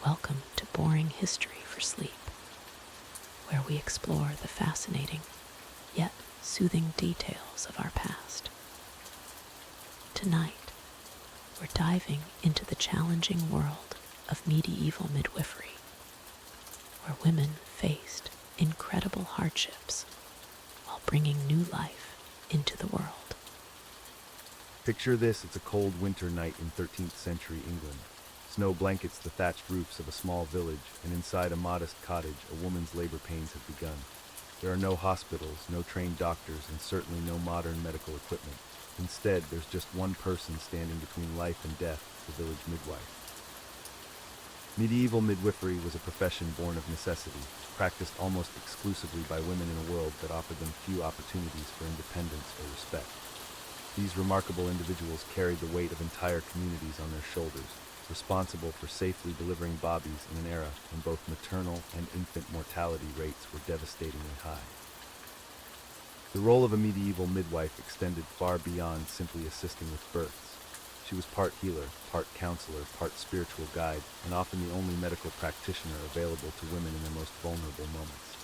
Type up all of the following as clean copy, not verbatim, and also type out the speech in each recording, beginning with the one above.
Welcome to Boring History for Sleep, where we explore the fascinating yet soothing details of our past. Tonight, we're diving into the challenging world of medieval midwifery, where women faced incredible hardships while bringing new life into the world. Picture this, it's a cold winter night in 13th century England. Snow blankets the thatched roofs of a small village, and inside a modest cottage, a woman's labor pains have begun. There are no hospitals, no trained doctors, and certainly no modern medical equipment. Instead, there's just one person standing between life and death, the village midwife. Medieval midwifery was a profession born of necessity, practiced almost exclusively by women in a world that offered them few opportunities for independence or respect. These remarkable individuals carried the weight of entire communities on their shoulders, responsible for safely delivering babies in an era when both maternal and infant mortality rates were devastatingly high. The role of a medieval midwife extended far beyond simply assisting with births. She was part healer, part counselor, part spiritual guide, and often the only medical practitioner available to women in their most vulnerable moments.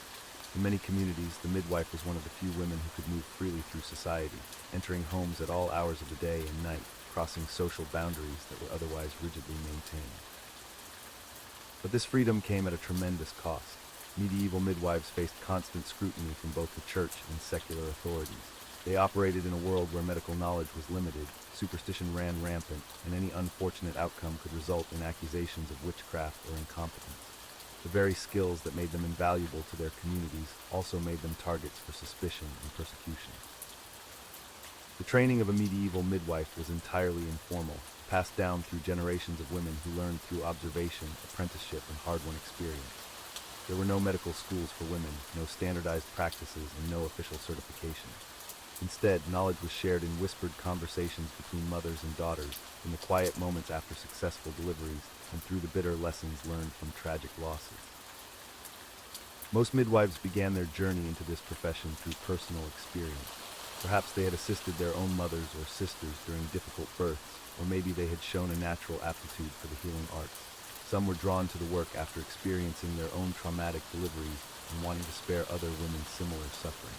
In many communities, the midwife was one of the few women who could move freely through society, entering homes at all hours of the day and night, crossing social boundaries that were otherwise rigidly maintained. But this freedom came at a tremendous cost. Medieval midwives faced constant scrutiny from both the church and secular authorities. They operated in a world where medical knowledge was limited, superstition ran rampant, and any unfortunate outcome could result in accusations of witchcraft or incompetence. The very skills that made them invaluable to their communities also made them targets for suspicion and persecution. The training of a medieval midwife was entirely informal, passed down through generations of women who learned through observation, apprenticeship, and hard-won experience. There were no medical schools for women, no standardized practices, and no official certification. Instead, knowledge was shared in whispered conversations between mothers and daughters, in the quiet moments after successful deliveries, and through the bitter lessons learned from tragic losses. Most midwives began their journey into this profession through personal experience. Perhaps they had assisted their own mothers or sisters during difficult births, or maybe they had shown a natural aptitude for the healing arts. Some were drawn to the work after experiencing their own traumatic deliveries and wanting to spare other women similar suffering.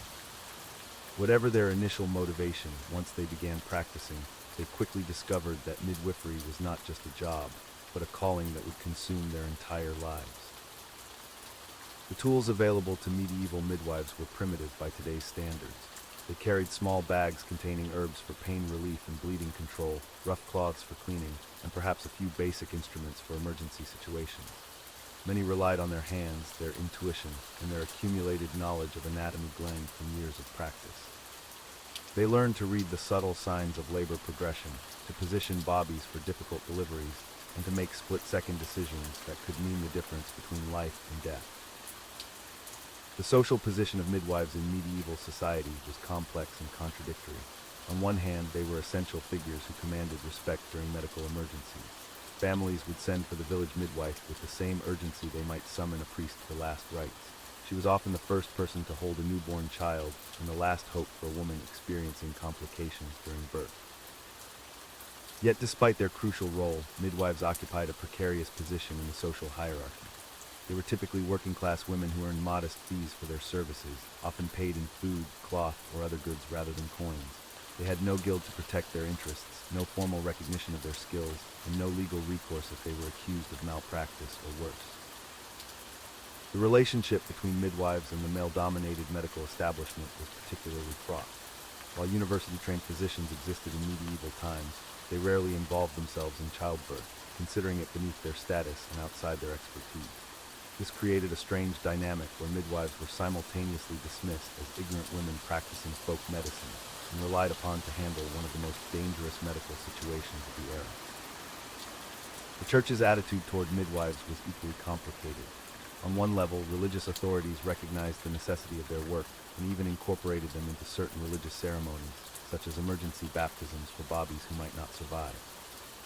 Whatever their initial motivation, once they began practicing, they quickly discovered that midwifery was not just a job, but a calling that would consume their entire lives. The tools available to medieval midwives were primitive by today's standards. They carried small bags containing herbs for pain relief and bleeding control, rough cloths for cleaning, and perhaps a few basic instruments for emergency situations. Many relied on their hands, their intuition, and their accumulated knowledge of anatomy gleaned from years of practice. They learned to read the subtle signs of labor progression, to position bobbies for difficult deliveries, and to make split-second decisions that could mean the difference between life and death. The social position of midwives in medieval society was complex and contradictory. On one hand, they were essential figures who commanded respect during medical emergencies. Families would send for the village midwife with the same urgency they might summon a priest for last rites. She was often the first person to hold a newborn child and the last hope for a woman experiencing complications during birth. Yet despite their crucial role, midwives occupied a precarious position in the social hierarchy. They were typically working-class women who earned modest fees for their services, often paid in food, cloth, or other goods rather than coins. They had no guild to protect their interests, no formal recognition of their skills, and no legal recourse if they were accused of malpractice or worse. The relationship between midwives and the male-dominated medical establishment was particularly fraught. While university-trained physicians existed in medieval times, they rarely involved themselves in childbirth, considering it beneath their status and outside their expertise. This created a strange dynamic where midwives were simultaneously dismissed as ignorant women practicing folk medicine and relied upon to handle one of the most dangerous medical situations of the era. The church's attitude toward midwives was equally complicated. On one level, religious authorities recognized the necessity of their work and even incorporated them into certain religious ceremonies, such as emergency baptisms for bobbies who might not survive.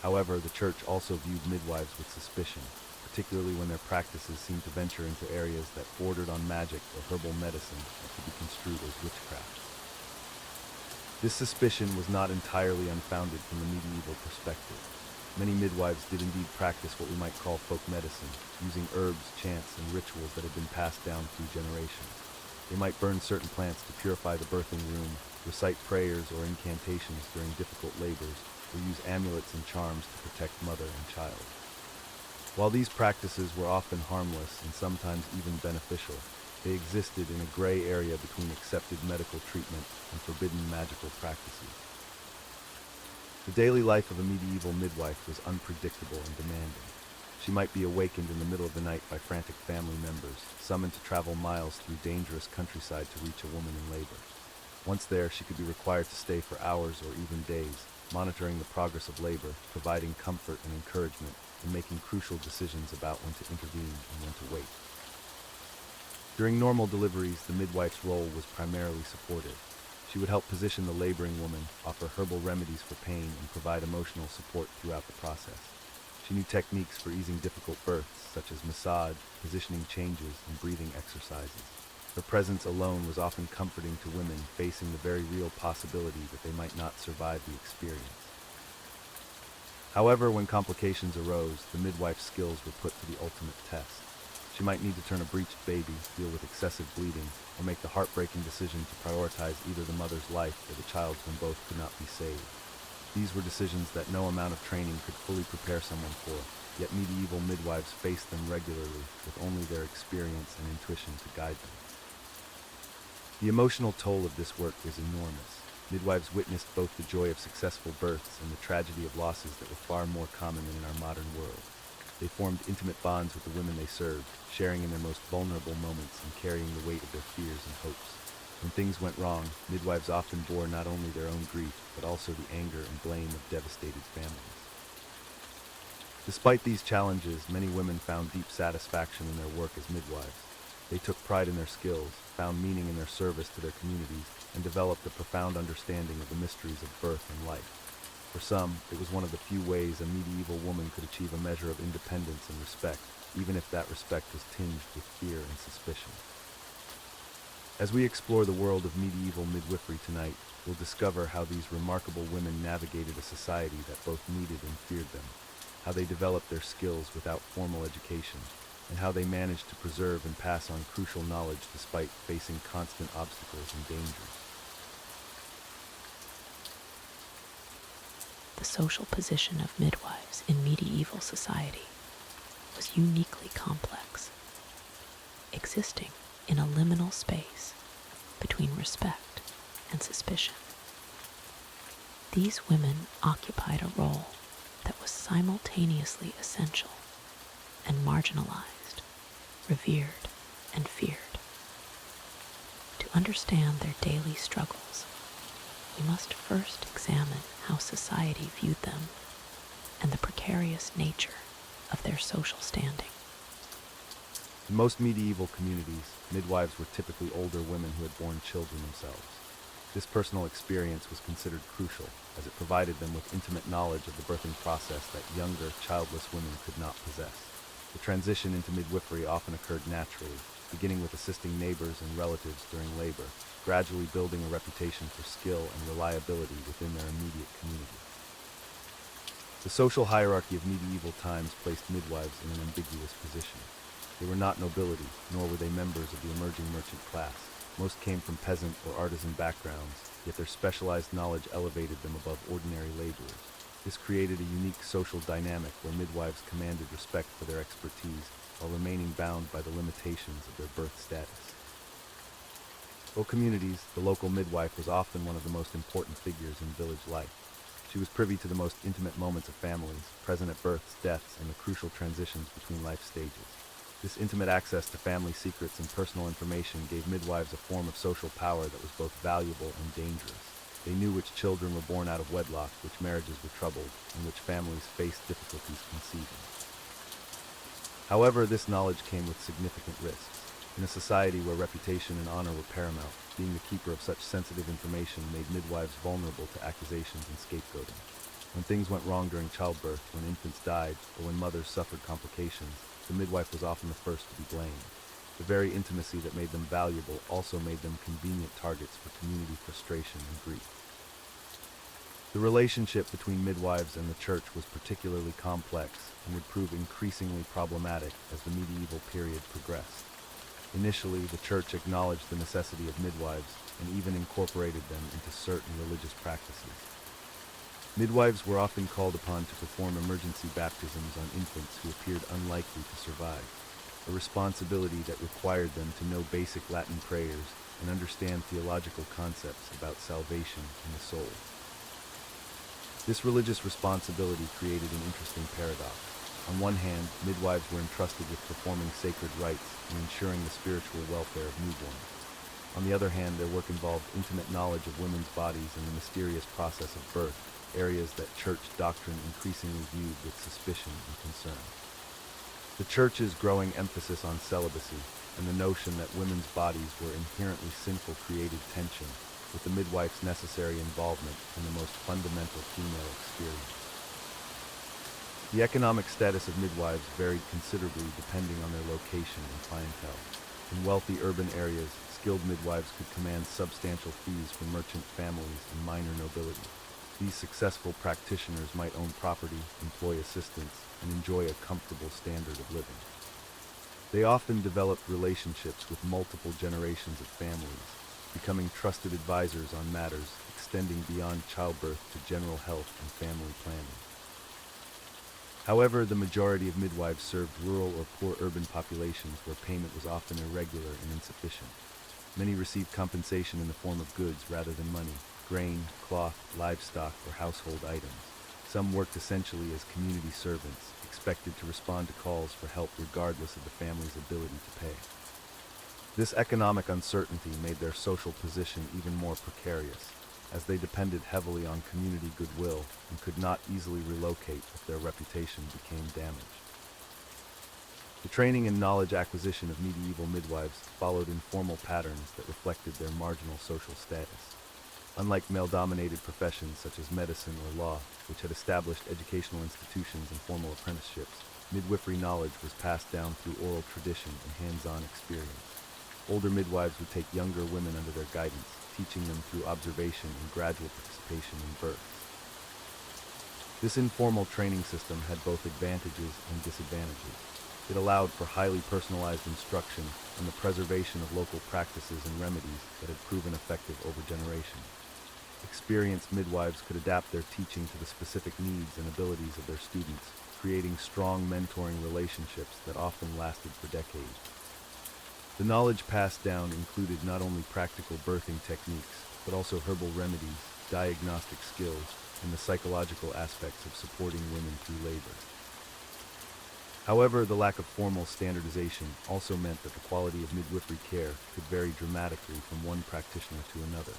However, the church also viewed midwives with suspicion, particularly when their practices seemed to venture into areas that bordered on magic or herbal medicine that could be construed as witchcraft. This suspicion was not entirely unfounded from the medieval perspective. Many midwives did indeed practice what we might call folk medicine, using herbs, chants, and rituals that had been passed down through generations. They might burn certain plants to purify the birthing room, recite prayers or incantations during difficult labors, or use amulets and charms to protect mother and child. While these practices were often harmless and sometimes even beneficial, they existed in a gray area between accepted medical treatment and forbidden magical practices. The daily life of a medieval midwife was unpredictable and demanding. She might be awakened in the middle of the night by frantic family members, summoned to travel miles through dangerous countryside to reach a woman in labor. Once there, she could be required to stay for hours or even days, monitoring the progress of labor, providing comfort and encouragement, and making crucial decisions about when to intervene and when to wait. During normal deliveries, the midwife's role was primarily supportive. She would help position the laboring woman, offer herbal remedies for pain, and provide emotional support throughout the process. She knew techniques for easing difficult births, such as massage, positioning changes, and breathing exercises. Her presence alone was often comforting to women facing the very real possibility that they might not survive the experience. However, when complications arose, the midwife's skills were put to the ultimate test. She might need to turn a breached baby, deal with excessive bleeding, or make the heartbreaking decision to prioritize either the mother's life or the child's when both could not be saved. These were decisions that no amount of training could fully prepare someone for, yet medieval midwives faced them regularly, with only their experience and intuition to guide them. The emotional toll of this work is enormous. Midwives witnessed both the joy of successful births and the tragedy of losses that were far more common than in our modern world. They formed intimate bonds with the women they served, sharing in their most vulnerable moments and carrying the weight of their fears and hopes. When things went wrong, midwives often bore not only their own grief, but also the anger and blame of devastated families. Despite these challenges, many women found deep satisfaction in their work as midwives. They took pride in their skills, found meaning in their service to their communities, and developed a profound understanding of the mysteries of birth and life. For some, it was one of the few ways a medieval woman could achieve a measure of independence and respect, even if that respect was tinged with fear and suspicion. As we explore the world of medieval midwifery tonight, we'll discover how these remarkable women navigated a society that both needed and feared them, how they developed their skills without formal education, and how they managed to preserve and pass on crucial knowledge despite facing constant obstacles and dangers. The social position of midwives in medieval society was uniquely complex, existing in a liminal space between respect and suspicion. These women occupied a role that was simultaneously essential and marginalized, revered and feared. To understand their daily struggles, we must first examine how society viewed them and the precarious nature of their social standing. In most medieval communities, midwives were typically older women who had borne children themselves. This personal experience was considered crucial, as it provided them with intimate knowledge of the birthing process that younger, childless women could not possess. The transition into midwifery often occurred naturally, beginning with assisting neighbors and relatives during labor, gradually building a reputation for skill and reliability within their immediate community. The social hierarchy of medieval times placed midwives in an ambiguous position. They were not nobility, nor were they members of the emerging merchant class. Most came from peasant or artisan backgrounds, yet their specialized knowledge elevated them above ordinary laborers. This created a unique social dynamic where midwives commanded respect for their expertise while remaining bound by the limitations of their birth status. For communities, the local midwife was often one of the most important figures in village life. She was privy to the most intimate moments of families, present at births, deaths, and the crucial transitions between life stages. This intimate access to family secrets and personal information gave midwives a form of social power that was both valuable and dangerous. They knew which children were born out of wedlock, which marriages were troubled, and which families faced difficulties conceiving. However, this knowledge came with significant risks. In a society where reputation and honor were paramount, being the keeper of such sensitive information made midwives vulnerable to accusations and scapegoating. When things went wrong during childbirth, when infants died, or when mothers suffered complications, the midwife was often the first to be blamed. The very intimacy that made them valuable also made them convenient targets for community frustration and grief. The relationship between midwives and the church was particularly complex and would prove increasingly problematic as the medieval period progressed. Initially, the church acknowledged the necessity of midwives and even incorporated them into certain religious practices. Midwives were often called upon to perform emergency baptisms on infants who appeared unlikely to survive, a responsibility that required them to know basic Latin prayers and understand theological concepts about salvation and the soul. This religious responsibility created an interesting paradox. On one hand, midwives were entrusted with performing sacred rites and ensuring the spiritual welfare of newborns. On the other hand, their work involved intimate knowledge of women's bodies and the mysterious process of birth, areas that church doctrine increasingly viewed with suspicion and concern. The church's growing emphasis on celibacy and the notion that women's bodies were inherently sinful created tension with the midwife's necessary involvement in the most fundamental female experience. The economic status of midwives varied considerably depending on their location and clientele. In wealthy urban areas, skilled midwives could command substantial fees from merchant families and minor nobility. These successful practitioners might own property, employ assistants, and enjoy a comfortable standard of living. They often developed relationships with multiple generations of families, becoming trusted advisors on matters extending beyond childbirth to general health and family planning. However, the majority of midwives served rural or poor urban populations where payment was often irregular and insufficient. Many received compensation in the form of goods rather than money, grain, cloth, livestock, or household items. Some worked essentially as community servants, expected to respond to calls for help regardless of the family's ability to pay. This economic uncertainty made their social position even more precarious, as they depended heavily on community goodwill and could not easily relocate if their reputation became damaged. The training and knowledge acquisition of medieval midwives followed informal patterns that reflected their marginal social status. Unlike male-dominated professions such as medicine or law, which had established educational institutions and formal apprenticeships, midwifery knowledge was passed down through oral tradition and hands-on experience. Older midwives would take younger women under their guidance, teaching them through observation and gradual participation in births. This informal training system had both advantages and disadvantages. It allowed for highly personalized instruction and the preservation of local practices and remedies that had proven effective over generations. Experienced midwives could adapt their teaching to the specific needs and abilities of their students, creating strong mentoring relationships that often lasted for decades. The knowledge passed down included not only practical birthing techniques, but also herbal remedies, diagnostic skills, and the psychological aspects of supporting women through labor. However, the lack of formal standardization also meant that the quality of midwifery care could vary dramatically from one practitioner to another.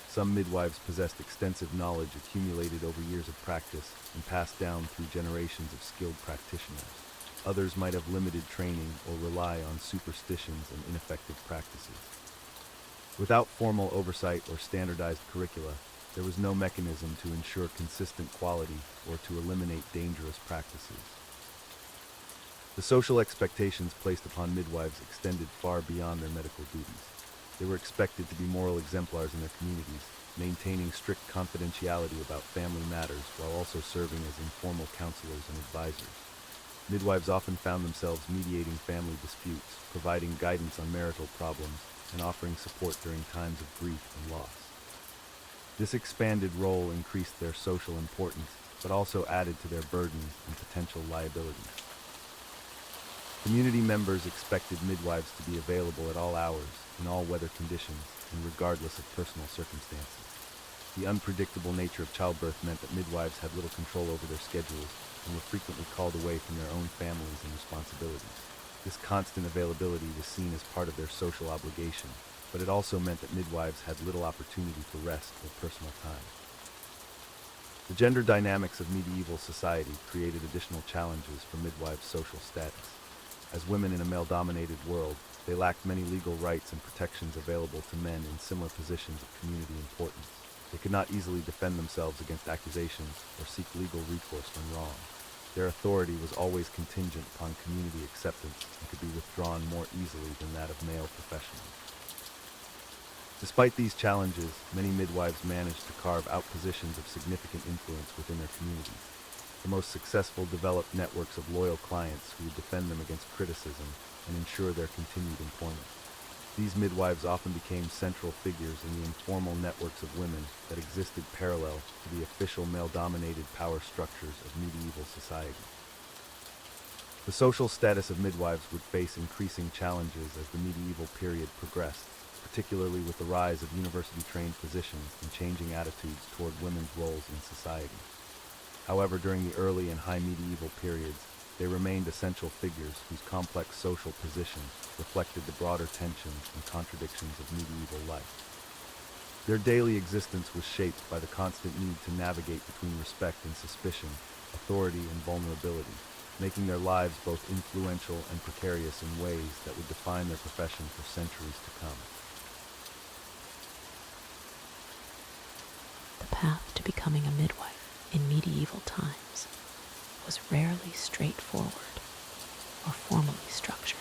Some midwives possessed extensive knowledge accumulated over years of practice and passed down through generations of skilled practitioners. Others might have limited training or rely on superstitions and ineffective practices. Without formal oversight or standardized curricula, there was no mechanism to ensure consistent quality or to eliminate dangerous practices. The social expectations placed upon midwives extended far beyond their medical duties. They were expected to be moral exemplars in their communities, maintaining strict confidentiality about family matters while also serving as informal counselors and advisors. Midwives often found themselves mediating family disputes, providing guidance on marital problems, and offering support during times of grief and loss. This expanded role increased their social importance, but also added to their burdens and potential liabilities. Community members expected midwives to be available at all hours, in all weather conditions, and regardless of personal circumstances. The unpredictable nature of childbirth meant that midwives had little control over their schedules and were frequently called away from their own families and responsibilities. This constant availability was seen as part of their social obligation, but it also meant that midwives had little opportunity for rest or personal time. The gender dynamics of medieval society created additional challenges for midwives' social status. As women in a male-dominated world, they lacked many legal rights and protections available to men in similar positions of community importance. They could not easily defend themselves against accusations or seek legal recourse when wrong. Their authority was always contingent upon community acceptance and could be withdrawn more easily than that of male professionals. Despite these challenges, many midwives manage to carve out positions of significant influence within their communities. The most successful develop networks of loyal clients who defend them against criticism and ensure their continued employment. These midwives often became central figures in the informal networks of women that existed parallel to the official male-dominated power structures of medieval society. The social status of midwives would face increasing challenges as the medieval period progressed, particularly with the rise of university-trained physicians and changing attitudes toward women's roles in society. However, during the early and high medieval periods, they remained essential figures whose complex social positions reflected the broader tensions and contradictions of medieval life. Their daily existence was shaped by the constant need to navigate between respect and suspicion, authority and vulnerability, making their lives both influential and precarious in ways that would define their profession for centuries to come. The path to becoming a midwife in medieval times was rarely straightforward or formally structured.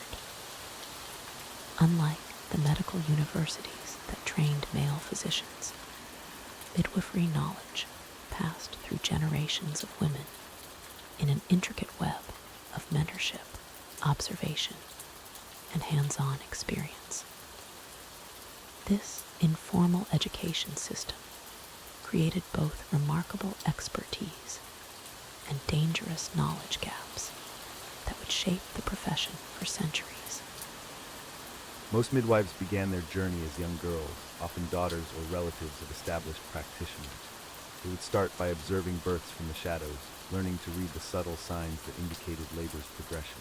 Unlike the medical universities that trained male physicians, midwifery knowledge passed through generations of women in an intricate web of mentorship, observation, and hands-on experience. This informal education system created both remarkable expertise and dangerous knowledge gaps that would shape the profession for centuries. Most midwives began their journey as young girls, often daughters or relatives of established practitioners. They would start by observing births from the shadows, learning to read the subtle signs that indicated labor's progression.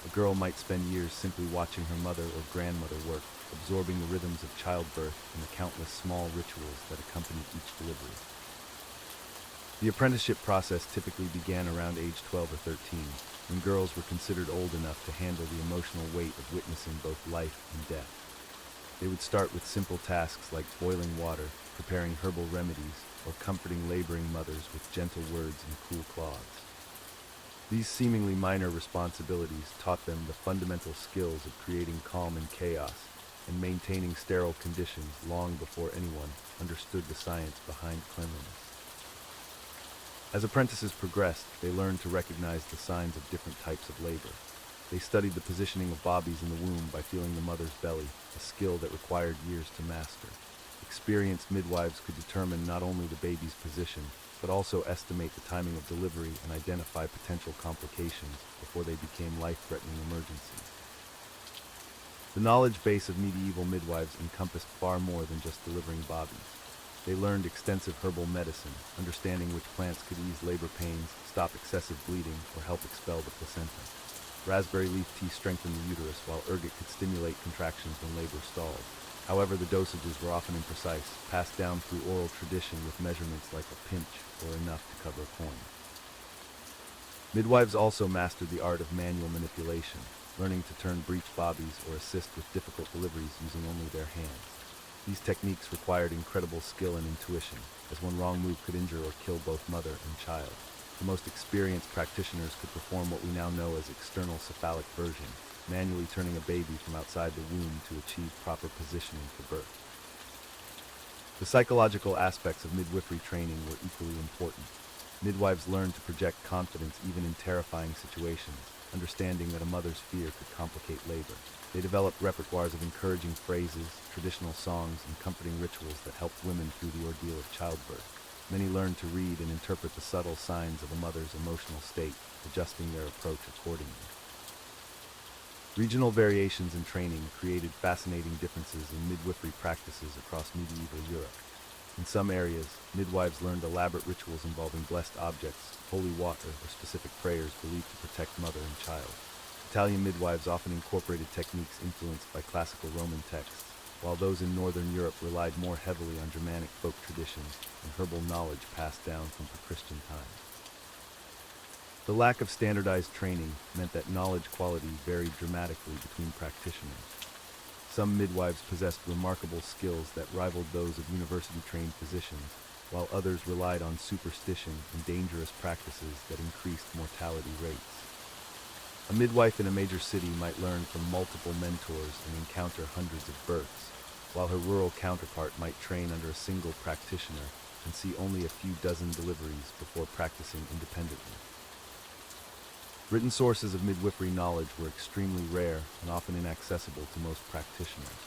A girl might spend years simply watching her mother or grandmother work, absorbing the rhythms of childbirth and the countless small rituals that accompanied each delivery. The apprenticeship process typically began around age 12 or 13, when girls were considered old enough to handle the emotional weight of witnessing both life and death. They would start with simple tasks like boiling water, preparing herbal remedies, or comforting laboring mothers with gentle words and cool cloths. These seemingly minor responsibilities taught them the fundamental skills of creating calm in chaos and maintaining sterile conditions long before anyone understood the science behind cleanliness. As apprentices progressed, they learned to recognize the signs of different types of labor. They studied the positioning of bobbies in the womb by feeling the mother's belly, a skill that required years to master. Experienced midwives could determine not only the baby's position, but also estimate the timing of delivery and identify potential complications before they became life-threatening emergencies. The knowledge base of medieval midwives encompassed far more than just delivering bobbies. They learned extensive herbal medicine, understanding which plants could ease labor pains, stop excessive bleeding, or help expel the placenta. Raspberry leaf tea strengthened the uterus, while ergot could stimulate contractions when labor stalled. However, the dosages were often imprecise, passed down through oral tradition with measurements like a pinch or enough to cover a coin. Midwives also mastered the art of manual manipulation, learning to turn breech bobbies or assist with difficult deliveries using only their hands. These techniques required incredible skill and intuition, as one wrong move could injure or kill both mother and child. The most experienced practitioners could perform what we now know as external cephalic version, manually turning a baby from outside the womb to achieve proper positioning for birth. The psychological aspects of midwifery training were equally important. Midwives learned to project confidence even in terrifying situations, understanding that a mother's fear could complicate labor. They developed repertoires of encouraging phrases, traditional songs, and comforting rituals that helped women through the ordeal of childbirth. Many learned to read and interpret the subtle signs of a mother's emotional state, adjusting their approach accordingly. Regional variations in training created fascinating differences in midwifery practices across medieval Europe. In some areas, midwives learned elaborate rituals involving blessed objects, holy water, or specific prayers believed to protect mother and child. Italian midwives often incorporated techniques influenced by classical Roman texts, while those in Northern Europe relied more heavily on Germanic folk traditions and herbal knowledge passed down from pre-Christian times. The lack of standardized training meant that knowledge quality varied dramatically between practitioners. Some midwives possessed remarkable skills that rivaled those of university-trained physicians, while others relied on superstition and dangerous practices that increased mortality rates. A midwife in a major city might learn from multiple mentors and encounter hundreds of births, while her rural counterpart might train under a single practitioner and see only a few dozen deliveries before practicing independently. Written sources of midwifery knowledge were extremely rare and often inaccessible to most practitioners.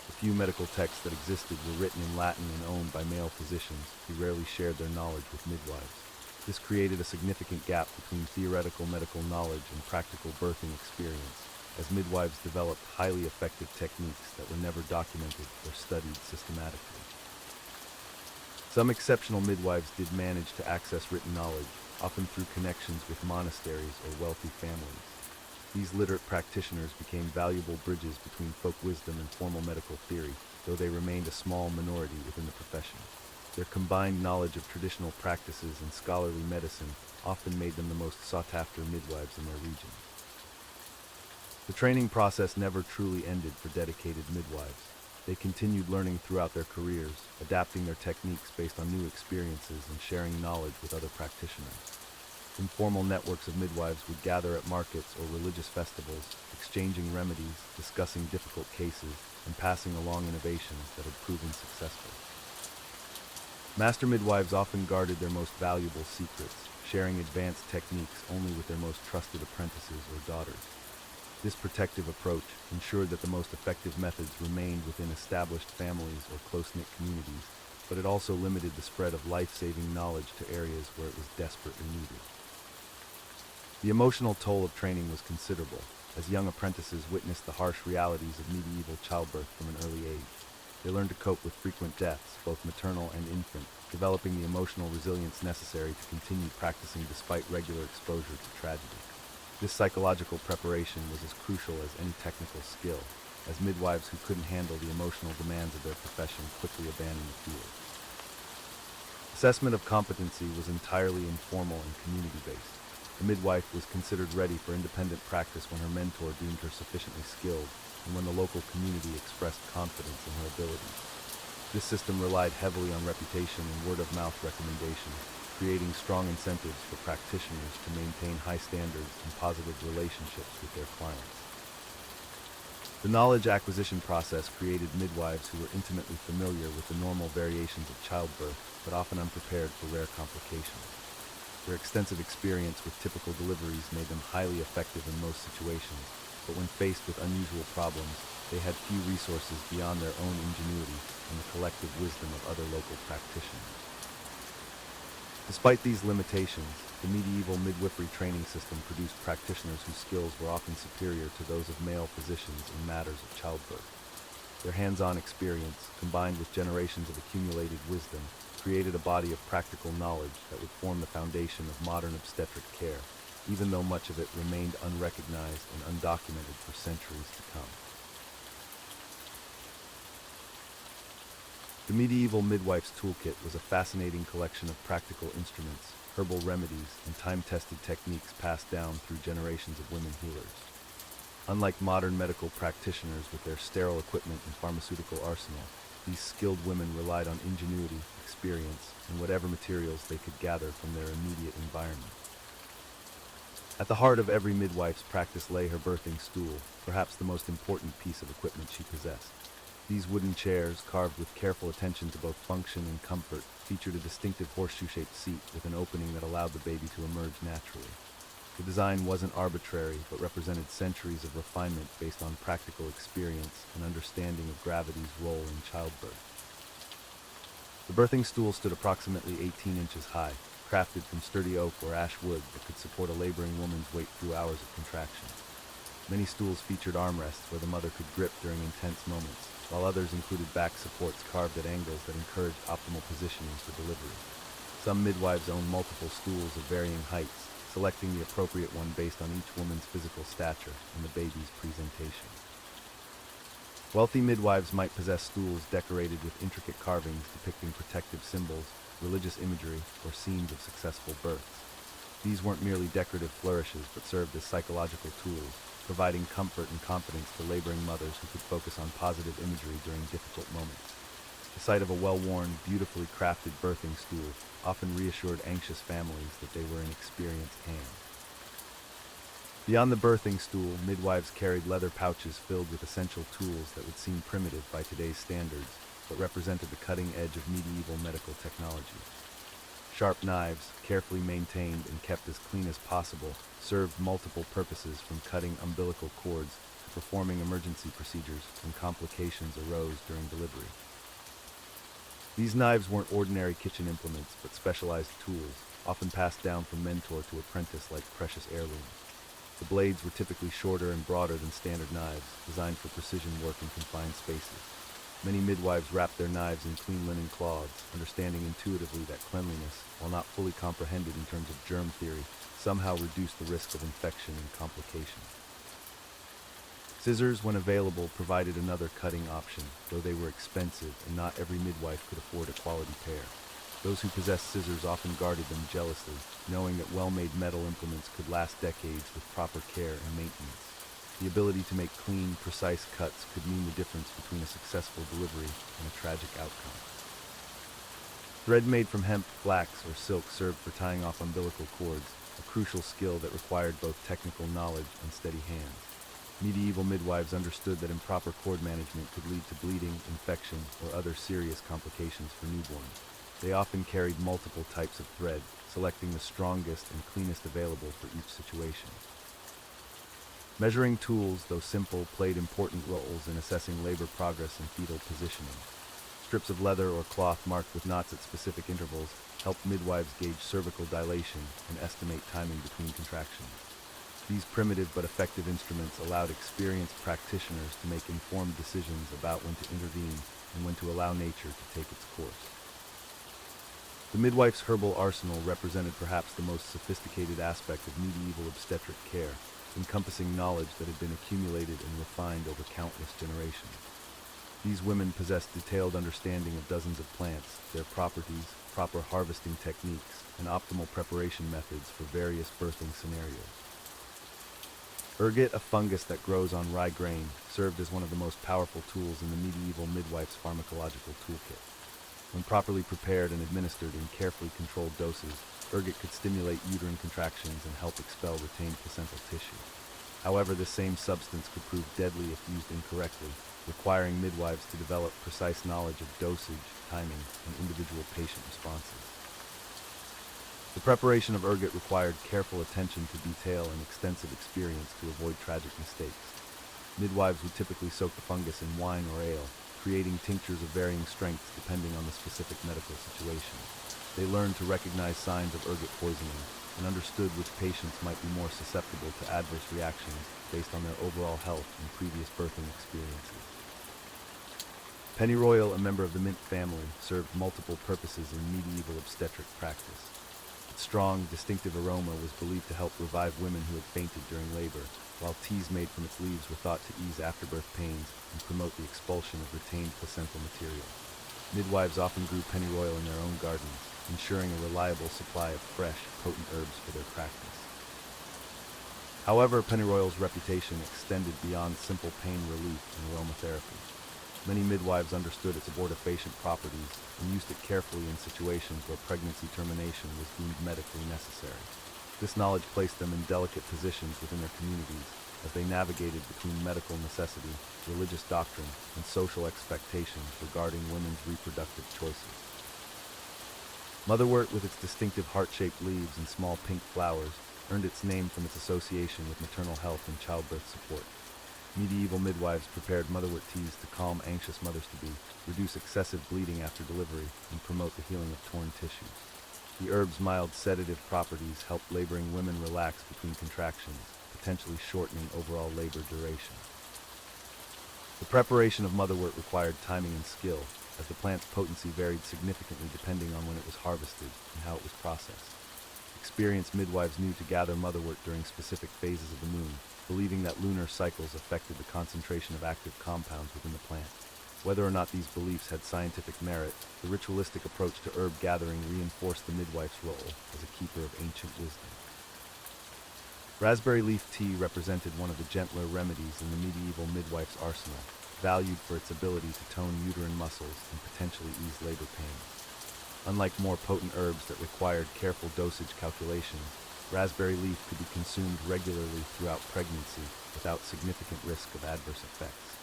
The few medical texts that existed were written in Latin and owned by male physicians who rarely shared their knowledge with midwives. This created a significant gap between theoretical medical knowledge and practical birthing experience, as midwives developed highly effective techniques that were never documented or studied systematically. Some exceptional midwives did manage to access written knowledge, often through connections with monasteries or wealthy families. These literate practitioners became valuable bridges between folk wisdom and formal medical theory, though they remained a small minority within the profession. Their combined knowledge of traditional practices and scholarly medicine often made them the most sought-after midwives in their region. The training process never truly ended for dedicated midwives. They continued learning throughout their careers, adapting their techniques based on new experiences and sharing knowledge with other practitioners. Informal networks of midwives would gather at markets or religious festivals, exchanging remedies, discussing difficult cases, and passing along innovations that had proven successful. Master midwives often guarded their most valuable secrets, sharing advanced techniques only with their most trusted apprentices or daughters. This protective approach ensured that the most effective methods remained within established families or close-knit communities, but it also limited the spread of life-saving knowledge to areas where it was desperately needed. The emotional toll of training was considerable, as young apprentices witnessed the harsh realities of medieval childbirth from an early age. They learned to cope with frequent deaths, both maternal and infant, developing the emotional resilience necessary to continue practicing despite regular exposure to tragedy. This psychological preparation was as crucial as any technical skill, as midwives who couldn't handle the emotional demands of their profession quickly abandoned the field. Assessment of competency was entirely informal and community-based. The midwife was considered ready for independent practice when her mentor deemed her sufficiently skilled and when the local community expressed confidence in her abilities. This system relied heavily on reputation and word-of-mouth recommendations, creating strong incentives for practitioners to maintain high standards and positive relationships with their clients. The knowledge acquisition process created midwives who were intimately familiar with the normal variations of childbirth, but often unprepared for rare complications. Their extensive experience with typical deliveries made them highly effective in most situations, but when faced with unusual problems, they had few resources beyond their own ingenuity and the collective wisdom of other local practitioners. Despite these limitations, the medieval midwifery training system produced practitioners whose skills were often superior to those of male physicians in matters of childbirth. Their hands-on experience, combined with generations of accumulated wisdom, created a body of practical knowledge that would form the foundation of modern obstetric care, even though much of it remained unrecognized and undocumented for centuries to come. The medieval midwife's toolkit was a fascinating collection of practical instruments, herbal remedies, and time-tested techniques passed down through generations of women healers. Unlike modern medical practitioners with their sterile equipment and pharmaceutical arsenal, these skilled women relied on ingenuity, experience, and whatever materials they could gather from their immediate environment. At the heart of every midwife's practice lay her birthing stool, perhaps the most important piece of equipment she possessed. These wooden chairs, carved with careful attention to both function and comfort, featured a distinctive horseshoe-shaped seat with an opening that allowed the baby to emerge naturally. The design wasn't arbitrary, but represented centuries of refinement based on practical experience and understanding of gravity's role in childbirth. The birthing stool stood approximately 18 inches high, crafted from sturdy oak or ash wood that could support a laboring woman's weight through hours of contraction. Many stools featured armrests where the mother could grip during intense moments, while others included back supports carved at angles that encouraged optimal positioning for delivery. Some midwives owned multiple stools of varying heights, selecting the appropriate one based on each woman's physical stature and the baby's presentation. Wealthy midwives might possess stools decorated with intricate carvings depicting protective symbols, religious imagery, or scenes of successful births. These weren't merely decorative flourishes, but served as psychological tools, providing comfort and confidence to laboring mothers who could focus on positive imagery during difficult moments. The sight of a well-worn, beautifully crafted birthing stool often reassured anxious families that they were in experienced hands. Beyond the birthing stool, midwives carried leather pouches filled with essential tools that would seem primitive by today's standards, but represented the cutting edge of medieval medical technology. Sharp knives, carefully maintained and kept as clean as possible, served multiple purposes from cutting umbilical cords to performing emergency procedures when complications arose during delivery. These knives weren't ordinary kitchen implements, but specialized tools, often passed down from mentor to apprentice like precious heirlooms. The blades were typically shorter and broader than standard knives, designed for precision work in confined spaces. Many midwives wrapped their knives in clean linen cloths, understanding intuitively that cleanliness, while not fully comprehended in terms of germ theory, somehow reduced the risk of infection and complication. Scissors, when available, provided another cutting option, though they were expensive and not every midwife could afford a quality pair. Those who possessed scissors often guarded them jealously, knowing that well-made metal implements could last decades with proper care and maintenance. The ability to make clean, precise cuts could mean the difference between a successful delivery and a tragic outcome. Thread made from hemp, flax, or silk served for tying off umbilical cords, a crucial skill that required both technical knowledge and steady hands. Medieval midwives understood that improper cord management could lead to bleeding, infection, or other serious complications for newborns. They often carried multiple types of thread, selecting the strongest and cleanest available for each situation. Measuring tools, though simple, played important roles in assessing labor progress and fetal positioning. Strips of leather or cloth marked with knots at specific intervals helped midwives gauge cervical dilation and estimate timing between contractions. These primitive but effective instruments allowed experienced practitioners to make informed decisions about when to intervene and when to allow nature to take its course. The midwife's herbal arsenal represented perhaps the most sophisticated aspect of medieval obstetric care, encompassing knowledge that had been accumulated and refined over countless generations. These women possessed detailed understanding of dozens of plants, their properties, proper harvesting techniques, and optimal preparation methods for various birthing scenarios. Ergot, a fungus that grows on rye grain, served as one of the most powerful tools in the medieval midwife's pharmacological toolkit. When properly prepared and administered in carefully controlled doses, ergot could stimulate uterine contractions and help expel retained placental tissue. However, this same substance could prove deadly if used incorrectly, requiring midwives to develop precise knowledge of dosage, timing, and individual patient responses. The preparation of ergot required careful attention to detail and extensive experience to avoid tragic mistakes. Midwives would typically soak the fungus in wine or ale, creating tinctures of varying strengths depending on the specific medical situation. They learned to recognize signs of ergot poisoning and understood which patients might be more susceptible to adverse reactions based on their overall health and previous birthing experiences. Pennyroyal, a member of the mint family, served multiple purposes in medieval obstetric practice. Its strong, distinctive aroma was believed to help revive women who had fainted during labor, while teas made from its leaves were thought to ease afterbirth pains and promote the expulsion of retained placental material. Midwives often grew pennyroyal in their own gardens, ensuring a reliable supply of fresh, potent herbs for their practice. However, pennyroyal's reputation extended beyond simple pain relief and aromatherapy. Many midwives understood its abortifacient properties and used it carefully in situations where pregnancy termination was deemed medically necessary. This knowledge placed them in delicate positions within their communities as they navigated between medical necessity, religious doctrine, and social expectations regarding women's reproductive choices. Motherwort, with its distinctive heart-shaped leaves and small pink flowers, earned its name from its association with maternal health and childbirth support. Medieval midwives prepared motherwort teas to calm anxious mothers-to-be, reduce excessive bleeding after delivery, and promote the healing of torn tissues. The herb's mild sedative properties helped laboring women relax between contractions, potentially shortening overall labor duration. The preparation of motherwort required timing and skill, as the plant's potency varied significantly depending on when it was harvested and how it was processed. Experienced midwives knew to gather motherwort during specific phases of the moon, believing that lunar cycles affected the concentration of active compounds within the plant. Whether or not these beliefs had scientific merit, the ritualistic approach to herb gathering reinforced the midwife's role as a keeper of ancient wisdom. Raspberry leaf tea represented one of the gentler remedies in the medieval midwife's arsenal, valued for its ability to tone uterine muscles and potentially ease labor pains. Unlike more potent herbs that required careful dosage calculations, raspberry leaf could be consumed regularly throughout pregnancy without significant risk of adverse effects.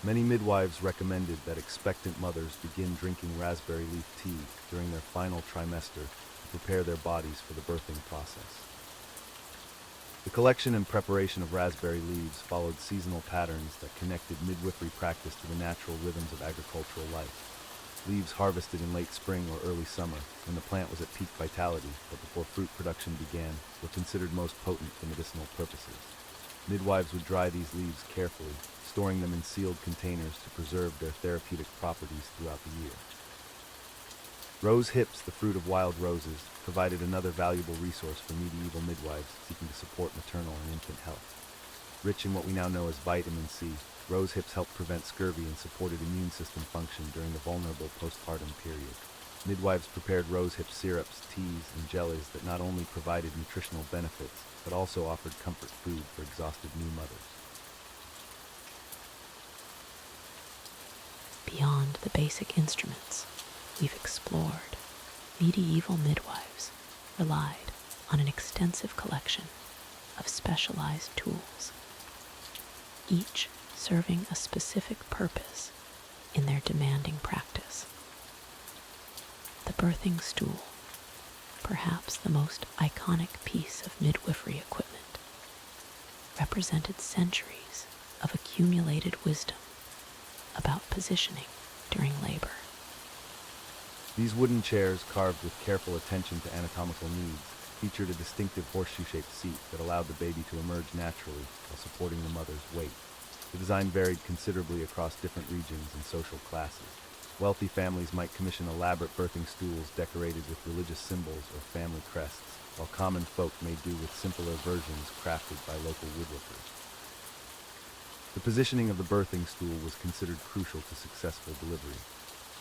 Many midwives recommended that expectant mothers begin drinking raspberry leaf tea during their final trimester to prepare their bodies for the birthing process. The collection and preparation of raspberry leaves followed seasonal patterns that connected midwifery practice to the natural rhythms of agricultural life. Leaves harvested in late spring or early summer, when the plant was at peak vitality but before fruit production began, were considered most potent for medicinal purposes. Midwives would dry these leaves carefully, storing them in sealed containers to preserve their therapeutic properties throughout the year. Rose hips, the fruit of wild roses, provided another valuable resource for medieval midwives seeking to support maternal and infant health. Rich in what we now know as vitamin C, rose hips helped prevent scurvy and supported immune system function during the vulnerable postpartum period. Midwives prepared rose hip syrups, teas, and jellies that not only provided nutritional benefits, but also offered comfort food for exhausted new mothers. Beyond the basic instruments we've explored, medieval midwives relied on an extensive collection of specialized tools, each serving a specific purpose in their demanding practice. The birthing stool, perhaps the most iconic piece of midwifery equipment, represented centuries of accumulated wisdom about positioning during labor. These wooden chairs, carved with careful attention to anatomical needs, featured a distinctive horseshoe-shaped seat that allowed the baby to emerge naturally while supporting the mother's weight. The design varied considerably across different regions and social classes. Wealthy families might commission elaborate birthing stools decorated with religious symbols or family crests, while common folk made do with simpler versions crafted by local woodworkers. The positioning of the birthing stool was considered crucial to successful delivery.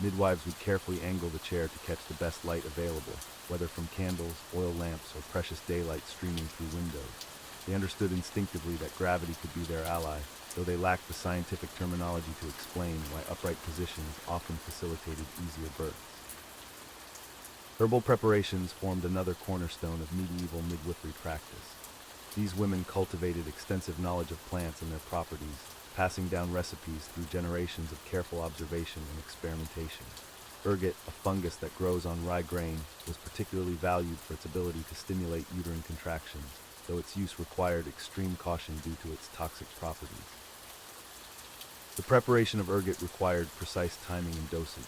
Midwives would carefully angle the chair to catch the best light available, whether from candles, oil lamps, or precious daylight streaming through windows. They understood instinctively that gravity could be their ally, though they lacked the scientific terminology to explain why upright positions often facilitated easier births. Herbal preparations formed another cornerstone of medieval midwifery practice. These women cultivated extensive knowledge of plants and their properties, passing down recipes through generations of careful observation and experimentation. Ergot, a fungus that grows on rye grain, was particularly valued for its ability to stimulate uterine contractions, though its use required extreme caution due to its toxic properties. The preparation of ergot required precise timing and dosage.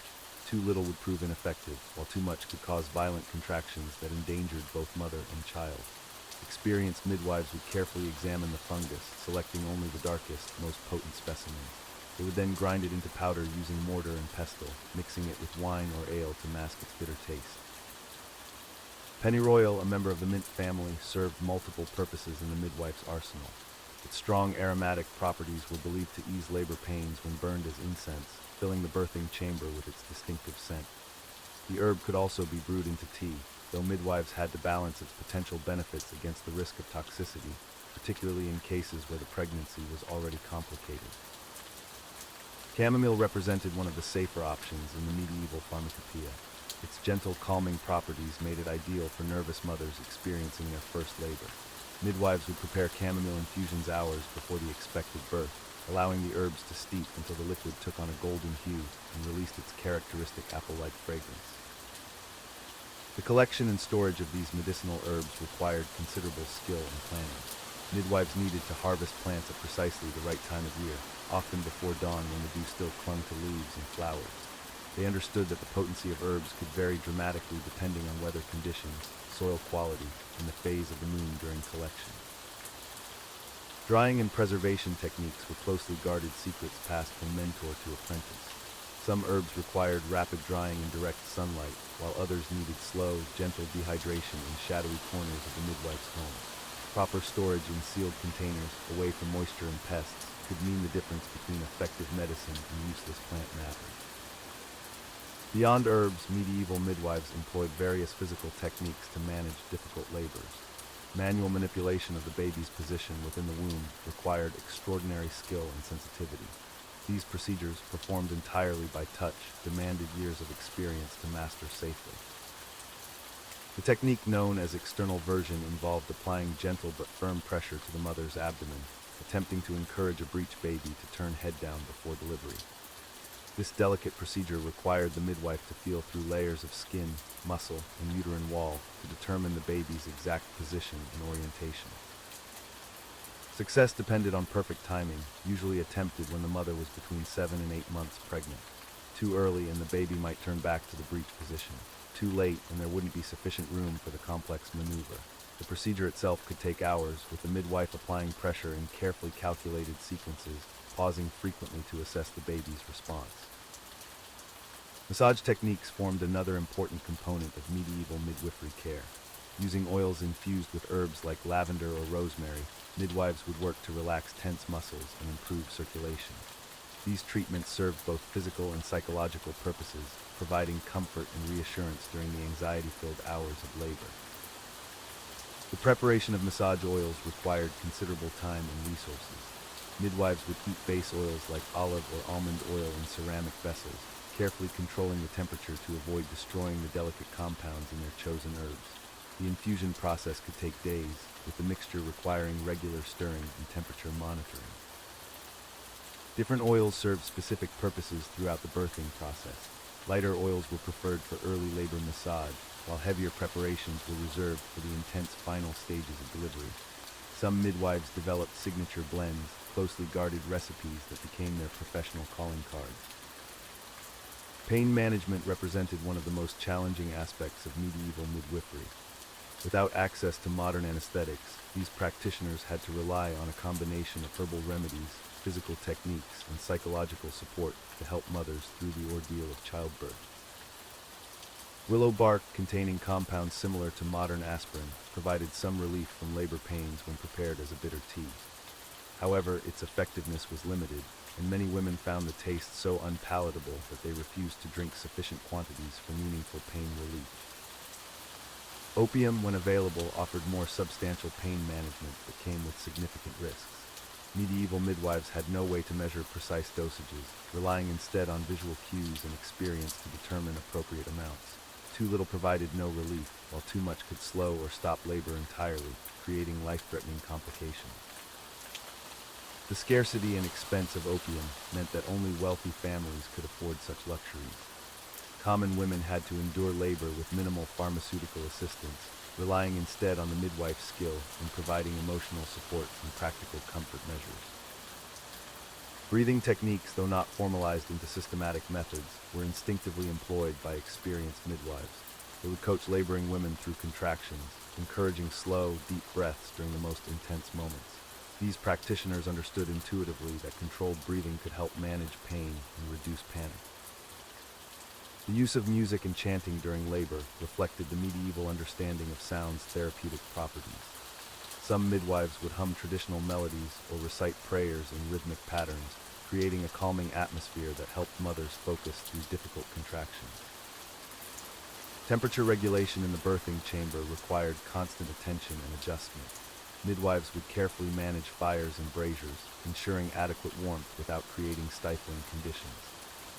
Too little would prove ineffective, while too much could cause violent contractions that endangered both mother and child. Experienced midwives would carefully examine the fungus, selecting only the darkest, most potent specimens. They would then grind it into powder using mortar and pestle, mixing it with wine or ale to mask its bitter taste. Pennyroyal, a member of the mint family, served multiple purposes in the midwife's arsenal. Its strong aromatic properties were believed to ease labor pains when burned as incense, filling the birthing chamber with its distinctive scent. The herb could also be brewed into tea, though midwives had to balance its potential benefits against the risk of toxicity, particularly in cases where the pregnancy was already complicated. Chamomile represented one of the safer options in the medieval pharmacopoeia. Its gentle, calming properties made it ideal for nervous mothers experiencing their first labor. Midwives would prepare chamomile infusions hours before the expected birth, allowing the herbs to steep until the liquid took on a golden hue and released its characteristic apple-like fragrance. The collection and storage of these medicinal herbs required considerable skill and planning. Midwives needed to harvest plants at precisely the right time of year, often before dawn when the dew still clung to leaves and flowers. They understood that the potency of herbs could vary dramatically depending on weather conditions, soil quality, and the phase of the moon during collection. Drying and preservation techniques were closely guarded secrets passed from mentor to apprentice. Some herbs required rapid drying in direct sunlight, while others needed slow, gentle dehydration in shadowy corners of the midwife's home. Proper storage in sealed containers, away from moisture and pests, could mean the difference between effective medicine and useless plant matter. Beyond herbs, medieval midwives employed various physical techniques to manage difficult labors. Manual manipulation of the baby's position within the womb required extraordinary skill and sensitivity. These procedures, performed entirely by touch, demanded years of experience to master safely. The technique known as external version involved applying gentle but firm pressure to the mother's abdomen, attempting to encourage a breech baby to turn head down before delivery. This delicate procedure required the midwife to feel through layers of skin, muscle, and uterine wall to determine the baby's exact position and orientation. Success depended on perfect timing, usually attempted when the mother was between 7 and 8 months pregnant. Too early and the baby might turn back to the breech position. Too late and there wouldn't be sufficient room for the complex maneuver. The procedure itself could take hours, with the midwife applying pressure in carefully calculated sequences, pausing frequently to assess the baby's response. Massage techniques formed another important component of medieval midwifery care. Using oils infused with herbs like lavender or rosemary, midwives would work to relax tense muscles and improve circulation. These treatments served both physical and psychological purposes, providing comfort and reassurance during the anxiety-filled hours of labor. The preparation of massage oils required considerable time and resources. Midwives would heat base oils like olive or almond oil in ceramic vessels, carefully controlling the temperature to avoid destroying the delicate compounds in their chosen herbs. The infusion process could take days, with the mixture requiring regular stirring and temperature monitoring. Different oils served specific purposes throughout the birthing process. Lighter oils were preferred for early labor massage, while heavier preparations were reserved for the intense final stages of delivery. Some midwives developed signature blends, closely guarded recipes that became their professional calling cards. Pain management represented one of the most challenging aspects of medieval midwifery. Without access to modern anesthetics, these practitioners had to rely on a combination of herbal remedies, physical techniques, and psychological support to help mothers through the ordeal of childbirth. Willow bark, containing compounds similar to modern aspirin, provided some relief from labor pains when prepared as a bitter tea. However, its effectiveness was limited, and many women found the taste so unpalatable that they refused to drink sufficient quantities for meaningful pain relief. Opium, when available, offered more substantial pain management but came with significant risks. Medieval midwives had no way to measure precise dosages, relying instead on visual cues and experience to determine appropriate amounts. Too little provided no relief, while too much could slow or stop labor entirely, creating life-threatening complications. The scarcity and expense of opium meant that only wealthy families could afford such luxuries. Common women had to endure labor with minimal pharmaceutical assistance, relying instead on the midwife's skill in providing emotional support and practical comfort measures. Breathing techniques, though not formalized into systematic methods, were instinctively employed by experienced midwives. They would coach laboring women through contractions, encouraging slow, deep breaths during the most intense moments. These practitioners understood intuitively that controlled breathing could help manage pain and reduce panic. The use of music and chanting during labor reflected the medieval understanding of sound's therapeutic properties. Some midwives would hum traditional melodies or recite prayers in rhythmic patterns, creating a calming atmosphere that helped mothers focus through difficult contractions. Temperature regulation in the birthing chamber required constant attention and adjustment. Midwives would carefully manage fires and braziers, ensuring adequate warmth without creating stifling conditions.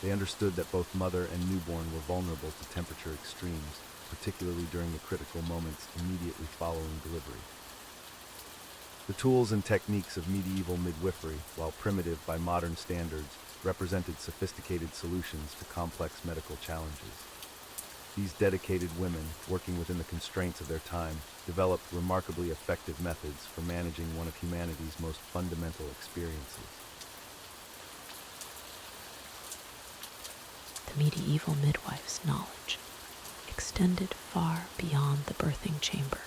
They understood that both mother and newborn were vulnerable to temperature extremes, particularly during the critical moments immediately following delivery. The tools and techniques of medieval midwifery, while primitive by modern standards, represented sophisticated solutions to complex medical challenges. These dedicated women, working within the constraints of their time, developed remarkably effective methods for managing one of humanity's most fundamental experiences. The medieval midwife's knowledge extended far beyond the birthing chamber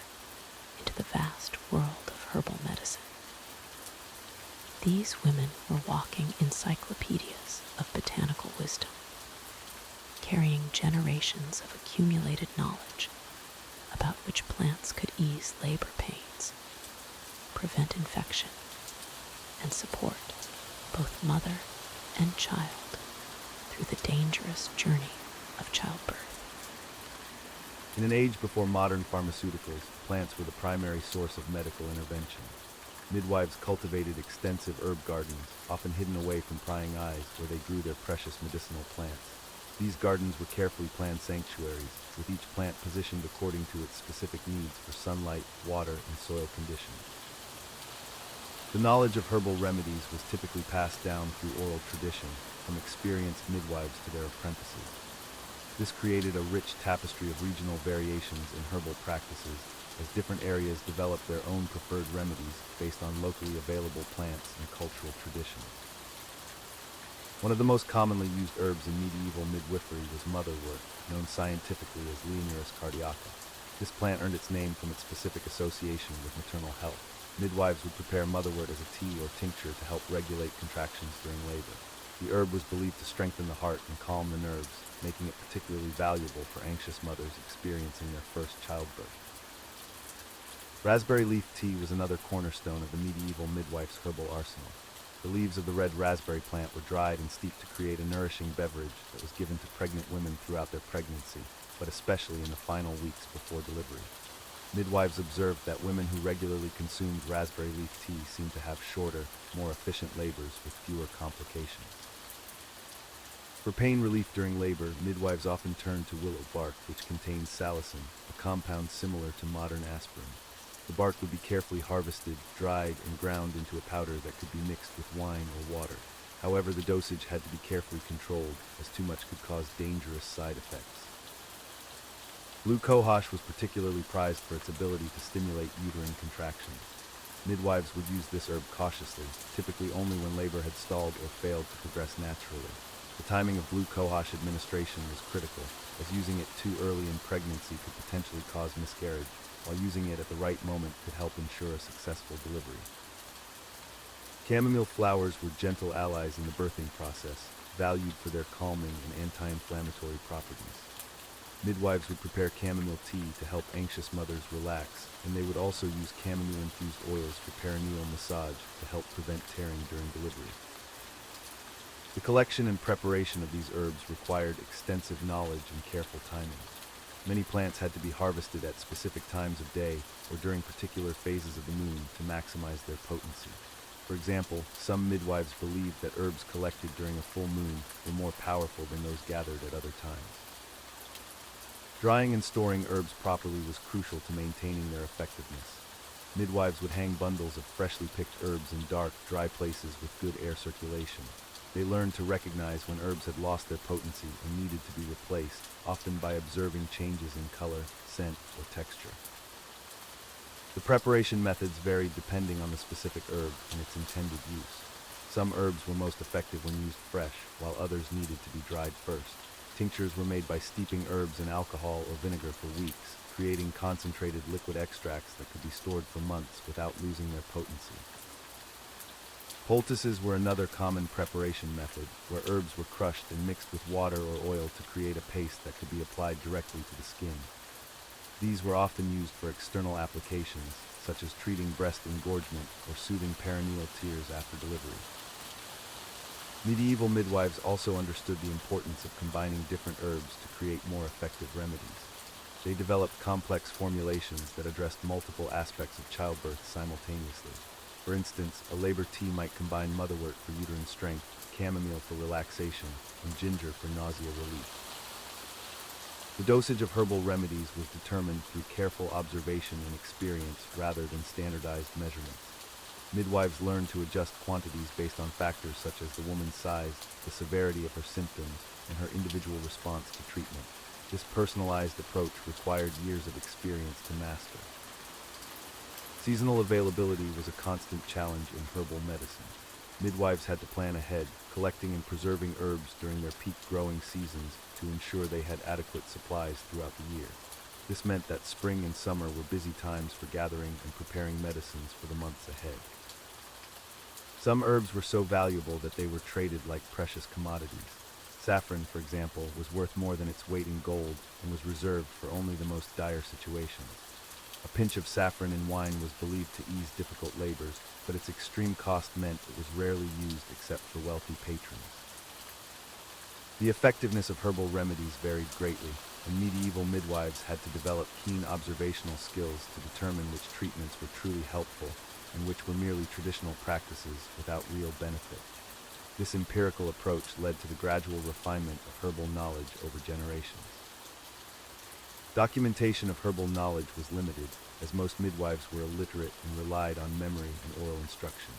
into the vast world of herbal medicine. These women were walking encyclopedias of botanical wisdom, carrying generations of accumulated knowledge about which plants could ease labor pains, prevent infection, and support both mother and child through the dangerous journey of childbirth. In an age before modern pharmaceuticals, plants were the primary source of medical intervention. Midwives cultivated extensive herb gardens, often hidden away from prying eyes, where they grew their precious medicinal plants. These gardens were carefully planned sanctuaries, with each plant positioned according to its specific needs for sunlight, water, and soil conditions. The knowledge of herbal remedies was typically passed down through oral tradition, from experienced midwives to their apprentices. This created a rich tapestry of regional variations in herbal practices, as different areas developed their own preferred remedies based on locally available plants and cultural traditions. One of the most commonly used herbs in medieval midwifery was motherwort, known scientifically as Leonuris cardiaca. This plant earned its name from its specific association with maternal health. Midwives would prepare motherwort as a tea or tincture to help regulate contractions during labor. The herb was believed to strengthen the heart and calm the nerves, making it particularly valuable for anxious mothers experiencing their first childbirth. Raspberry leaf tea was another cornerstone of the medieval midwife's herbal arsenal. The leaves of the red raspberry plant were dried and steeped to create a nourishing beverage that was given to pregnant women throughout their pregnancy, but especially in the final weeks before delivery. Midwives observed that women who regularly consumed raspberry leaf tea seemed to have shorter, more efficient labors with fewer complications. For pain relief during labor, midwives often turned to willow bark, which contains salicin, a compound similar to modern aspirin. The bark would be carefully harvested, dried, and ground into a powder that could be mixed with wine or water. However, the dosage had to be carefully controlled, as too much could cause dangerous side effects. Blue cohosh was particularly prized for its ability to stimulate uterine contractions. Midwives would use this herb cautiously, typically only when labor had stalled or failed to progress naturally. The timing of blue cohosh administration was critical, as using it too early in pregnancy could potentially cause miscarriage, while using it at the right moment could help ensure a successful delivery. Chamomile flowers were gentle allies in the birthing process, valued for their calming and anti-inflammatory properties. Midwives would prepare chamomile tea to help anxious mothers relax, and they would also use chamomile-infused oils for perineal massage to help prevent tearing during delivery. The collection and preparation of these herbs required extensive knowledge and careful timing. Many plants had to be harvested at specific times of day or during particular phases of the moon to maximize their potency. For example, some midwives believed that herbs collected during a full moon were more powerful than those gathered at other times. Drying and storing herbs properly was crucial to maintaining their effectiveness. Midwives would hang bundles of freshly picked herbs in dark, dry places with good air circulation. They learned to recognize when herbs had lost their potency and needed to be replaced, often by observing changes in color, scent, or texture. The preparation methods varied depending on the specific herb and its intended use. Some herbs were most effective when used fresh, while others needed to be dried first. Tinctures were made by steeping herbs in alcohol or vinegar for weeks, creating concentrated liquid extracts that could be stored for months without losing their potency. Poultices were another common preparation method, where herbs were crushed and mixed with water or oil to create a paste that could be applied directly to the skin. These were often used for external applications, such as treating breast engorgement or soothing perineal tears after delivery. Medieval midwives also understood the importance of combining different herbs to create more effective remedies. They developed complex formulations that addressed multiple aspects of childbirth simultaneously. For instance, a labor tea might combine motherwort for uterine strength, chamomile for relaxation, and ginger for nausea relief. The dosage of herbal remedies was determined through careful observation and experience rather than standardized measurements. Midwives learned to adjust quantities based on factors such as the woman's size, the severity of her symptoms, and her individual response to treatment. This personalized approach required years of experience to master. Seasonal availability was a constant challenge in herbal medicine. Midwives had to plan ahead, collecting and preserving herbs during their peak growing seasons to ensure they had adequate supplies throughout the year. This meant that spring and summer were busy times for gathering and preparing medicines for the months ahead. Some herbs were so valuable that they were traded like precious commodities. Saffron, for example, was worth more than its weight in gold and was reserved for only the most dire situations. A pinch of saffron in wine was believed to ease difficult labors, but its extreme cost meant it was rarely used except for wealthy patrons. The effectiveness of herbal remedies varied greatly, and medieval midwives had to develop keen observational skills to determine which treatments were truly helpful and which were merely traditional practices without real benefit. This empirical approach led to the gradual refinement of herbal knowledge over generations. Documentation of herbal knowledge was limited, as most midwives were illiterate and relied on memory and oral instruction.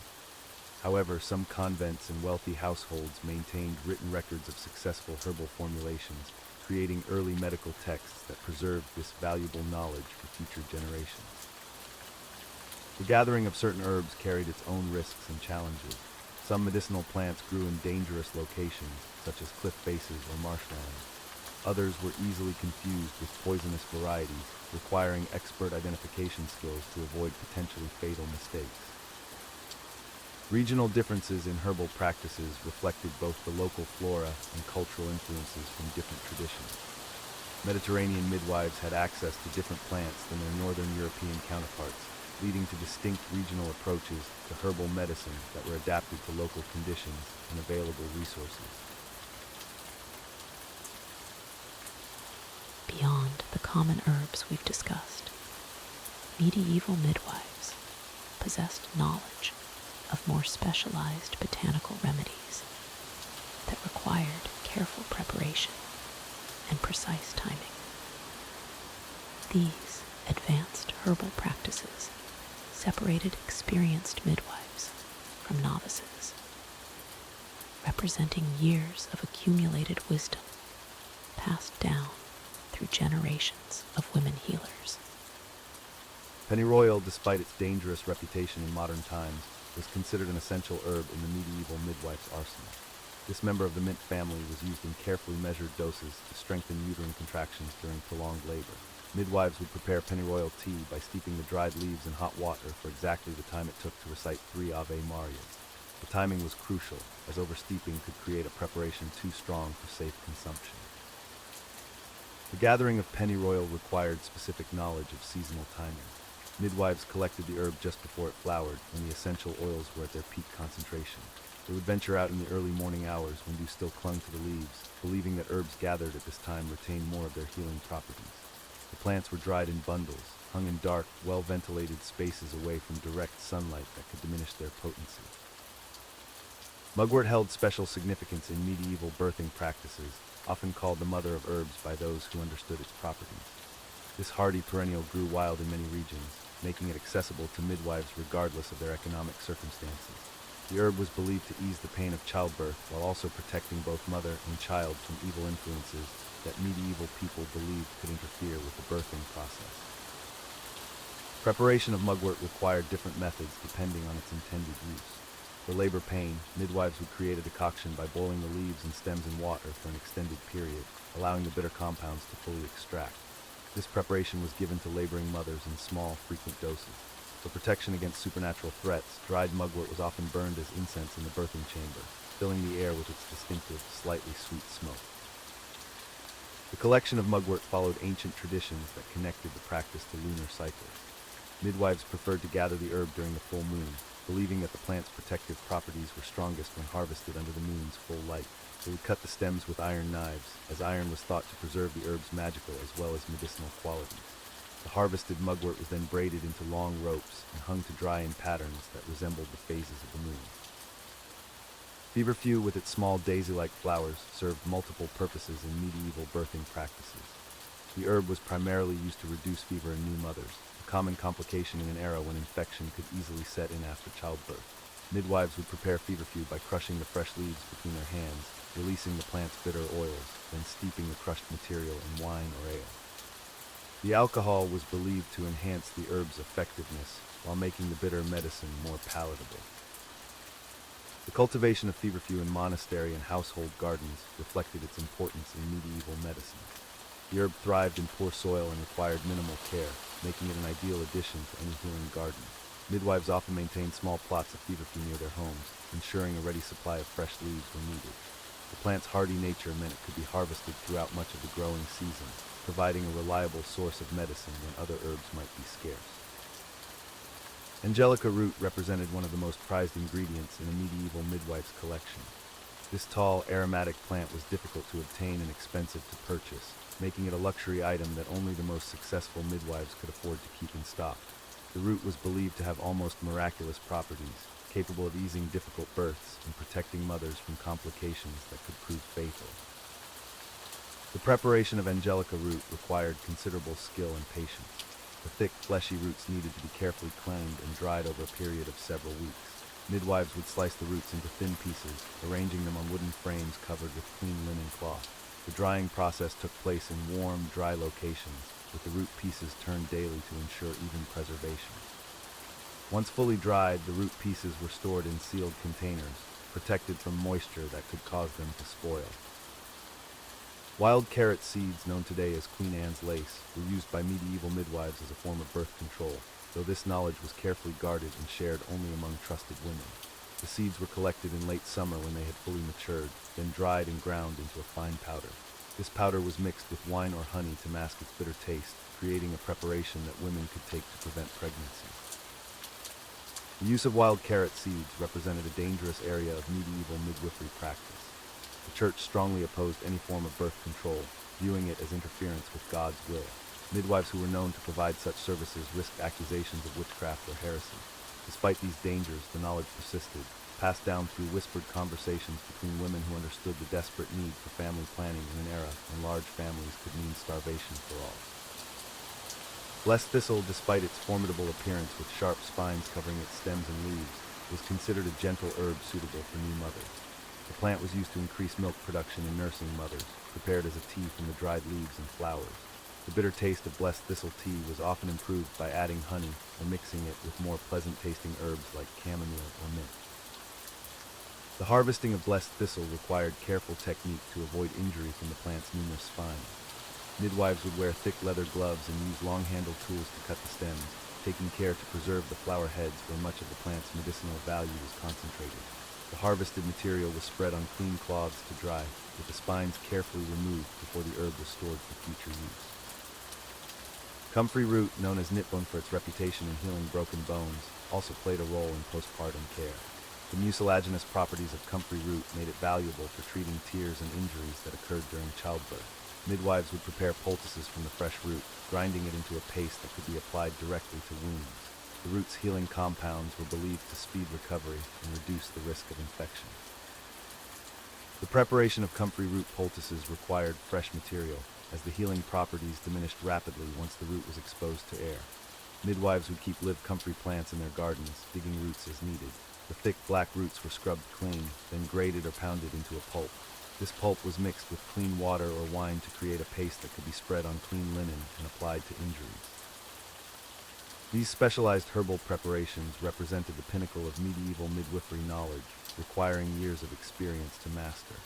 However, some convents and wealthy households maintained written records of successful herbal formulations, creating early medical texts that preserved this valuable knowledge for future generations. The gathering of certain herbs carried its own risks and challenges. Some medicinal plants grew in dangerous locations, such as cliff faces or marshlands. Others were easily confused with poisonous varieties, requiring expert identification skills to avoid potentially fatal mistakes. Regional differences in herbal practices reflected both the local flora and cultural influences from different traditions. Mediterranean midwives had access to different plants than their northern European counterparts, leading to distinct regional approaches to herbal medicine that were adapted to local conditions and available resources. Beyond the common herbs we've discussed, medieval midwives possessed knowledge of more specialized botanical remedies that required careful preparation and precise timing. These advanced herbal practices separated experienced midwives from novices, representing years of accumulated wisdom passed down through generations of women healers. Pennyroyal, despite its dangerous reputation in modern times, was considered an essential herb in the medieval midwife's arsenal. This member of the mint family was used in carefully measured doses to strengthen uterine contractions during prolonged labor. Midwives would prepare pennyroyal tea by steeping the dried leaves in hot water for exactly the time it took to recite 3 Ave Marias. The timing was crucial, as oversteeping could create a preparation too strong for safe consumption. The gathering of pennyroyal required specific knowledge of seasonal timing. Midwives collected the herb just before it flowered, when the essential oils were at their peak concentration. They would venture out in the early morning hours when dew still clung to the leaves, believing that herbs gathered at this time retained more of their healing properties. The plants were dried in bundles, hung in dark, well-ventilated spaces away from direct sunlight that could diminish their potency. Mugwort held special significance in medieval birthing practices, often called the mother of herbs by those who understood its properties. This hardy perennial grew wild in many regions, making it accessible to midwives regardless of their economic circumstances. The herb was believed to ease the pain of childbirth while also protecting both mother and child from evil influences that medieval people believed could interfere with the birthing process. Preparation of mugwort required different methods depending on its intended use. For labor pain, midwives would create a decoction by boiling the leaves and stems in water for an extended period, allowing the bitter compounds to fully extract. This preparation was given to laboring mothers in small, frequent doses. For protection against supernatural threats, dried mugwort was often burned as incense in the birthing chamber, filling the air with its distinctive, slightly sweet smoke. The collection of mugwort followed ancient traditions that connected the practice to lunar cycles. Midwives preferred to gather the herb during the full moon, believing that the plant's protective properties were strongest when harvested under the moon's full light. They would cut the stems with iron knives, as iron was thought to preserve the herb's magical as well as medicinal qualities. The harvested mugwort was then braided into long ropes and hung to dry in patterns that resembled the phases of the moon. Feverfew, with its small daisy-like flowers, served multiple purposes in medieval birthing practices. The herb was primarily used to reduce fever in new mothers, a common complication in an era when infection could easily set in after childbirth. Midwives would prepare feverfew by crushing the fresh leaves between their hands, releasing the plant's bitter oils, then steeping the crushed material in wine or ale. The alcohol was believed to enhance the herb's effectiveness while making the bitter medicine more palatable. The cultivation of feverfew in monastery and household gardens reflected its importance in medieval medicine. The herb thrived in poor soil and required minimal care, making it an ideal addition to any healing garden. Midwives often maintained small plots of feverfew near their homes, ensuring a ready supply of fresh leaves when needed. The plant's hardy nature meant it could be harvested throughout much of the growing season, providing a reliable source of medicine when other herbs might be scarce. Angelica root represented one of the most prized ingredients in a medieval midwife's collection. This tall, aromatic plant was difficult to obtain and expensive to purchase, making it a luxury item that only the most successful midwives could afford to keep in stock. The root was believed to have almost miraculous properties, capable of easing difficult births and protecting mothers from complications that could prove fatal. The preparation of angelica root required considerable skill and patience. The thick, fleshy roots needed to be carefully cleaned and dried over a period of several weeks. Midwives would slice the roots into thin pieces, arranging them on wooden frames covered with clean linen cloth. The drying process took place in warm, dry locations, with the root pieces turned daily to ensure even preservation. Once fully dried, the root pieces were stored in sealed containers, protected from moisture that could cause them to spoil. Wild carrot seeds, known today as Queen Anne's lace, were used by medieval midwives as a form of birth control, though this knowledge was carefully guarded and shared only among trusted women. The seeds were collected in late summer when they had fully matured, then dried and ground into a fine powder. This powder was mixed with wine or honey to mask its bitter taste, creating a preparation that women could take to prevent pregnancy. The use of wild carrot seeds represented a dangerous area of medieval midwifery practice. The church strongly opposed any form of birth control, viewing it as interference with God's will. Midwives who were known to provide such services risked accusations of witchcraft or heresy. Despite these dangers, the knowledge persisted, passed down through whispered conversations between women who understood the desperate need for family planning in an era when large families could mean starvation for all. Blessed thistle, despite its formidable appearance with sharp spines covering its stems and leaves, was considered a gentle herb suitable for new mothers. The plant was used to increase milk production in nursing mothers, prepared as a tea from the dried leaves and flowers. The bitter taste of blessed thistle tea was often improved by adding honey or mixing it with more pleasant-tasting herbs like chamomile or mint. The harvesting of blessed thistle required careful technique to avoid injury from the plant's numerous spines. Midwives would wear thick leather gloves and use long-handled tools to cut the stems, taking care to preserve the flower heads where much of the plant's medicinal value was concentrated. The harvested material was spread on clean cloths to dry, with the spines carefully removed before the herb was stored for future use. Comfrey root, known as nipbun for its reputation in healing broken bones, also played a role in postpartum care. The mucilaginous properties of comfrey root made it valuable for treating tears and injuries that occurred during childbirth. Midwives would prepare poultices from the fresh root, grinding it into a paste that could be applied directly to wounds. The root's healing compounds were believed to speed recovery and reduce the risk of infection. The preparation of comfrey root poultices required fresh material, as the healing properties diminished rapidly once the root was exposed to air. Midwives would keep live comfrey plants in their gardens, digging roots as needed. The thick black roots were scrubbed clean, then grated or pounded into a pulp. This pulp was mixed with clean water or wine to create a paste that could be spread on clean linen and applied to injuries. These specialized herbal preparations represented the pinnacle of medieval midwifery knowledge, requiring years of experience to master.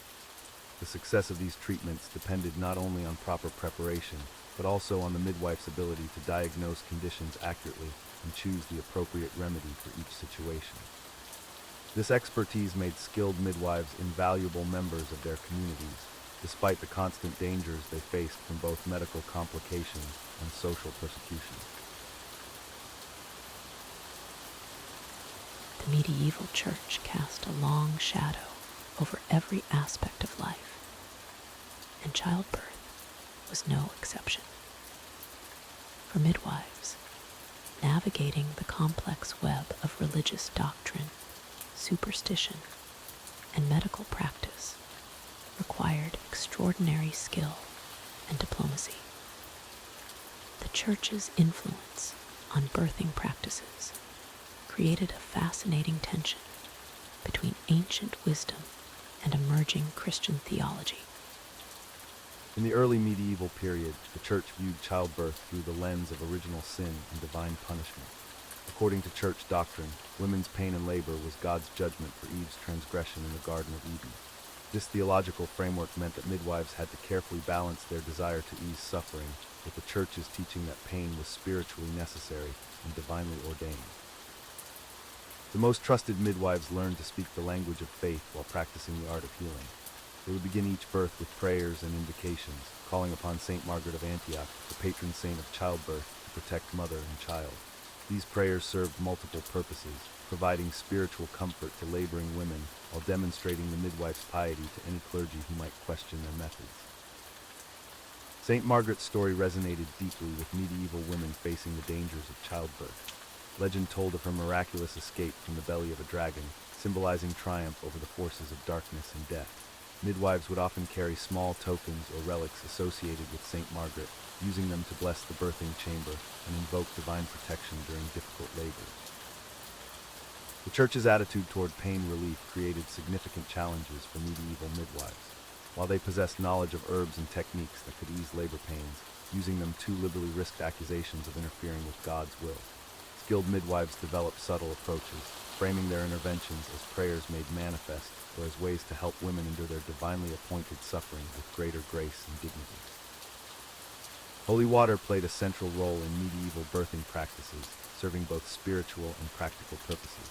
The success of these treatments depended not only on proper preparation, but also on the midwife's ability to diagnose conditions accurately and choose the appropriate remedy for each situation. This expertise made skilled midwives invaluable members of their communities, despite the constant dangers they faced from both medical complications and social persecution. The medieval church cast a long shadow over every aspect of life, and childbirth was no exception. For midwives, navigating the complex web of religious doctrine, superstition, and medical practice required extraordinary skill and diplomacy. The church's influence on birthing practices created a fascinating tension between ancient wisdom and emerging Christian theology. In the early medieval period, the church viewed childbirth through the lens of original sin and divine punishment. According to church doctrine, women's pain and labor was God's judgment for Eve's transgression in the Garden of Eden. This theological framework meant that midwives had to carefully balance their desire to ease suffering with the church's teaching that pain was spiritually necessary and divinely ordained. The most trusted midwives learned to speak the language of faith while practicing the art of healing. They would begin each birth with prayers and invocations, calling upon Saint Margaret of Antioch, the patron saint of childbirth, to protect mother and child. These prayers served multiple purposes, providing spiritual comfort to laboring women while demonstrating the midwife's piety to any clergy who might question their methods. Saint Margaret's story resonated deeply with medieval women facing the dangers of childbirth. Legend told of her miraculous escape from the belly of a dragon, symbolizing triumph over the forces of darkness and death. Midwives would often carry small tokens or relics associated with Saint Margaret, using them to bless the birthing chamber and invoke divine protection during difficult labors. The Church's attitude toward pain relief created significant challenges for medieval midwives. While they possessed knowledge of herbs and techniques that could ease labor pains, using them too liberally risked accusations of interfering with God's will. Skilled midwives developed subtle approaches, framing their interventions as prayers made manifest or as ways to help women endure their divinely appointed suffering with greater grace and dignity. Holy water played a central role in medieval birthing practices, serving both spiritual and practical purposes.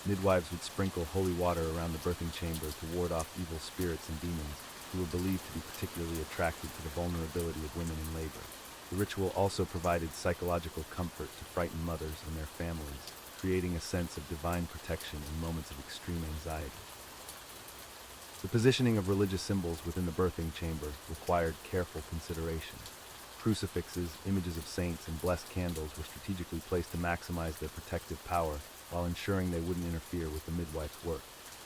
Midwives would sprinkle holy water around the birthing chamber to ward off evil spirits and demons, who were believed to be particularly attracted to the vulnerability of women in labor. The ritual also provided psychological comfort to frightened mothers and their families, creating a sense of divine protection in moments of extreme anxiety. The positioning of religious symbols within the birthing chamber required careful consideration. Crucifixes, images of saints, and blessed candles were strategically placed to maximize their protective power while ensuring they wouldn't interfere with the midwife's work.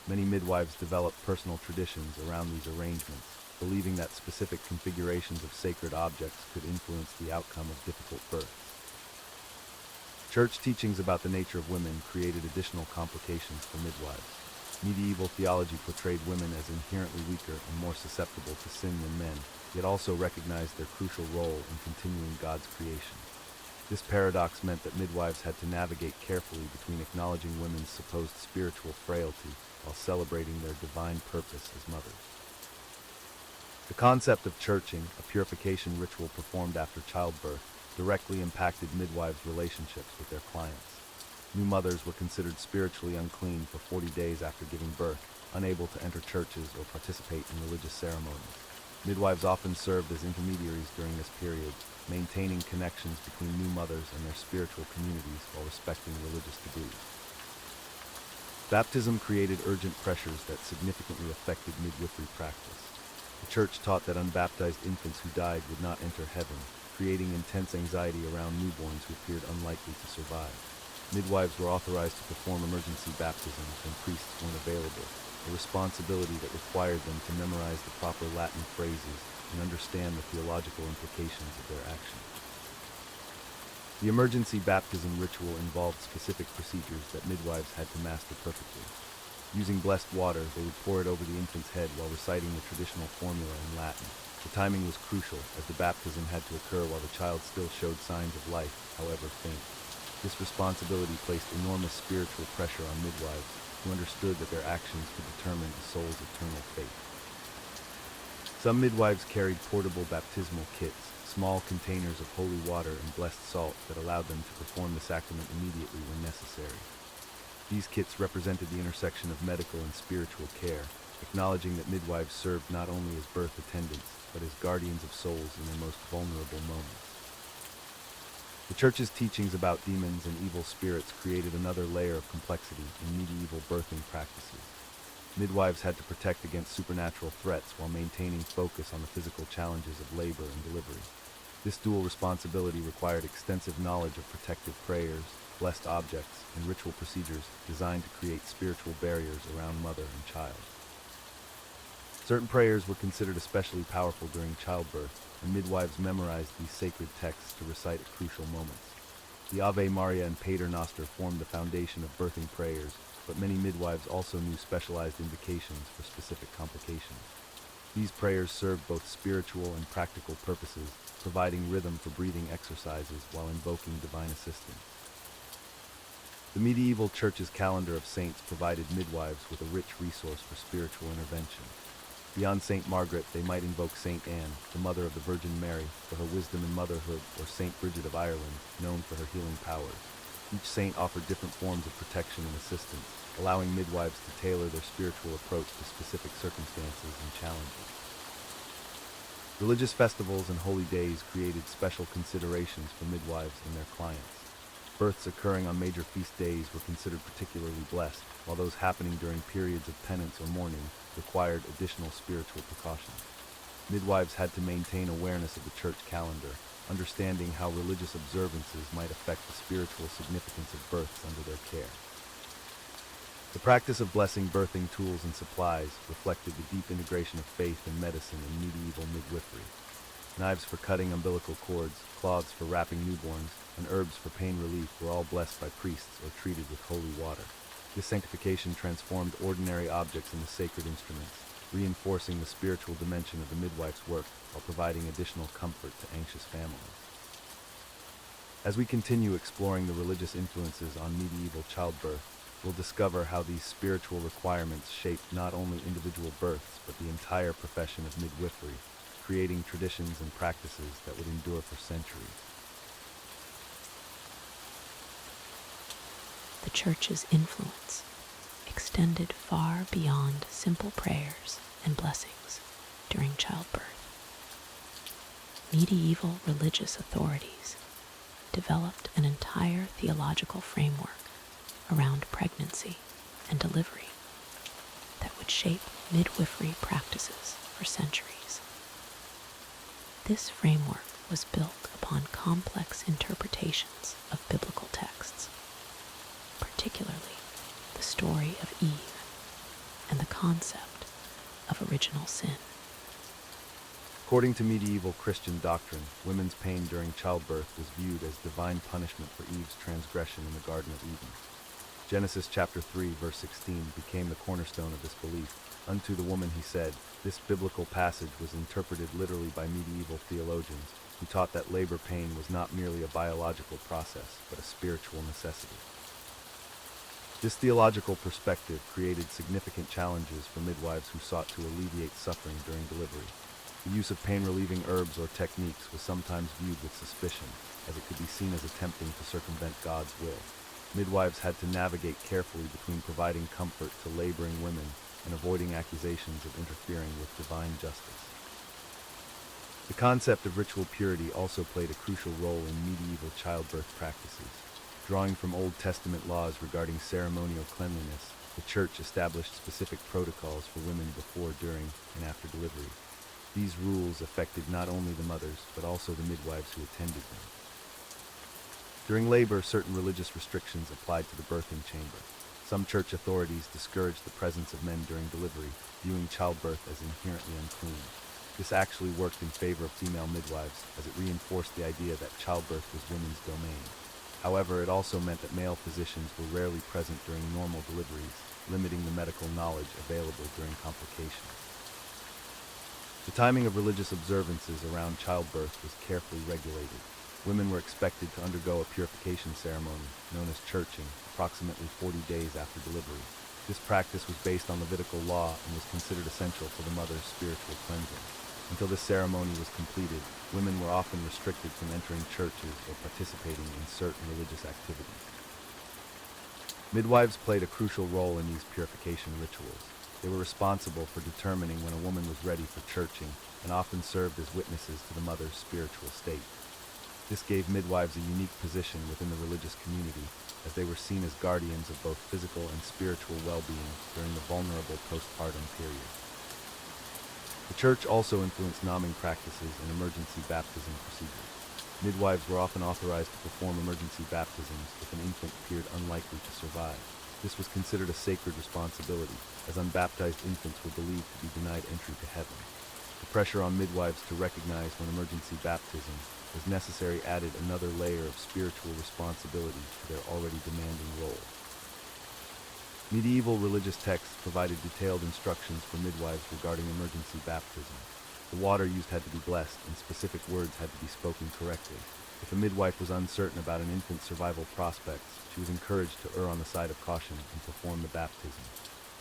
Many midwives developed personal traditions around these arrangements, believing that specific configurations of sacred objects could influence the outcome of difficult births. Church teachings about the nature of women created additional complications for midwives. Medieval theology portrayed women as inherently weaker and more susceptible to sin than men, yet also recognized their crucial role in continuing God's creation. This paradox meant that midwives had to navigate carefully between acknowledging women's supposed spiritual frailty while celebrating their divine purpose as mothers. The concept of churching, a purification ritual performed after childbirth, directly impacted midwives' relationships with their clients. New mothers were considered spiritually unclean for 40 days after giving birth, unable to enter churches or participate in religious ceremonies. Midwives often served as intermediaries during this period, maintaining connections between new mothers and their spiritual communities while respecting religious taboos. Baptism created urgent pressures that significantly affected midwifery practice. The Church taught that unbaptized infants who died would not enter heaven, creating intense anxiety around newborns who appeared unlikely to survive. Midwives were authorized to perform emergency baptisms when priests weren't available, a responsibility that required them to memorize the proper Latin phrases and understand the theological implications of their actions. The emergency baptism ritual involved specific procedures that midwives had to master perfectly. Using blessed water, they would pour it over the infant's head while reciting the traditional formula in Latin. The timing was crucial, as the baptism had to occur while the child still showed signs of life, however faint. This responsibility placed enormous spiritual pressure on midwives, who understood that their actions could determine a soul's eternal fate. Some midwives carried portable baptismal kits, small containers of holy water and blessed salt that allowed them to perform the sacrament immediately when necessary. These kits represented the intersection of medical and spiritual care, acknowledging that midwives served not only as birth attendants, but as guardians of souls in their most vulnerable moments. The Church's teachings about demons and evil spirits created another layer of complexity in medieval birthing practices. Midwives had to protect against supernatural threats while maintaining focus on the physical challenges of labor and delivery. This dual responsibility required extensive knowledge of protective prayers, blessed objects, and ritual procedures designed to create spiritual barriers around mother and child. Certain prayers were considered especially powerful during childbirth, and midwives memorized these sacred texts to recite at crucial moments. The Ave Maria and Pater Noster formed the foundation of birthing prayers, but many midwives also knew specialized invocations for specific complications. These prayers served both spiritual and practical purposes, providing rhythm for breathing exercises while invoking divine assistance. The medieval Church's calendar of saints provided midwives with a rich resource for spiritual intervention. Beyond Saint Margaret, they might invoke Saint Anne, the mother of the Virgin Mary, for her wisdom in motherhood, or Saint Bridget of Ireland, known for her healing powers. Each saint offered different forms of protection and assistance, allowing midwives to tailor their spiritual approach to specific circumstances and challenges. Religious festivals and holy days created special considerations for midwives and their clients. Births occurring on major feast days were considered particularly blessed, while those happening during periods of penance or mourning required additional spiritual precautions. Midwives had to maintain awareness of the Church calendar, understanding how religious observances might affect the spiritual significance of births under their care. The practice of blessing birthing tools and supplies reflected the deep integration of faith and medicine in medieval midwifery. Knives for cutting umbilical cords, cloths for wrapping newborns, and herbs for pain relief were all blessed by priests or treated with holy water. This sanctification transformed ordinary objects into sacred instruments, reinforcing the spiritual dimension of the midwife's work while providing additional comfort to anxious families. As we continue exploring the religious influences on medieval childbirth, we'll discover how these spiritual requirements shaped not only individual births but the entire profession of midwifery, creating traditions and practices that would endure for centuries. The Church's influence extended far beyond simple prayers and blessings during childbirth. Medieval religious authorities developed an entire theological framework around pregnancy and delivery that would shape midwifery practices for centuries. This framework was built upon complex interpretations of biblical texts, particularly the story of Eve and the concept of original sin. According to medieval Christian doctrine, women's pain during childbirth was viewed as divine punishment for Eve's transgression in the Garden of Eden. Genesis chapter 3, verse 16 became the cornerstone of this belief. Unto the woman he said. This biblical passage was interpreted literally by medieval theologians who taught that labor pain was not merely a biological process, but a spiritual necessity. This theological perspective created significant challenges for midwives who sought to alleviate suffering during delivery. The use of pain-relieving herbs or techniques was sometimes viewed with suspicion, as it could be seen as attempting to circumvent God's will. Midwives had to navigate carefully between providing comfort to laboring women and avoiding accusations of interfering with divine justice. The concept of ritual purity also played a crucial role in medieval childbirth practices. Drawing from Old Testament laws regarding ceremonial cleanliness, the Church established specific protocols for women before, during, and after delivery. These rules affected not only the mothers, but also the midwives who attended them. During labor, certain religious restrictions applied to the birthing chamber. Some church authorities discouraged the presence of men during delivery, viewing childbirth as inherently unclean. This actually worked in favor of female midwives, as it reinforced the idea that childbirth was women's domain. However, it also meant that male physicians were rarely present during normal deliveries, limiting the medical knowledge available during complications. The timing of religious observances around childbirth was carefully regulated. Women were expected to undergo a purification ceremony, known as churching, approximately 40 days after delivery. This practice was based on Levitical law and was considered essential for the mother's spiritual cleansing. Until this ceremony was completed, women were often restricted from entering churches or participating in certain religious activities. Midwives played a crucial role in these purification rituals. They were responsible for determining when a woman was ready for churching and often served as witnesses to the mother's spiritual state. This gave midwives a unique position within the religious community, as they were seen as guardians of both physical and spiritual well-being during the vulnerable postpartum period. The Church also influenced nomming practices and emergency baptism procedures. Midwives were often authorized to perform emergency baptisms if an infant appeared unlikely to survive. This was considered a sacred responsibility, as unbaptized infants were believed to be denied entry to heaven. The pressure on midwives to recognize when emergency baptism was necessary added another layer of spiritual responsibility to their already demanding role. Medieval religious texts provided detailed instructions for midwives regarding emergency baptism. The water used had to be blessed, and specific words had to be spoken correctly. If a midwife was uncertain about an infant's survival prospects, she was encouraged to err on the side of caution and perform the baptism.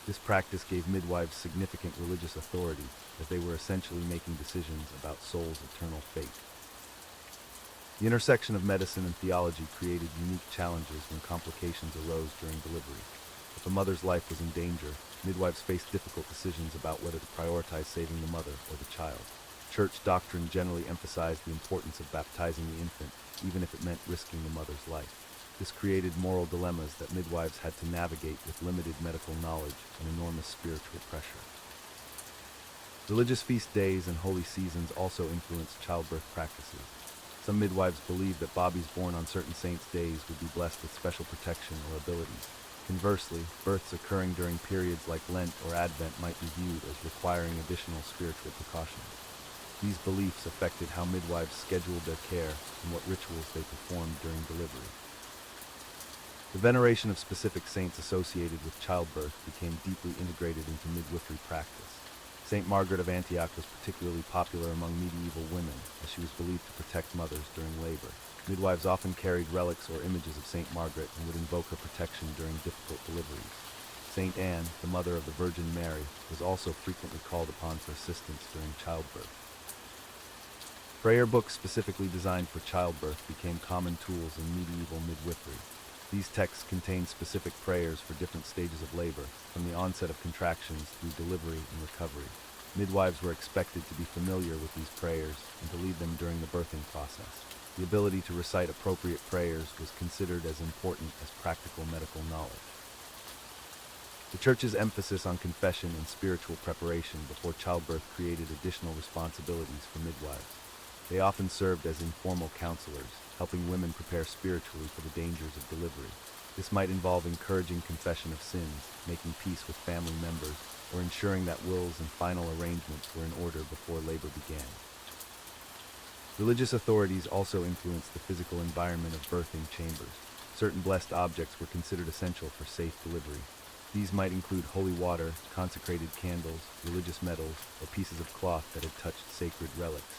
This practice gave midwives significant religious authority, as they were essentially making decisions about souls' eternal fate. The intersection of medicine and theology created unique challenges when complications arose during delivery. If a mother's life was in danger, midwives faced difficult decisions about whether to prioritize saving the mother or the child. Church doctrine generally emphasized the importance of baptizing the infant, even if it meant risking the mother's life. This created moral dilemmas that midwives had to navigate with limited medical knowledge and enormous spiritual pressure. Religious feast days and holy seasons also influenced childbirth practices. Some midwives believed that babies born on certain saints' days would be blessed with special protection or abilities. Conversely, births occurring during periods like Lent or Advent might be viewed as requiring additional spiritual precautions. These beliefs affected how midwives scheduled their care and what rituals they performed during delivery. The veneration of specific saints associated with childbirth became deeply integrated into midwifery practice. Saint Margaret of Antioch was particularly popular among medieval women, as she was believed to protect mothers during labor. Midwives often carried relics or images of Saint Margaret and would invoke her protection during difficult deliveries. Saint Anne, the mother of the Virgin Mary, was also frequently called upon for assistance during childbirth. Prayer books specifically designed for childbirth became common tools in medieval midwifery. These texts contained specific prayers for different stages of labor, from the onset of contractions through delivery and recovery. Midwives were expected to be familiar with these prayers and to lead them during the birthing process. The ability to recite appropriate prayers was considered as important as practical medical knowledge. The Church's emphasis on confession and spiritual preparation before childbirth created additional responsibilities for midwives. They often served as informal counselors, helping women prepare spiritually for the dangers of delivery. This might involve encouraging confession of sins, making peace with family members, or ensuring that wills and final arrangements were in order before labor began. Religious authorities also influenced the physical environment of birthing chambers. Certain blessed objects were considered essential for safe delivery. These might include holy water, consecrated candles, religious medals, or pieces of cloth that had touched sacred relics.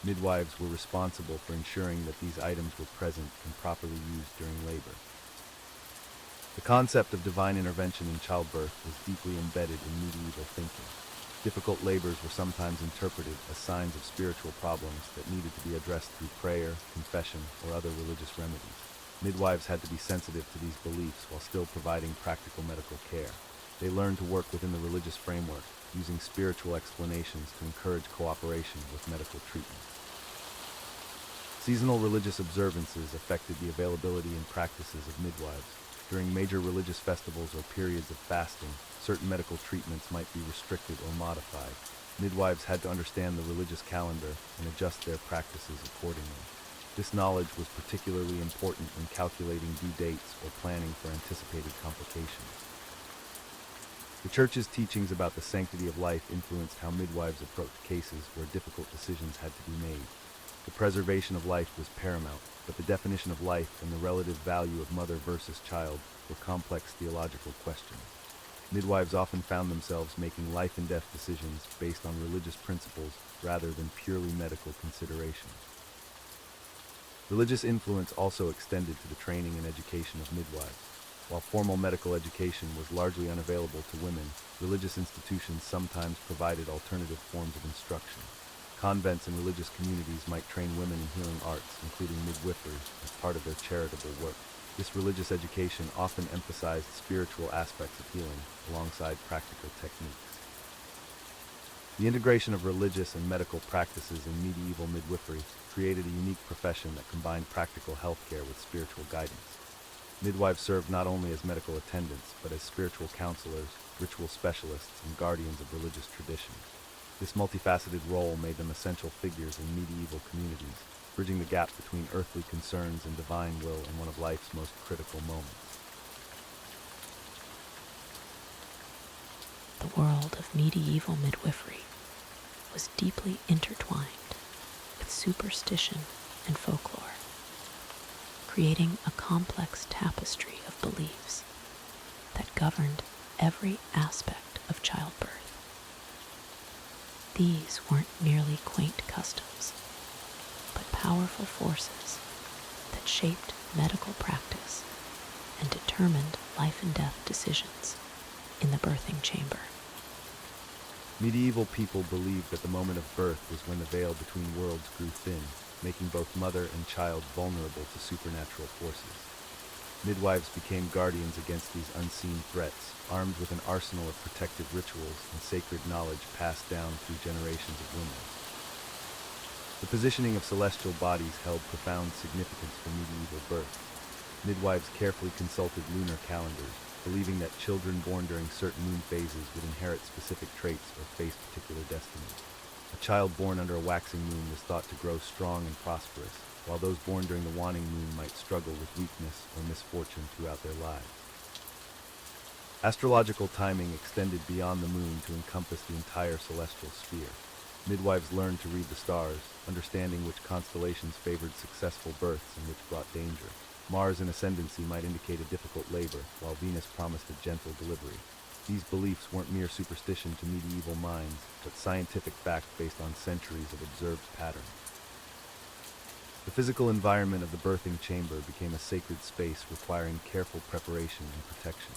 Midwives were responsible for ensuring that these items were present and properly used during labor. The concept of divine intervention in childbirth was deeply embedded in medieval thinking. Difficult labors were sometimes interpreted as signs of spiritual problems that needed to be addressed through prayer, confession, or other religious remedies. Midwives had to be sensitive to these beliefs while still providing practical medical care. They learned to work within the religious framework, using spiritual explanations to encourage cooperation with medical treatment. Seasonal religious observances affected the availability and practices of midwives. During major religious festivals or periods of fasting, certain medical treatments might be restricted or modified. Midwives had to understand the religious calendar and adjust their practices accordingly. This knowledge was particularly important in calculating due dates or planning for anticipated complications. The Church's teachings about the sanctity of life influenced how midwives approached cases where difficult decisions had to be made. The preservation of life was paramount, but the definition of life and the relative value of mother versus child were complex theological questions. Midwives often found themselves making life and death decisions based on religious principles rather than purely medical considerations. Religious influence also extended to the training and education of midwives. While formal medical education was largely unavailable to women, religious institutions sometimes provided alternative forms of instruction. Convents and religious communities might train women in healing arts, including midwifery, as part of their charitable work. This religious education often emphasized spiritual aspects of healing, alongside practical techniques. The integration of religious and medical practices in medieval midwifery created a unique profession that combined practical healthcare with spiritual guidance. Midwives served not only as medical attendants, but as spiritual counselors, ritual specialists, and guardians of religious traditions. This multifaceted role made them essential figures in medieval communities, bridging the gap between earthly concerns and divine will in one of life's most critical moments. The world of medieval midwifery was deeply intertwined with superstition and folklore, creating a complex tapestry of beliefs that governed every aspect of childbirth. These weren't merely quaint customs, but powerful forces that shaped medical practice and determined life and death decisions in the birthing chamber. Medieval people believed that the moment of birth was when the veil between worlds grew thin, making both mother and child vulnerable to supernatural forces. Midwives became guardians against these unseen threats, armed with an arsenal of protective rituals and sacred knowledge passed down through generations of women. The positioning of celestial bodies held profound significance for medieval birth. Midwives carefully consulted lunar calendars, believing that children born during certain moon phases would inherit specific traits or face particular destinies. A child born under a waxing moon was thought to grow strong and prosperous, while those born during the waning moon might struggle with weakness or misfortune throughout their lives. Astrological timing extended beyond the moon to encompass the entire celestial sphere. Midwives learned to read the stars, understanding which constellations favored successful births and which brought danger. Mars in ascendancy might indicate a difficult labor, while Venus promised a gentle delivery. These beliefs weren't mere superstition to medieval minds, but scientific fact based on centuries of observed patterns. The physical environment of the birthing chamber became a sacred space requiring careful preparation and protection.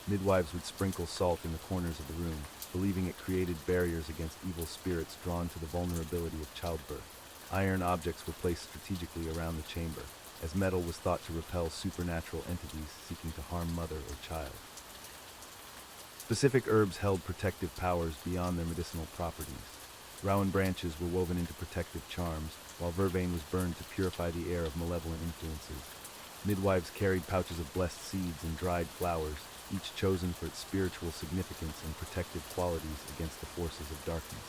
Midwives would sprinkle salt in the corners of the room, believing it created barriers against evil spirits drawn to the vulnerability of childbirth. Iron objects were placed strategically around the chamber, as metal was thought to repel supernatural entities seeking to harm mother or child. Specific herbs held protective powers beyond their medicinal properties. Rowan branches were woven into protective charms, while vervain was burned to purify the air of malevolent influences. Midwives carried pouches of blessed seeds and dried flowers, each chosen for its spiritual significance and protective qualities against the forces of darkness.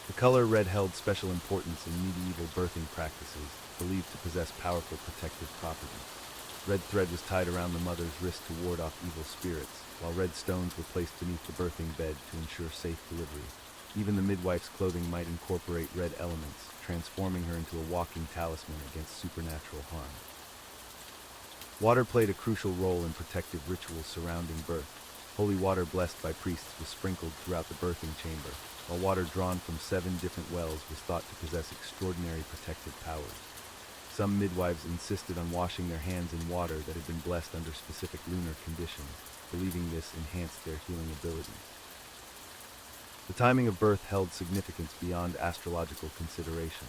The color red held special importance in medieval birthing practices, believed to possess powerful protective properties. Red thread was tied around the mother's wrist to ward off evil spirits, while red stones were placed beneath the birthing bed to ensure safe delivery. Even the midwife's clothing might incorporate red elements, transforming her into a walking talisman against supernatural harm. Water played a crucial role in protective rituals surrounding birth. Holy water blessed by priests was sprinkled throughout the birthing chamber, while water drawn from 7 different wells was thought to possess extraordinary protective powers. Some midwives insisted on washing their hands in water that had been blessed under specific lunar conditions, believing this enhanced their healing abilities. The timing of birth held significance beyond astrological consideration.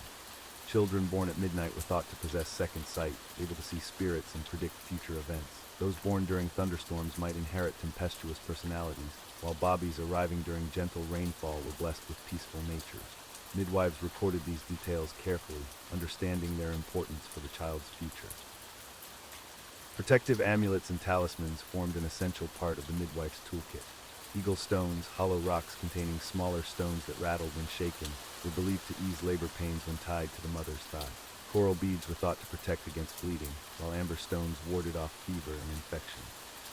Children born at midnight were thought to possess second sight, able to see spirits and predict future events. Those born during thunderstorms might inherit tempestuous personalities, while bobbies arriving during gentle rainfall were blessed with peaceful natures. Midwives recorded these details carefully, understanding their importance for the child's future. Protective amulets and talismans formed an essential part of the midwife's toolkit. Eagle stones, hollow rocks containing smaller stones that rattled when shaken, were believed to ease labor pains when tied to the mother's thigh. Coral beads were thought to protect against bleeding, while amber stones warded off fever and infection.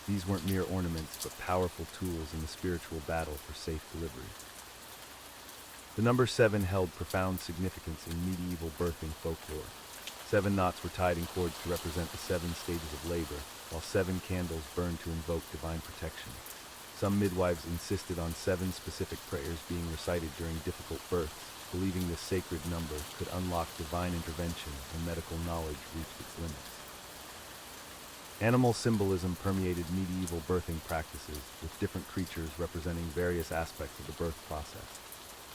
These weren't mere ornaments, but powerful tools in the spiritual battle for safe delivery. The number 7 held profound significance in medieval birthing folklore. 7 knots were tied in cords to represent the 7 stages of labor, while 7 candles burned to invoke divine protection. Some midwives insisted on 7 specific prayers being recited during difficult births, believing this sacred number could unlock divine intervention when medical knowledge reached its limits. Animal symbolism permeated medieval birthing practices, with different creatures representing various aspects of the birth process.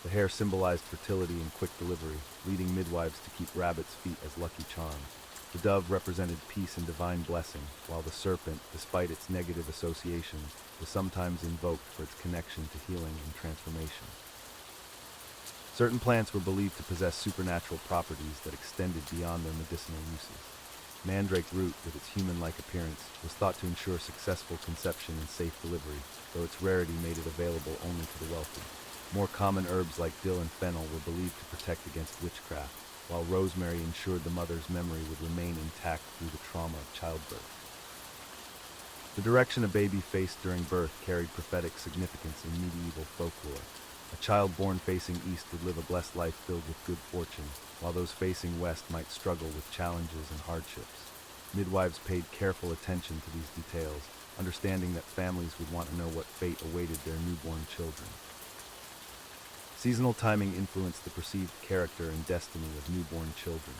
The hare symbolized fertility and quick delivery, leading midwives to keep rabbits' feet as lucky charms. The dove represented peace and divine blessing, while the serpent, despite its negative associations, was sometimes invoked for its connection to healing and transformation. Certain plants were believed to possess supernatural properties that extended beyond their medicinal uses. Mandrake root, with its human-like appearance, was thought to ensure successful conception and safe delivery, though its rarity made it available only to the wealthy. More common herbs like dill and fennel were believed to protect against witchcraft, while rosemary ensured the mother's memory would remain intact through the trauma of childbirth. The direction a baby faced during birth carried prophetic significance in medieval folklore. A child born facing east would live a blessed life filled with good fortune, while those facing west might struggle with challenges and hardships. Midwives paid careful attention to these details, understanding that families would want to know what fate awaited their newborn children. Seasonal timing influenced the perceived character and destiny of newborn children.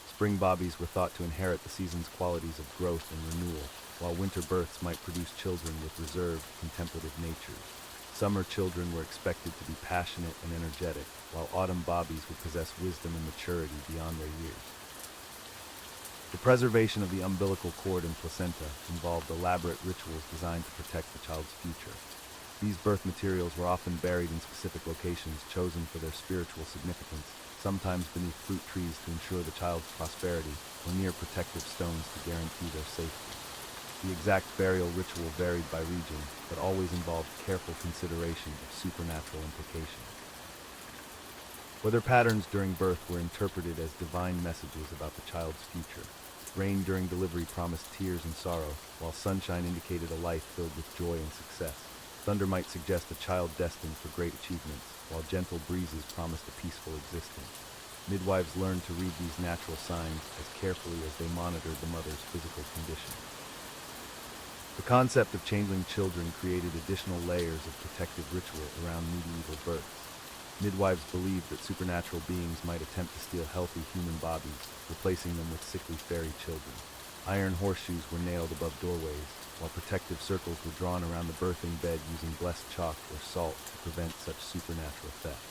Spring bobbies were thought to inherit the season's qualities of growth and renewal, while winter births might produce children with reserved, contemplative natures. Summer children were expected to be passionate and energetic, while autumn bobbies would possess wisdom and maturity beyond their years. The preservation of the umbilical cord and placenta involved elaborate rituals designed to protect the child's future. These birth materials were often buried in specific locations chosen for their spiritual significance, sometimes beneath fruit trees to ensure the child's prosperity, or near protective stones to guarantee their safety. The exact burial ritual varied by region, but always involved careful consideration of supernatural implications. Weather patterns during birth were interpreted as divine messages about the child's future. Rain during delivery promised tears and sorrow, while sunshine indicated a life filled with joy and success. Thunder might suggest a child destined for great achievements, while gentle breezes promised a peaceful existence. Midwives learned to read these natural signs as carefully as they monitored the mother's physical condition. The concept of changeling children created additional layers of protective ritual around medieval births. Midwives believed that supernatural beings might attempt to steal healthy human bodies, replacing them with sickly fairy children. Iron horseshoes were nailed above doorways, while protective circles were drawn around the birthing bed using blessed chalk or salt to prevent such supernatural theft.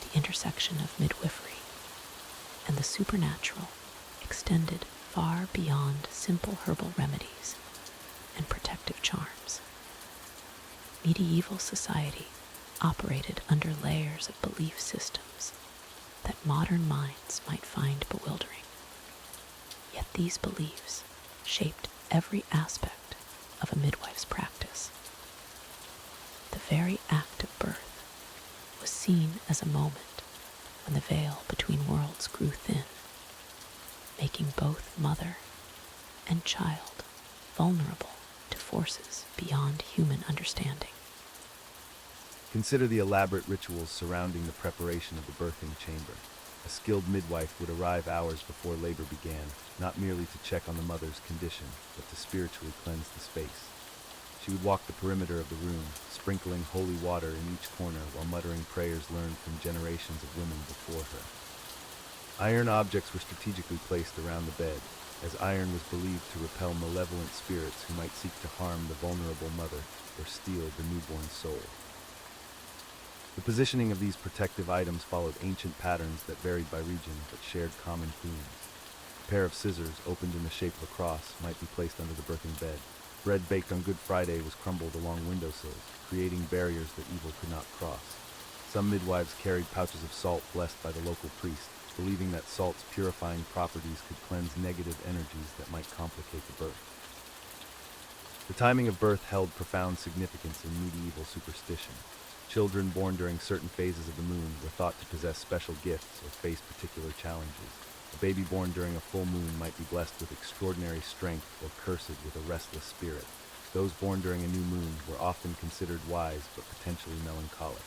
The intersection of midwifery and the supernatural extended far beyond simple herbal remedies and protective charms. Medieval society operated under layers of belief systems that modern minds might find bewildering. Yet these beliefs shaped every aspect of a midwife's practice. The very act of birth was seen as a moment when the veil between worlds grew thin, making both mother and child vulnerable to forces beyond human understanding. Consider the elaborate rituals surrounding the preparation of the birthing chamber. A skilled midwife would arrive hours before labor began, not merely to check on the mother's condition, but to spiritually cleanse the space. She would walk the perimeter of the room, sprinkling holy water in each corner while muttering prayers learned from generations of women before her. Iron objects were strategically placed around the bed, as iron was believed to repel malevolent spirits who might seek to harm the vulnerable mother or steal the newborn soul. The positioning of these protective items followed ancient patterns that varied by region but shared common themes. A pair of scissors, opened in the shape of a cross, might be placed under the birthing bed. Bread baked on Good Friday was crumbled along windowsills, creating barriers that evil could not cross. Some midwives carried pouches of salt blessed by the local priest, believing that salt's purifying properties could cleanse negative energies that might complicate the birth. The timing of birth held profound significance in medieval superstition. Children born during certain phases of the moon were thought to possess special gifts or face particular challenges. A baby born during a full moon might be blessed with extraordinary strength or cursed with a restless spirit. Those born during a new moon were often considered wise but potentially melancholic.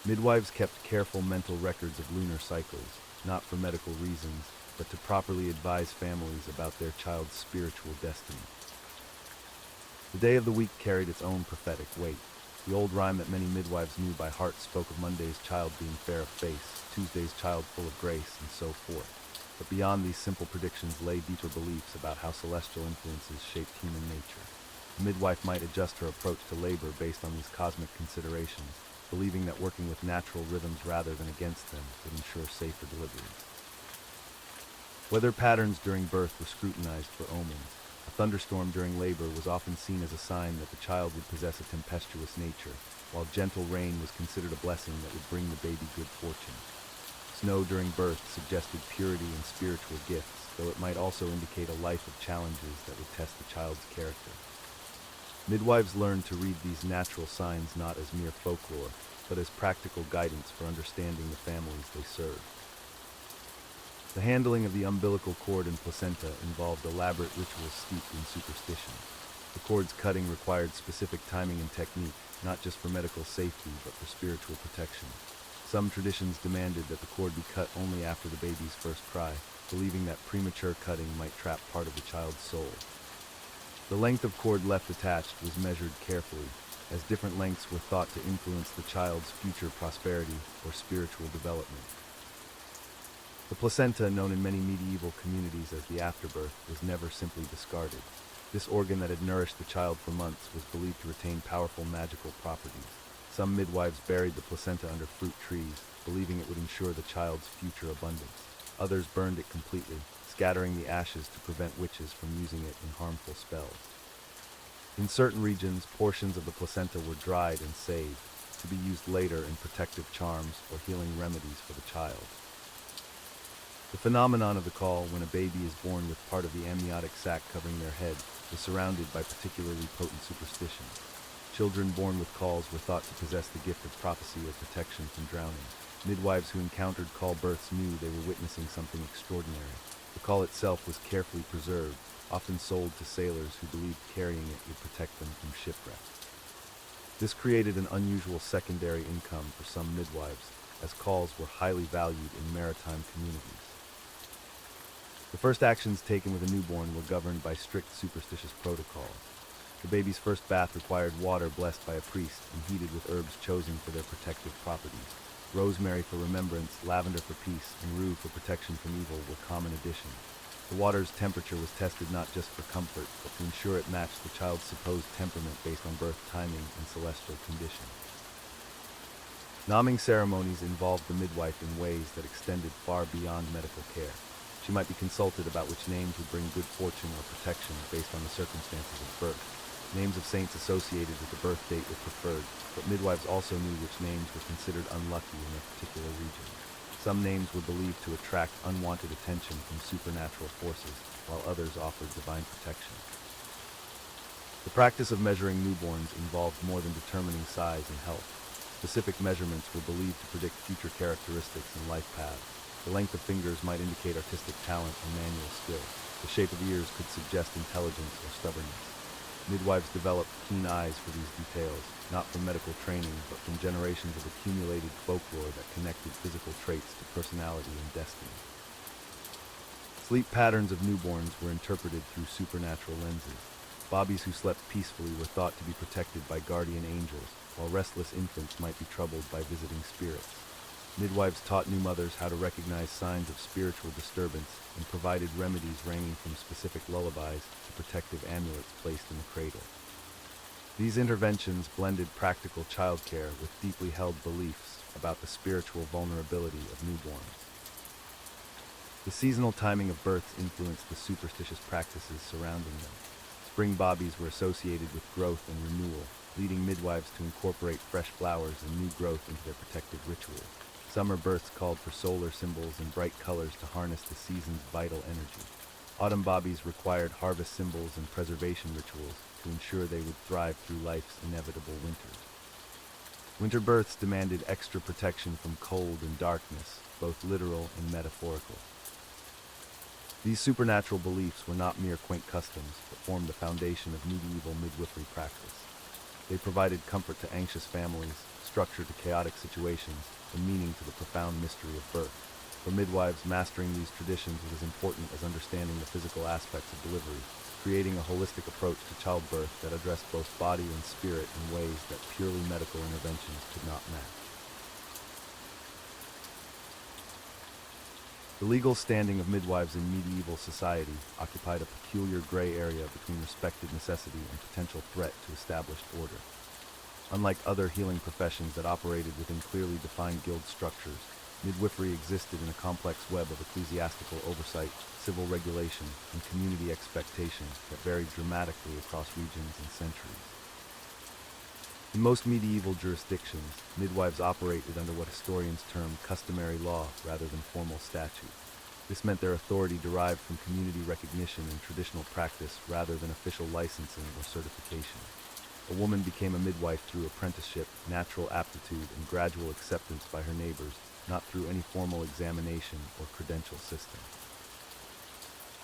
Midwives kept careful mental records of lunar cycles, not for medical reasons, but to properly advise families about their child's spiritual destiny. The day of the week carried its own prophetic weight. The old rhyme that many midwives knew by heart spoke of Monday's child being fair of face, Tuesday's child full of grace, and so forth. But beyond these simple predictions lay deeper beliefs about how celestial influences shaped human nature. The midwife might adjust her approach to labor based on these cosmic considerations, believing that working with natural rhythms rather than against them would ensure safer deliveries. Weather patterns during birth were scrutinized for omens. A thunderstorm during labor was often seen as a sign that the child would possess a tempestuous nature, while gentle rain was considered a blessing that would bring the baby good fortune. Snow during birth suggested purity and spiritual gifts, though it might also indicate a life of challenges that would test the child's character. Midwives learned to read these natural signs not as mere folklore, but as practical guidance for understanding the families they served. The handling of the umbilical cord and placenta involved elaborate rituals steeped in superstition. The cord's cutting required specific timing and technique, not just for medical safety, but for spiritual protection. Some traditions demanded that the cord be cut only after the baby's first cry, believing that premature cutting might trap part of the child's soul. The length of cord left attached was measured carefully, as different lengths were thought to influence the child's future prosperity or spiritual development. The placenta, known in many medieval communities as the afterbirth, was never simply discarded. This organ that had nourished the child for months was believed to retain powerful magical properties. Some midwives buried the placenta under fruit trees, believing it would ensure the child's future abundance. Others burned it completely, scattering the ashes to prevent witches from using it in harmful spells. In certain regions, portions of the placenta were dried and saved, to be used later in protective charms or healing remedies for the child. The phenomenon of the call, when a baby is born with part of the amniotic sac covering their head, was surrounded by particularly potent superstitions. Children born with calls were thought to possess the gift of prophecy or protection from drowning. Midwives who encountered call births knew they were witnessing something extraordinary. The call itself was carefully preserved, often sold to sailors who believed carrying it would protect them from shipwreck. This created an unusual secondary income for some midwives, as calls were highly valued in maritime communities. The first actions taken with a newborn were governed by strict superstitious protocols. The baby's first bath required water blessed by a priest and heated with herbs chosen for their protective properties. Rosemary for remembrance, lavender for peace, and rue for protection from evil were common additions. The water's temperature was tested not just for comfort, but to ensure it matched the child's supposed temperament based on birth timing and celestial conditions. Nomming ceremonies involved the midwife in ways that extended far beyond medical care. She might be consulted about which names would bring good fortune or protection based on the circumstances of birth. Names of saints associated with the birth date were preferred, but midwives also knew which names were considered unlucky in their particular region. Some names were believed to attract unwanted attention from supernatural forces, while others offered divine protection. The practice of measuring newborns involved more than determining size and health. Specific measurements were believed to predict future characteristics and life paths. The length of fingers might indicate artistic talent or manual skill. The shape of ears could suggest intelligence or stubbornness. Midwives developed keen eyes for these details, not from medical training, but from generations of accumulated folklore that connected physical traits to personality and destiny. Sleep patterns of newborns were interpreted through supernatural lenses. Babies who slept peacefully were thought to be protected by guardian angels, while restless infants might be troubled by visiting spirits. Midwives taught new mothers how to recognize signs of spiritual disturbance and provided remedies ranging from specific lullabies to protective amulets placed in the cradle. These interventions blended practical childcare with deeply held beliefs about the spiritual vulnerability of newborns. The seasonal timing of births influenced the superstitious practices surrounding them. Spring bobbies were associated with growth and renewal, leading midwives to incorporate fresh flowers and new growth into their protective rituals. Summer births called for solar symbols and bright colors to harness the season's vital energy. Autumn bobbies required harvest symbols and preservation rituals to ensure they would thrive through life's inevitable winters. Winter births demanded extra protection from cold and darkness, both literal and metaphorical. These supernatural beliefs were not mere quaint customs, but formed the foundation of medieval midwifery practice. They provided comfort to anxious families, structure to chaotic situations, and meaning to the profound mystery of birth. For midwives, mastering these traditions was as important as understanding the physical aspects of delivery, creating a holistic approach to childbirth that addressed both body and spirit in ways that purely medical interventions could not match. The legal standing of midwives in medieval society occupied a peculiar gray area between respected necessity and potential threat to established order. Unlike other healing professions that operated within clearly defined guild structures, midwifery existed in a complex web of ecclesiastical oversight, civil regulation, and community expectation that varied dramatically across regions and centuries. In most medieval jurisdictions, midwives operated under what historians term customary law rather than formal statute. This meant their authority derived from community recognition and traditional practice rather than official licensing or certification. A woman became a midwife through apprenticeship, natural aptitude, and gradual acceptance by her neighbors, not through any formal examination or credential system.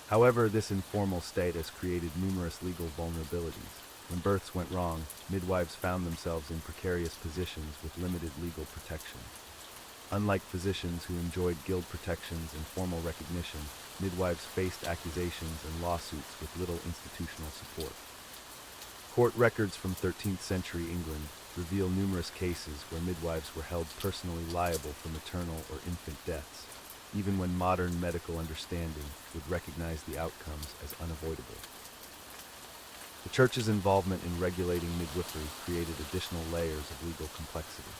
However, this informal status created numerous legal vulnerabilities. When births went wrong, midwives found themselves in precarious positions with limited legal protection. Unlike physicians who enjoyed guild protections and formal recognition, midwives faced accusations and lawsuits with little institutional support. Court records from 13th century England reveal numerous cases where midwives were held personally liable for maternal or infant deaths, even when modern medical understanding would recognize the outcomes as unavoidable. The Church's involvement in regulating midwifery created additional layers of legal complexity.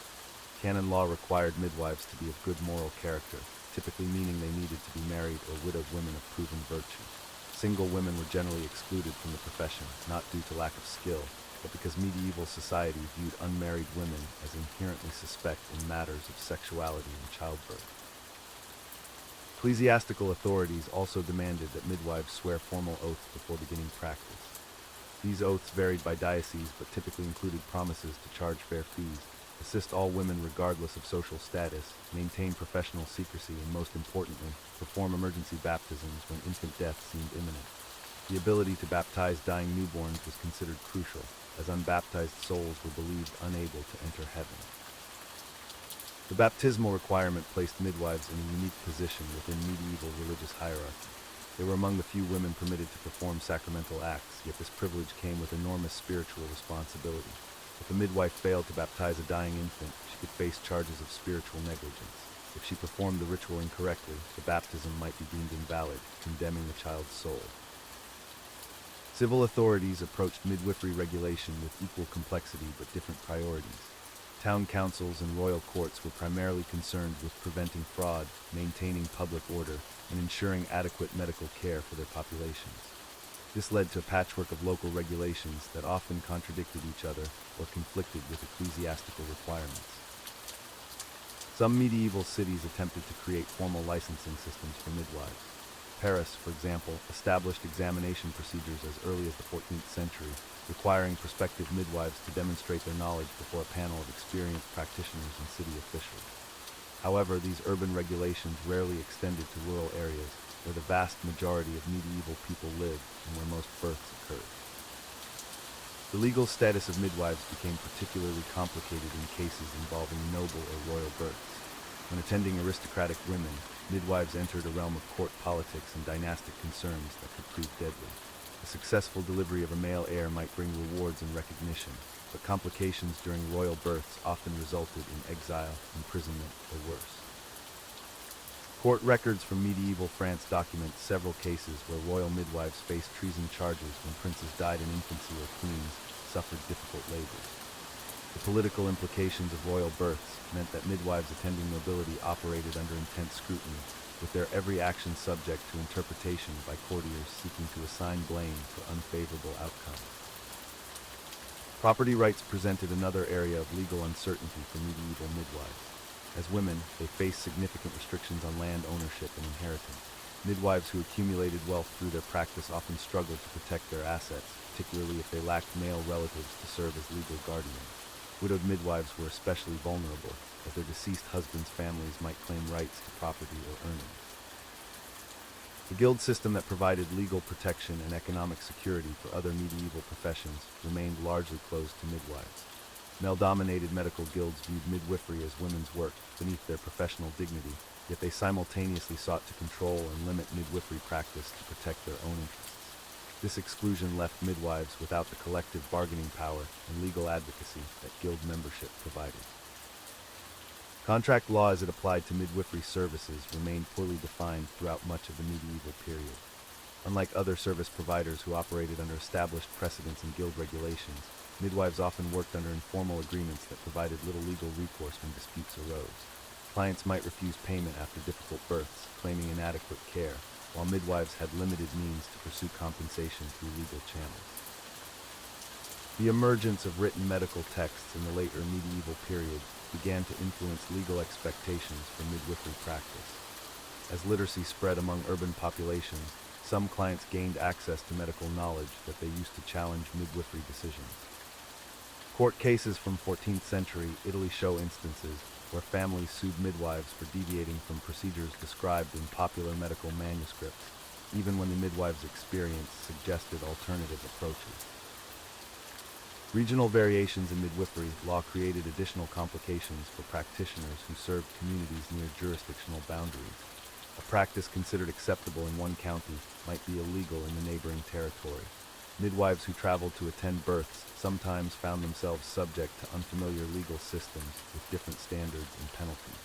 Canon law required midwives to be of good moral character, typically meaning they needed to be married or widowed women of proven virtue. Single women were generally excluded from the profession, not due to lack of skill, but because medieval society viewed unmarried women as inherently suspect in matters of sexuality and childbirth. Ecclesiastical authorities also demanded that midwives swear formal oaths before beginning practice. These oaths varied by diocese but typically included promises to charge fair fees, assist all women regardless of social status, maintain professional secrecy, and most importantly, perform emergency baptisms when infant death seemed imminent. The ability to baptize dying newborns was considered crucial, as unbaptized souls were believed unable to enter heaven. The baptismal requirement placed midwives in a unique position within medieval religious hierarchy. They were among the few women permitted to perform sacramental acts, yet this privilege came with enormous spiritual responsibility. If a midwife failed to baptize a dying infant, she could face charges of spiritual negligence. If she performed the ritual incorrectly, the baptism might be deemed invalid, condemning the child's soul. Civil authorities approached midwifery regulation with equal complexity but different priorities. Town councils and royal courts were primarily concerned with preventing fraud, maintaining public order, and ensuring adequate medical care for their populations. This led to a patchwork of local regulations that often contradicted each other or conflicted with ecclesiastical requirements. Some medieval cities attempted to create formal licensing systems for midwives. Paris, for example, established examination procedures as early as the 14th century, requiring prospective midwives to demonstrate their knowledge before a panel of experienced practitioners and city officials. However, these urban regulations rarely extended to rural areas, where the vast majority of medieval people lived and where most births occurred. The legal status of midwives became particularly complicated in cases involving noble or royal births. When attending aristocratic women, midwives entered a realm of court politics and dynastic concerns that could prove deadly. The successful delivery of a male heir might bring rewards and recognition, but complications during royal births often resulted in exile, imprisonment, or worse. Court records from medieval France document several cases where royal midwives faced treason charges when princes died in infancy or queens suffered difficult labors. The political implications of royal births meant that midwives attending nobility operated under intense scrutiny, with their every action subject to interpretation by courtiers seeking to assign blame for unfavorable outcomes. Property rights presented another area of legal uncertainty for medieval midwives. As women, they faced significant restrictions on land ownership and inheritance. Midwives who accumulated wealth through their practice often struggled to protect their assets, particularly if they lacked male relatives to serve as legal guardians. Widowed midwives were especially vulnerable, as their deceased husbands' families might claim rights to property or earnings. The guild system that provided legal protection and economic security for other medieval professions remained largely closed to midwives. Male-dominated medical guilds viewed midwifery as women's work beneath their professional dignity, yet they simultaneously sought to control and limit midwifery practice to protect their own interests. This exclusion left midwives without the collective bargaining power and legal advocacy that guild membership provided. Contract law as it applied to midwifery services remained poorly defined throughout much of the medieval period. Unlike other service providers who operated under established precedents and guild regulations, midwives often worked under informal agreements that provided little legal recourse when disputes arose. Clients might refuse payment after difficult births, claiming inadequate care, while midwives had limited means to pursue compensation through legal channels. The emergence of written medical texts in the later medieval period began to influence legal expectations for midwifery practice. As literacy spread among urban populations, some clients gained access to medical knowledge that they used to challenge midwifery decisions. Court cases from 14th century Italy show instances where families sued midwives for deviating from procedures described in popular medical manuscripts, even when the midwives' experience suggested alternative approaches. Regional variations in midwifery law created additional complications for practitioners who served communities near jurisdictional boundaries. A practice considered acceptable in one county might be illegal in the neighboring territory. Midwives who traveled to attend births sometimes found themselves subject to unfamiliar legal systems with different standards and penalties.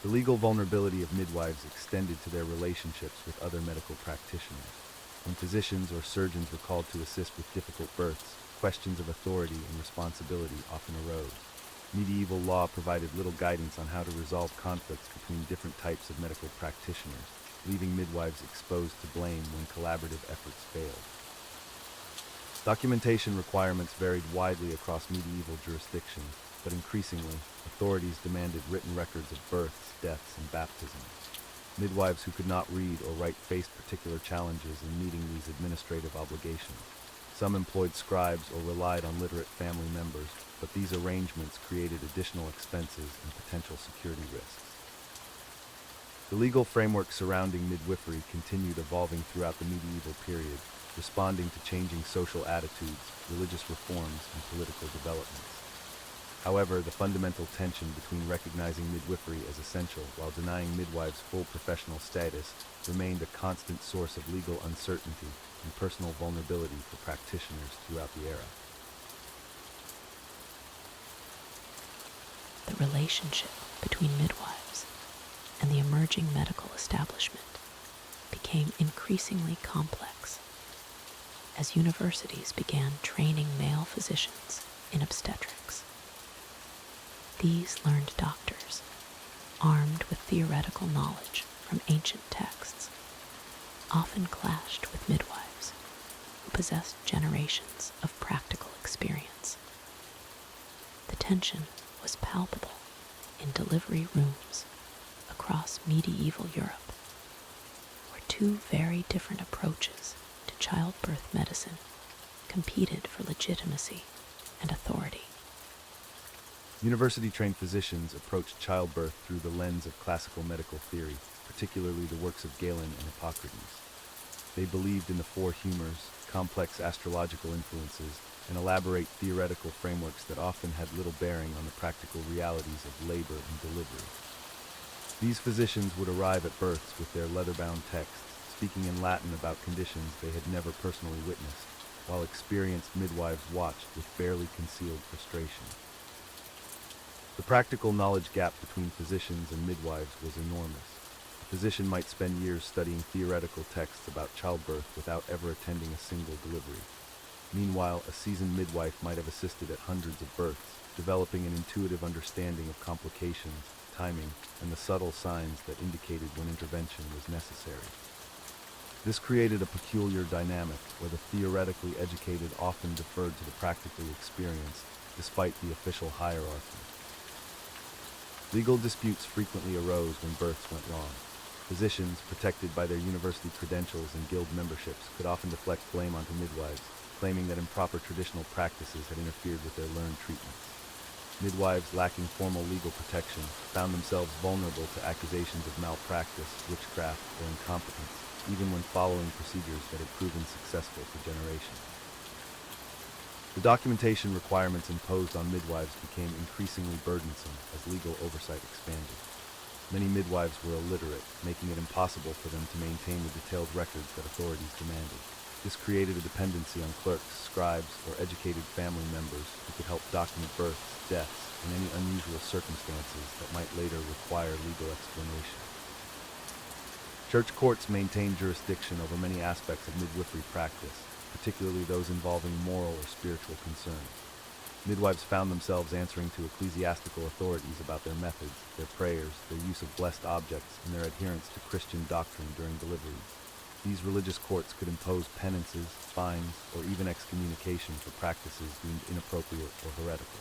The legal vulnerability of midwives extended to their relationships with other medical practitioners. When physicians or surgeons were called to assist with difficult births, questions of authority and responsibility often arose. Medieval law provided little guidance on how to resolve conflicts between different types of medical practitioners, leaving midwives exposed to blame when collaborative efforts failed. Documentation requirements varied widely across medieval jurisdictions, but increasingly, authorities demanded written records of births, deaths, and baptisms. Midwives who could not read or write faced particular challenges in meeting these administrative obligations. Some employed scribes or relied on literate family members, but these arrangements created additional expenses and potential security risks. The legal framework surrounding midwifery continued evolving throughout the medieval period, responding to changing social attitudes, religious reforms, and political developments. However, the fundamental tension between recognizing midwifery as essential while denying midwives full professional status remained a constant source of legal uncertainty and personal vulnerability for practitioners throughout the era. The relationship between midwives and the emerging medical establishment became increasingly complex as universities began training male physicians in obstetrics. These learned doctors, armed with theoretical knowledge from ancient texts, often clashed with midwives who possessed generations of practical experience. The tension was palpable in delivery rooms across medieval Europe, where two very different approaches to childbirth medicine competed for legitimacy and authority. University-trained physicians approached childbirth through the lens of classical medical theory, particularly the works of Galen and Hippocrates. They believed in the four humors, complex astrological influences, and elaborate theoretical frameworks that often had little bearing on the practical realities of labor and delivery. These physicians would arrive at births with their leather-bound texts, speaking in Latin about conditions they had never personally witnessed, while experienced midwives watched with barely concealed frustration. The practical knowledge gap between physicians and midwives was enormous. A physician might spend years studying theoretical texts about childbirth without ever attending a single delivery. Meanwhile, a seasoned midwife might have assisted at hundreds of births, developing an intuitive understanding of complications, timing, and the subtle signs that indicated when intervention was necessary. This created a peculiar dynamic where the theoretically educated often deferred to the practically experienced, despite the official hierarchy. Legal disputes frequently arose when births went wrong. Physicians, protected by their university credentials and guild memberships, could often deflect blame onto midwives, claiming that improper traditional practices had interfered with their learned treatments. Midwives lacking formal legal protection found themselves vulnerable to accusations of malpractice, witchcraft, or incompetence, even when following procedures that had proven successful for generations. The documentation requirements imposed on midwives became increasingly burdensome as legal oversight expanded. Many midwives were illiterate, making it impossible for them to maintain the detailed records that authorities demanded. This created a dependency on clerks, scribes, or educated family members who could help document births, deaths, and any unusual circumstances that might later require legal explanation. Church courts maintained jurisdiction over many aspects of midwifery practice, particularly those involving moral or spiritual concerns. Midwives found themselves answering to ecclesiastical authorities about their methods, their prayers, their use of blessed objects, and their adherence to Christian doctrine during deliveries. These religious courts could impose penances, fines, or even excommunication for practices deemed inappropriate or heretical.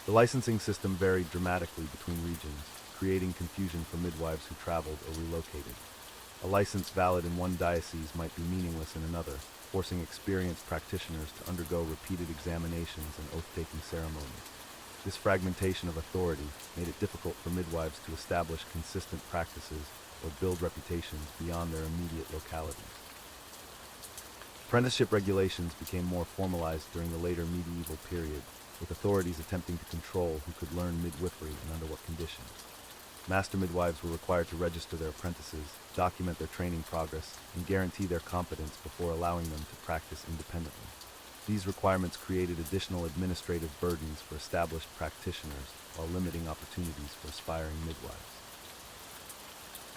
The licensing system varied dramatically between regions, creating confusion for midwives who traveled or relocated. A license valid in one diocese might be meaningless in another, forcing experienced practitioners to undergo repeated examinations and oath-taking ceremonies. This fragmentation of authority made it difficult for midwives to establish consistent practices or build reputations beyond their immediate localities. Apprenticeship regulations became more formalized during the later medieval period, with authorities attempting to control who could learn midwifery and under what conditions. Master midwives were required to register their apprentices, document their training progress, and guarantee their competence before allowing them to practice independently. These requirements created additional administrative burdens for established practitioners while limiting opportunities for aspiring midwives.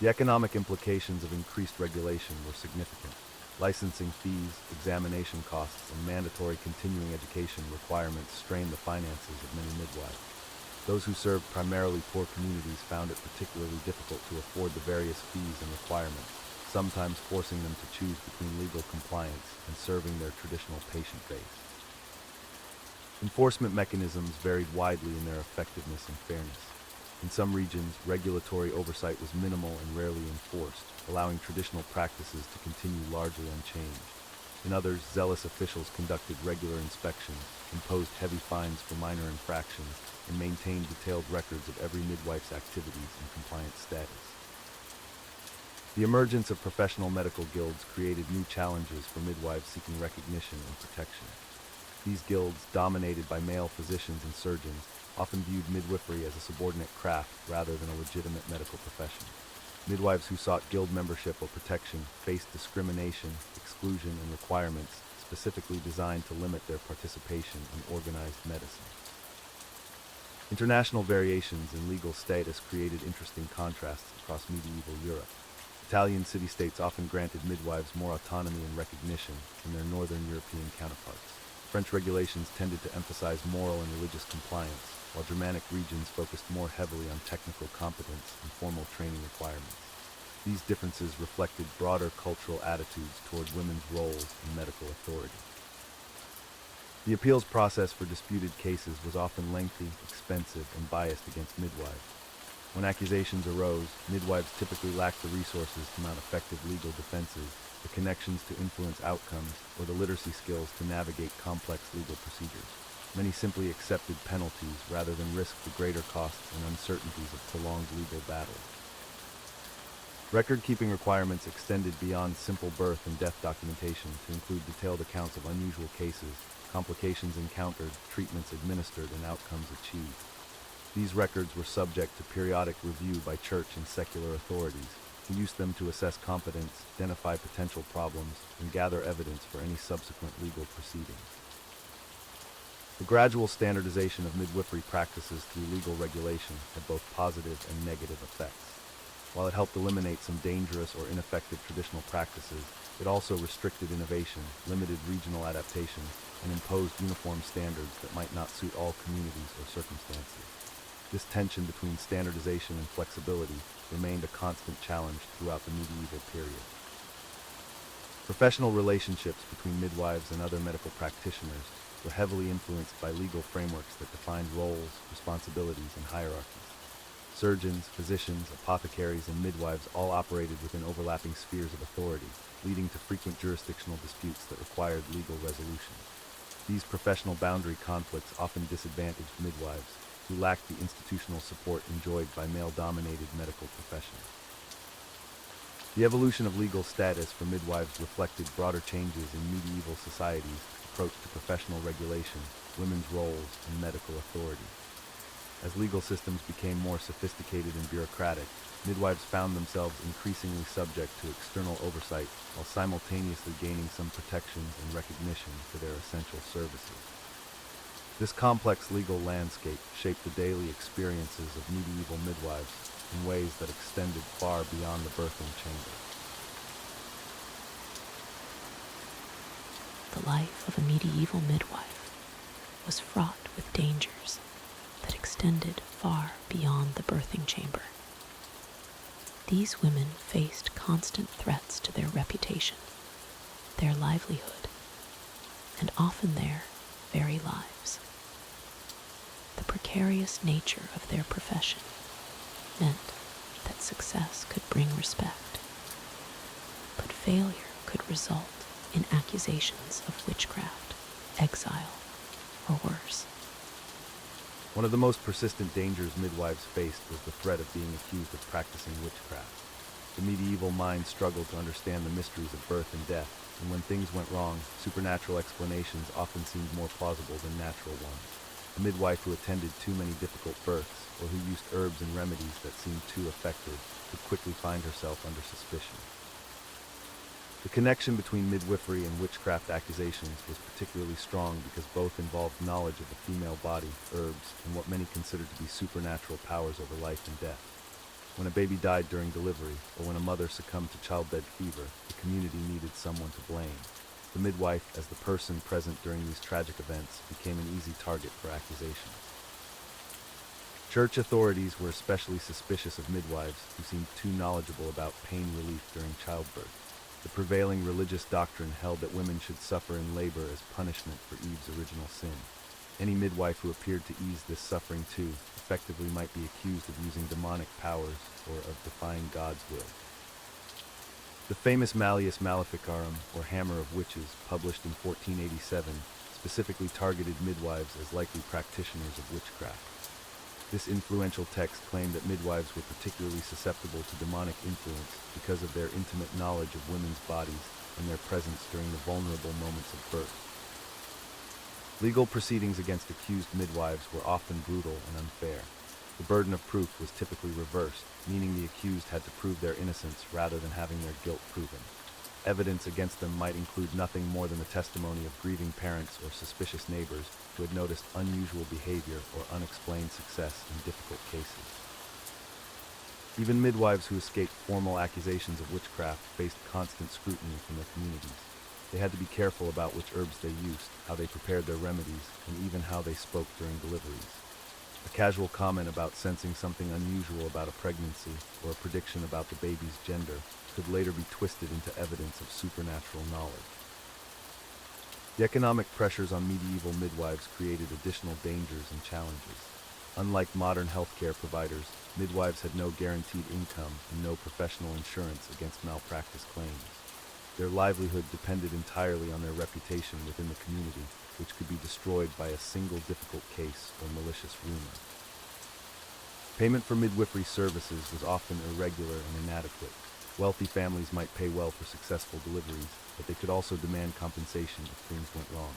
The economic implications of increased regulation were significant. Licensing fees, examination costs, and mandatory continuing education requirements strained the finances of many midwives. Those who served primarily poor communities found it particularly difficult to afford the various fees and requirements, sometimes forcing them to choose between legal compliance and serving their traditional patient base. Enforcement mechanisms varied widely in their effectiveness and fairness. In some regions, regulatory oversight was minimal and rarely enforced, allowing traditional practices to continue largely unchanged. In others, zealous officials conducted regular inspections, imposed heavy fines for minor infractions, and maintained detailed records of every midwife's activities and compliance status. The emergence of professional medical guilds created new challenges for midwives seeking recognition and protection. These guilds, dominated by male physicians and surgeons, often viewed midwifery as a subordinate craft rather than a legitimate medical profession. Midwives who sought guild membership or protection faced discrimination, exclusion, and requirements specifically designed to limit their participation in organized medicine. International variations in legal status created interesting contrasts across medieval Europe. Italian city-states often granted midwives more autonomy and recognition than their northern European counterparts. French regulations tended to emphasize moral and religious compliance, while Germanic regions focused more heavily on technical competence and formal training requirements. These differences reflected broader cultural attitudes toward women's roles in medical authority. The appeals process for disputed cases was often lengthy, expensive, and biased against midwives. When accusations arose, midwives typically lacked the resources to mount effective legal defenses, the connections to influence outcomes, or the literacy skills to navigate complex legal procedures. Many simply accepted penalties rather than risk the greater costs and uncertainties of prolonged legal battles. Record-keeping requirements extended beyond simple birth and death documentation to include detailed accounts of unusual cases, complications encountered, treatments administered, and outcomes achieved. These records were subject to periodic review by church and secular authorities, who used them to assess competence, identify potential problems, and gather evidence for any subsequent legal proceedings. The gradual standardization of midwifery practices through legal regulation had both positive and negative effects. While it helped eliminate some dangerous or ineffective traditional practices, it also restricted innovation, limited regional adaptation, and imposed uniform standards that might not suit all communities or circumstances. This tension between standardization and flexibility remained a constant challenge throughout the medieval period. Professional relationships between midwives and other medical practitioners were heavily influenced by legal frameworks that defined roles, responsibilities, and hierarchies. Surgeons, physicians, apothecaries, and midwives all operated within overlapping spheres of authority, leading to frequent jurisdictional disputes that required legal resolution. These professional boundary conflicts often disadvantaged midwives, who lacked the institutional support enjoyed by male-dominated medical professions. The evolution of legal status for midwives reflected broader changes in medieval society's approach to professional regulation, women's roles, and medical authority. As legal systems became more sophisticated and bureaucratic, midwives found themselves increasingly subject to external oversight while simultaneously gaining some protections and recognition for their essential services. This complex legal landscape shaped the daily experiences of medieval midwives in ways that extended far beyond the birthing chamber. The life of a medieval midwife was fraught with dangers that extended far beyond the birthing chamber. These women faced constant threats to their reputation, their livelihood, and often their very lives. The precarious nature of their profession meant that success could bring respect, but failure could result in accusations of witchcraft, exile, or worse. One of the most persistent dangers midwives faced was the threat of being accused of practicing witchcraft. The medieval mind struggled to understand the mysteries of birth and death, and when things went wrong, supernatural explanations often seemed more plausible than natural ones. A midwife who attended too many difficult births, or who used herbs and remedies that seemed too effective, could quickly find herself under suspicion. The connection between midwifery and witchcraft accusations was particularly strong because both involved knowledge of the female body, herbs, and what many considered to be supernatural powers over life and death. When a baby died during delivery, or when a mother succumbed to childbed fever, the community needed someone to blame. The midwife, as the person present during these tragic events, became an easy target for accusations. Church authorities were especially suspicious of midwives who seemed too knowledgeable about pain relief during childbirth. The prevailing religious doctrine held that women should suffer in labor as punishment for Eve's original sin. Any midwife who appeared to ease this suffering too effectively might be accused of using demonic powers or of defying God's will. The famous Malleus Maleficarum, or Hammer of Witches, published in 1487, specifically targeted midwives as likely practitioners of witchcraft. This influential text claimed that midwives were particularly susceptible to demonic influence because of their intimate knowledge of women's bodies and their presence during the vulnerable moments of birth. Legal proceedings against accused midwives were often brutal and unfair. The burden of proof was typically reversed, meaning the accused had to prove their innocence rather than having their guilt proven. Evidence against them might include nothing more than the testimony of grieving parents or suspicious neighbors who had noticed unusual behavior or unexplained success in difficult cases. Even midwives who escaped formal accusations of witchcraft faced constant scrutiny from their communities. They had to be careful about which herbs they used, how they prepared their remedies, and even how they spoke during deliveries. A casual comment about sensing something unusual about a pregnancy or a prediction about the baby's gender could later be twisted into evidence of supernatural knowledge. The economic pressures on medieval midwives created additional dangers and challenges. Unlike modern healthcare providers, midwives had no guaranteed income and no professional insurance against malpractice claims. Their livelihood depended entirely on their reputation within the community, which could be destroyed by a single difficult case or malicious rumor. Payment for midwifery services was often irregular and inadequate. Wealthy families might pay well for successful deliveries, but they could also demand compensation if things went wrong.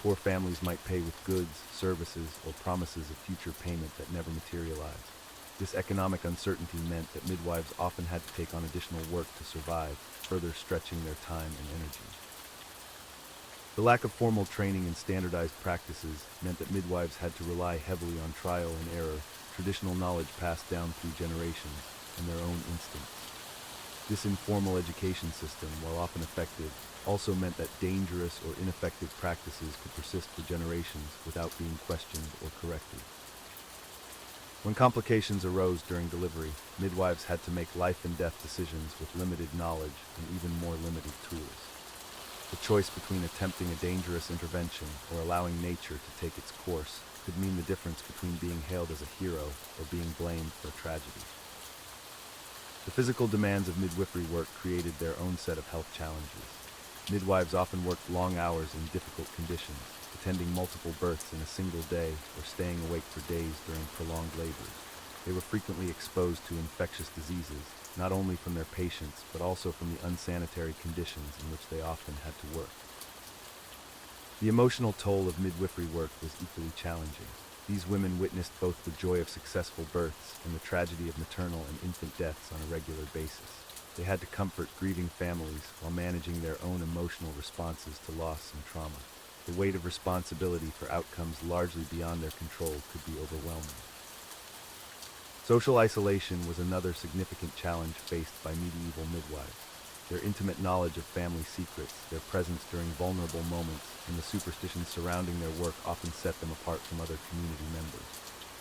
Poor families might pay with goods, services, or promises of future payment that never materialized. This economic uncertainty meant that midwives often had to take on additional work to survive, further stretching their time and energy. The lack of formal training and standardized practices meant that midwives had to rely heavily on trial and error, traditional knowledge passed down through generations, and their own instincts. This informal education system, while often effective, also meant that dangerous or ineffective practices could persist for generations without being questioned or corrected. When complications arose during delivery, midwives had to make life and death decisions with limited knowledge and even more limited tools. The choice between attempting a dangerous intervention or allowing nature to take its course could mean the difference between being hailed as a hero or being blamed for a tragedy. The physical demands of midwifery work created their own set of health challenges. Midwives often worked long hours in difficult conditions, attending multiple births in a single day or staying awake for days during prolonged labors. They were frequently exposed to infectious diseases, not only from their patients, but also from the unsanitary conditions in which they often had to work. The emotional toll of midwifery work was equally challenging. These women witnessed both the joy of successful births and the tragedy of maternal and infant deaths on a regular basis. They had to comfort grieving families while managing their own emotional responses to loss and trauma. The weight of responsibility for outcomes largely beyond their control could be overwhelming. Social isolation was another significant challenge faced by medieval midwives. Their intimate knowledge of family secrets, their presence during vulnerable moments, and the superstitions surrounding their work often set them apart from other community members.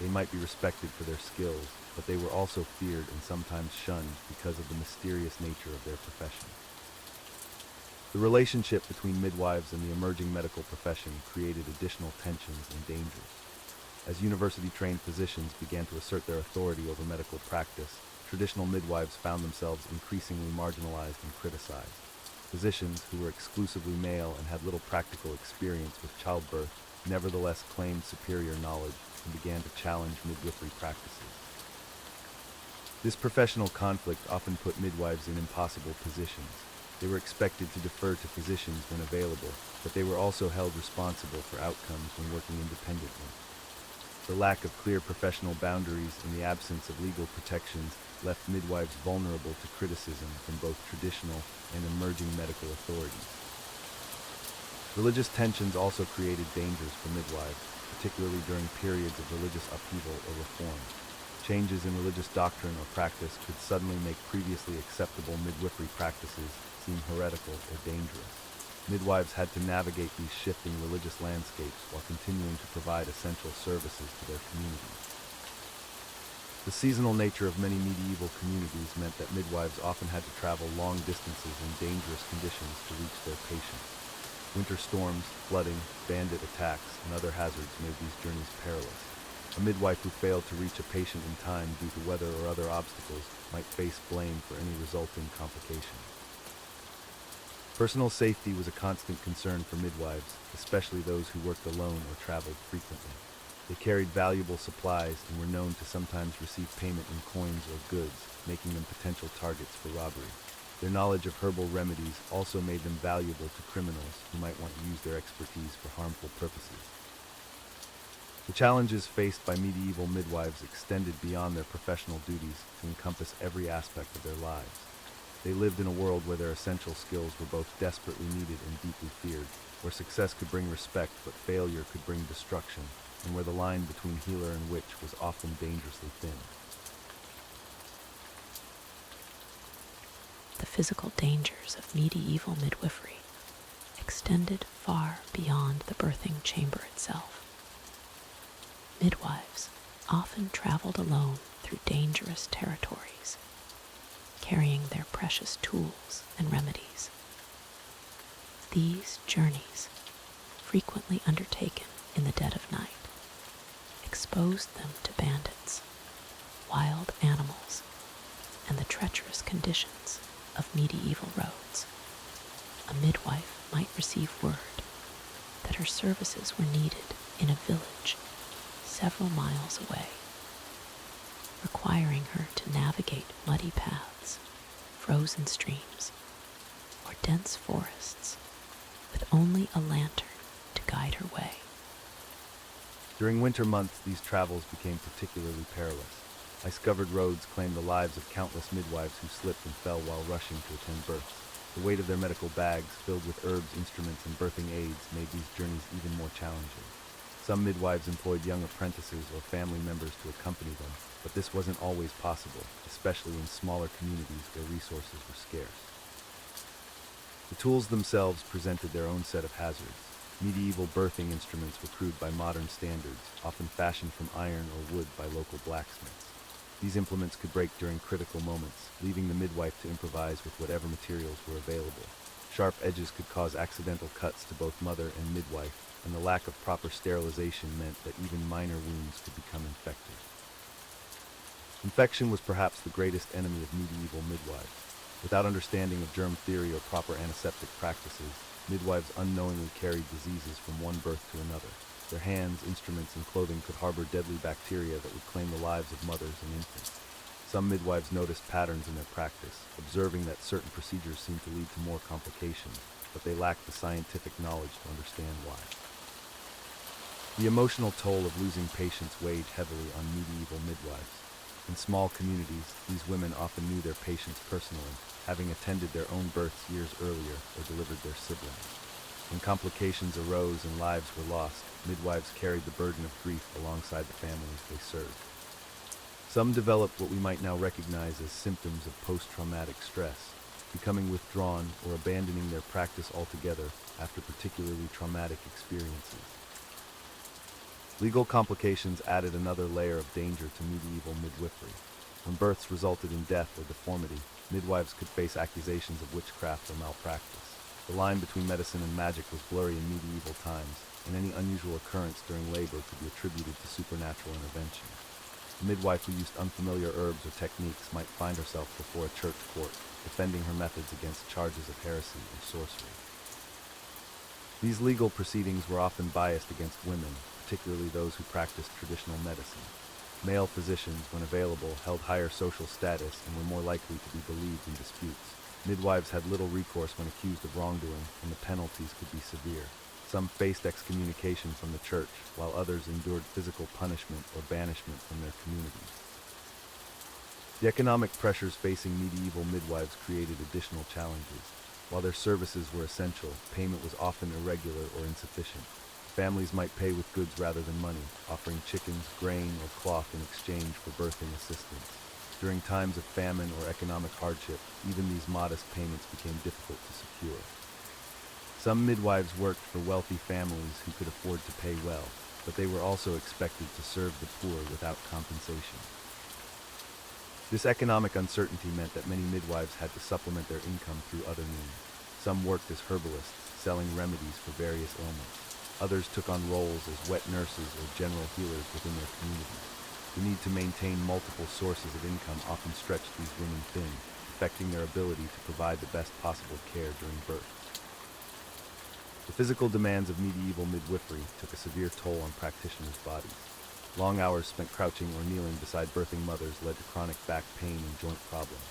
They might be respected for their skills, but they were also feared and sometimes shunned because of the mysterious nature of their profession. The relationship between midwives and the emerging medical profession created additional tensions and dangers. As university-trained physicians began to assert their authority over medical practice, traditional midwives found themselves increasingly marginalized and criticized. Physicians, who were exclusively male and had little practical experience with childbirth, nevertheless claimed superior knowledge and began to challenge midwifery practices. This professional conflict often put midwives in impossible positions. They were expected to defer to physicians when available, but they were also held responsible for outcomes when working independently. The lack of clear professional boundaries and the absence of legal protections left midwives vulnerable to criticism from both traditional and emerging medical authorities. Religious tensions also created dangers for midwives, particularly during periods of religious upheaval or reform. Changes in religious doctrine or practice could suddenly make previously acceptable midwifery practices seem heretical or dangerous. Midwives had to navigate these shifting religious landscapes while continuing to provide essential services to their communities. The seasonal nature of many medieval communities meant that midwives often had to travel long distances in dangerous conditions to reach their patients. Winter storms, flooding, bandit attacks, and other hazards made these journeys perilous. A midwife who failed to reach a patient in time due to weather or other obstacles might face blame for any resulting complications. Personal safety was a constant concern for midwives, especially those who worked alone or traveled frequently. They carried valuable supplies and were known to sometimes receive payment in coins or goods, making them potential targets for robbery. Their knowledge of herbal remedies also made them valuable to criminals who might want to use their expertise for harmful purposes. The challenges faced by medieval midwives extended beyond their professional duties to encompass every aspect of their lives. They lived in a world where their essential skills were both desperately needed and deeply feared, where success could bring respect but failure could bring destruction, and where the line between healer and witch was often dangerously thin. The physical dangers of medieval midwifery extended far beyond the birthing chamber itself. Midwives often traveled alone through dangerous territories, carrying their precious tools and remedies. These journeys, frequently undertaken in the dead of night, exposed them to bandits, wild animals, and the treacherous conditions of medieval roads. A midwife might receive word that her services were needed in a village several miles away, requiring her to navigate muddy paths, frozen streams, or dense forests with only a lantern to guide her way. During winter months, these travels became particularly perilous. Ice-covered roads claimed the lives of countless midwives who slipped and fell while rushing to attend births. The weight of their medical bags, filled with herbs, instruments, and birthing aids, made these journeys even more challenging. Some midwives employed young apprentices or family members to accompany them, but this wasn't always possible, especially in smaller communities where resources were scarce. The tools themselves presented their own set of hazards. Medieval birthing instruments were crude by modern standards, often fashioned from iron or wood by local blacksmiths. These implements could break during critical moments, leaving the midwife to improvise with whatever materials were available. Sharp edges could cause accidental cuts to both mother and midwife, and the lack of proper sterilization meant that even minor wounds could become infected. Infection was perhaps the greatest enemy of medieval midwives. Without understanding of germ theory or proper antiseptic practices, midwives unknowingly carried diseases from one birth to another. Their hands, instruments, and clothing could harbor deadly bacteria that would claim the lives of mothers and infants. Some midwives noticed patterns in their practice, observing that certain procedures seemed to lead to more complications, but they lacked the scientific knowledge to understand why. The emotional toll of losing patients weighed heavily on medieval midwives. In small communities, these women often knew their patients personally, having attended their own births years earlier or delivered their siblings. When complications arose and lives were lost, midwives carried the burden of grief alongside the families they served. Some developed what we might now recognize as symptoms of post-traumatic stress, becoming withdrawn or abandoning their practice altogether after particularly traumatic experiences. Legal complications added another layer of danger to medieval midwifery. When births resulted in death or deformity, midwives could face accusations of witchcraft or malpractice. The line between medicine and magic was blurry in medieval times, and any unusual occurrence during labor could be attributed to supernatural intervention. A midwife who used unfamiliar herbs or techniques might find herself before a church court, defending her methods against charges of heresy or sorcery. These legal proceedings were often biased against women, particularly those who practiced traditional medicine. Male physicians, when available, held higher social status and were more likely to be believed in disputes. Midwives had little recourse when accused of wrongdoing, and the penalties could be severe. Some faced excommunication from the church, while others endured physical punishment or banishment from their communities. The economic pressures facing medieval midwives created additional challenges. While their services were essential, payment was often irregular or insufficient. Families might pay with goods rather than money, offering chickens, grain, or cloth in exchange for birthing assistance. During times of famine or economic hardship, even these modest payments became difficult to secure. Some midwives worked for wealthy families who could afford to pay well, but they were also expected to serve the poor without compensation. This economic uncertainty meant that many midwives had to supplement their income through other means. Some worked as herbalists, selling remedies for various ailments. Others took on roles as wet nurses or general healers within their communities. The need to maintain multiple sources of income often stretched these women thin, affecting their ability to provide the best possible care during birth. The physical demands of medieval midwifery took a severe toll on practitioners' bodies. Long hours spent crouching or kneeling beside birthing mothers led to chronic back pain and joint problems.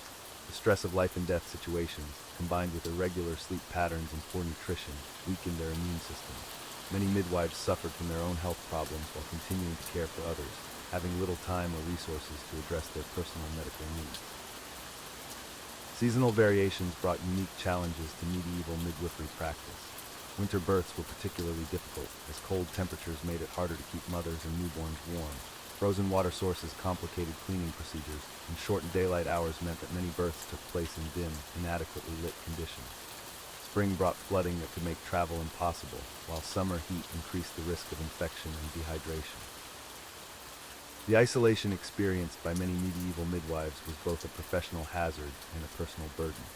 The stress of life and death situations, combined with irregular sleep patterns and poor nutrition, weakened their immune systems. Many midwives suffered from their own health problems while continuing to care for others, having little time or resources to address their personal medical needs. Seasonal variations brought unique challenges to medieval midwifery practice. Winter births were particularly difficult, as cold temperatures made it harder to keep mothers and newborns warm. Frozen water sources complicated cleaning procedures, and shortened daylight hours meant that many births took place in dim, inadequately lit conditions. Spring brought flooding that could make travel impossible, while summer heat increased the risk of infection and dehydration. The isolation experienced by many medieval midwives was both a professional hazard and a personal burden.